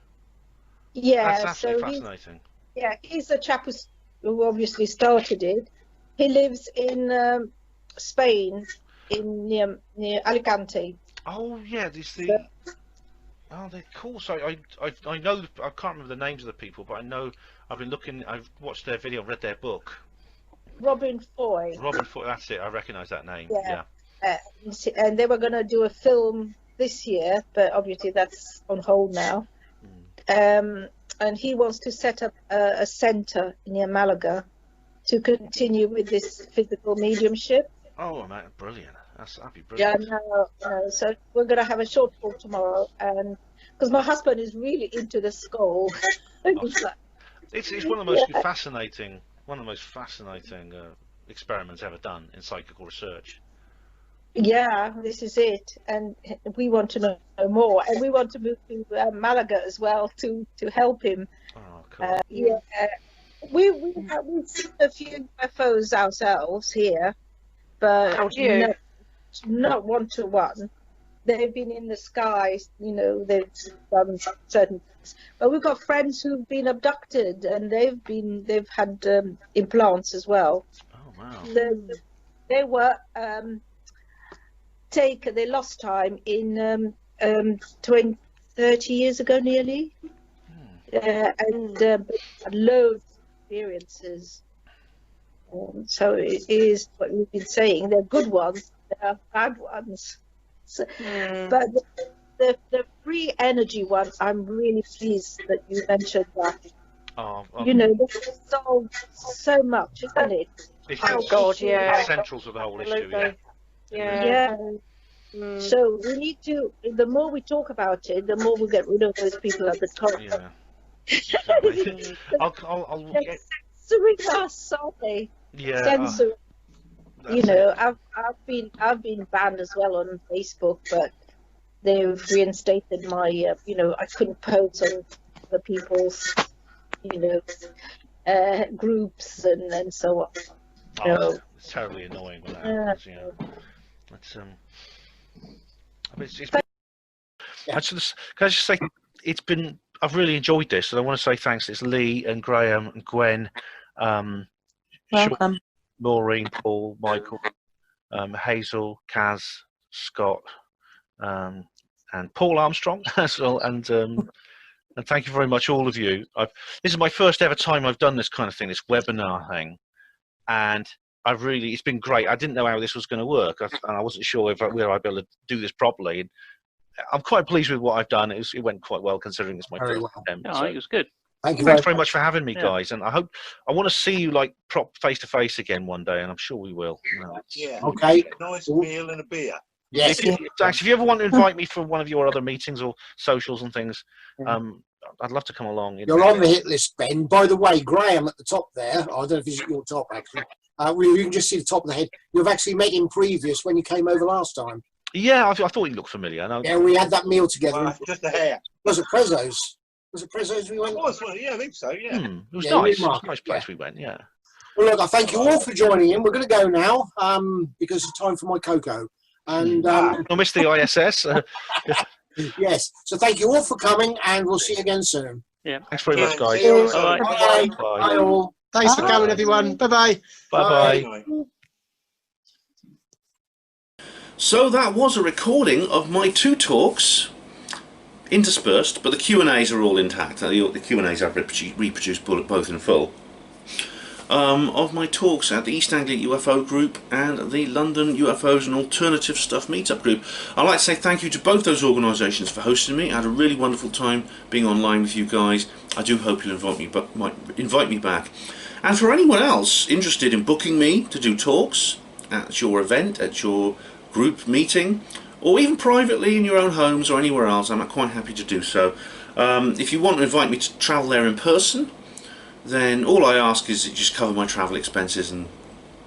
S9: Yeah.
S2: That's absolutely
S9: So
S2: fascinating.
S9: he's the chap who obviously started it. He lives in Spain, near Alicante.
S2: Oh yeah, this the.
S9: So,
S2: Oh, they're cool. So I know I can't remember the names of the people, but I know I've been looking. I've watched their video, read their book.
S9: Robin Foy.
S2: Robin Foot. That's it. I recognise that name.
S9: Yeah.
S2: Yeah.
S9: And they were going to do a film this year, but obviously that's on hold now. And he wants to set up a centre near Malaga to continue with this physical mediumship.
S2: Oh man, brilliant. That'd be
S9: Yeah,
S2: brilliant.
S9: no. So we're going to have a short talk tomorrow, and because my husband is really into the skull. He's like,
S2: It's one of the most fascinating experiments ever done in psychical research.
S9: yeah, this is it, and we want to know more, and we want to move to Malaga as well to help him.
S2: Oh, cool.
S9: Yeah, we've seen a few UFOs ourselves here, but
S10: How do you?
S9: not one-to-one. They've been in the skies, they've done certain things. But we've got friends who've been abducted, and they've had implants as well.
S2: Oh wow.
S9: They were they lost time in 30 years ago nearly, and had loads of experiences. So it is what we've been saying. They're good ones, they're bad ones. So, but the free energy one, I'm really pleased that you mentioned that.
S2: Oh,
S9: They solve so much, isn't it?
S10: Oh God, yeah.
S2: It's central to the whole issue. Yeah.
S10: Yeah.
S9: Yeah. So we need to. The more we talk about it, the more we get rid of those people at the top.
S2: Yeah. Exactly. I'll get.
S9: Censoring us, aren't they?
S2: Yeah.
S9: Censoring.
S2: That's it.
S9: I've been banned as well on Facebook, but they've reinstated my. I couldn't post on the people's, groups and so on.
S2: Oh, it's terribly annoying when that happens. Yeah. It's can I just say I've really enjoyed this, and I want to say thanks. It's Lee and Graham and Gwen,
S11: Welcome.
S2: Sean, Maureen, Paul, Michael, Hazel, Kaz, Scott, and Paul Armstrong as well, and thank you very much, all of you. This is my first ever time I've done this kind of thing, this webinar thing, and it's been great. I didn't know how this was going to work, and I wasn't sure whether I'd be able to do this properly. And I'm quite pleased with what I've done. It went quite well considering it's my first attempt.
S7: Yeah, it was good.
S3: Thanks
S2: very much for having me, guys. And I want to see you face to face again one day, and I'm sure we will.
S4: Yeah.
S3: Okay.
S4: Nice meal and a beer.
S3: Yes.
S2: If you ever want to invite me for one of your other meetings or socials and things, I'd love to come along.
S3: You're on the hit list, Ben. By the way, Graham at the top there, I don't know if he's at your top actually, you can just see the top of the head. You've actually met him previous when you came over last time.
S2: Yeah, I thought he looked familiar.
S3: Yeah, we had that meal together.
S4: Well, just a hair.
S3: Was it Prezzo's? Was it Prezzo's we went?
S4: It was, well, yeah, I think so, yeah.
S2: It was
S3: Yeah,
S2: nice. It was
S3: Mark.
S2: a nice place we went, yeah.
S3: Well, look, I thank you all for joining in. We're going to go now because it's time for my cocoa. And
S2: I missed the ISS.
S3: yes, so thank you all for coming, and we'll see you again soon.
S7: Yeah.
S2: Thanks very much, guys.
S7: Bye.
S3: Bye.
S2: Bye.
S3: Bye all.
S6: Thanks for coming, everyone. Bye-bye.
S2: Bye-bye.
S1: So that was a recording of my 2 talks, interspersed, but the Q&As are all intact. The Q&As I've reproduced both in full. Of my talks at the East Anglia UFO group and the London UFOs and Alternative Stuff meetup group. I'd like to say thank you to both those organisations for hosting me. I had a really wonderful time being online with you guys. I do hope you'll invite me back. And for anyone else interested in booking me to do talks at your event, at your group meeting, or even privately in your own homes or anywhere else, I'm quite happy to do so. If you want to invite me to travel there in person, then all I ask is that you just cover my travel expenses and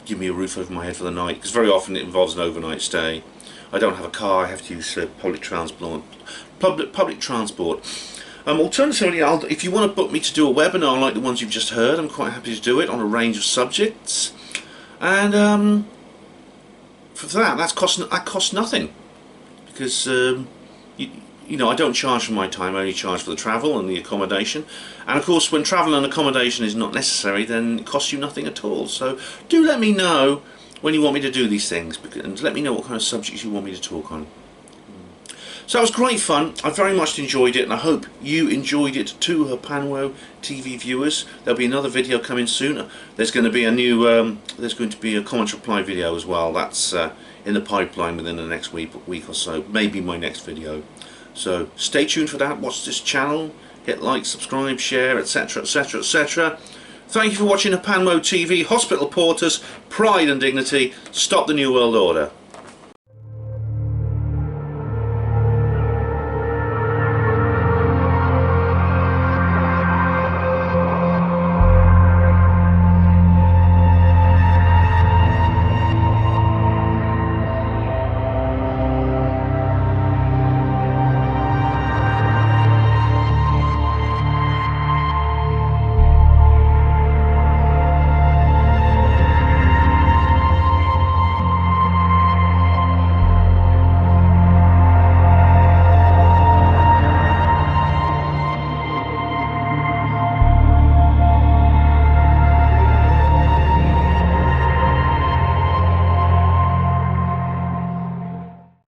S1: give me a roof over my head for the night, because very often it involves an overnight stay. I don't have a car, I have to use public transport. Alternatively, if you want to book me to do a webinar like the ones you've just heard, I'm quite happy to do it on a range of subjects. And for that costs nothing, because you know, I don't charge for my time, I only charge for the travel and the accommodation. And of course, when travel and accommodation is not necessary, then it costs you nothing at all. So do let me know when you want me to do these things, and let me know what kind of subjects you want me to talk on. So it was great fun. I very much enjoyed it, and I hope you enjoyed it too, Panwo TV viewers. There'll be another video coming soon. There's going to be a new, there's going to be a comment reply video as well. That's in the pipeline within the next week or so. Maybe my next video. So stay tuned for that. Watch this channel. Hit like, subscribe, share, etc., etc., etc. Thank you for watching Panwo TV. Hospital Porters, Pride and Dignity. Stop the New World Order.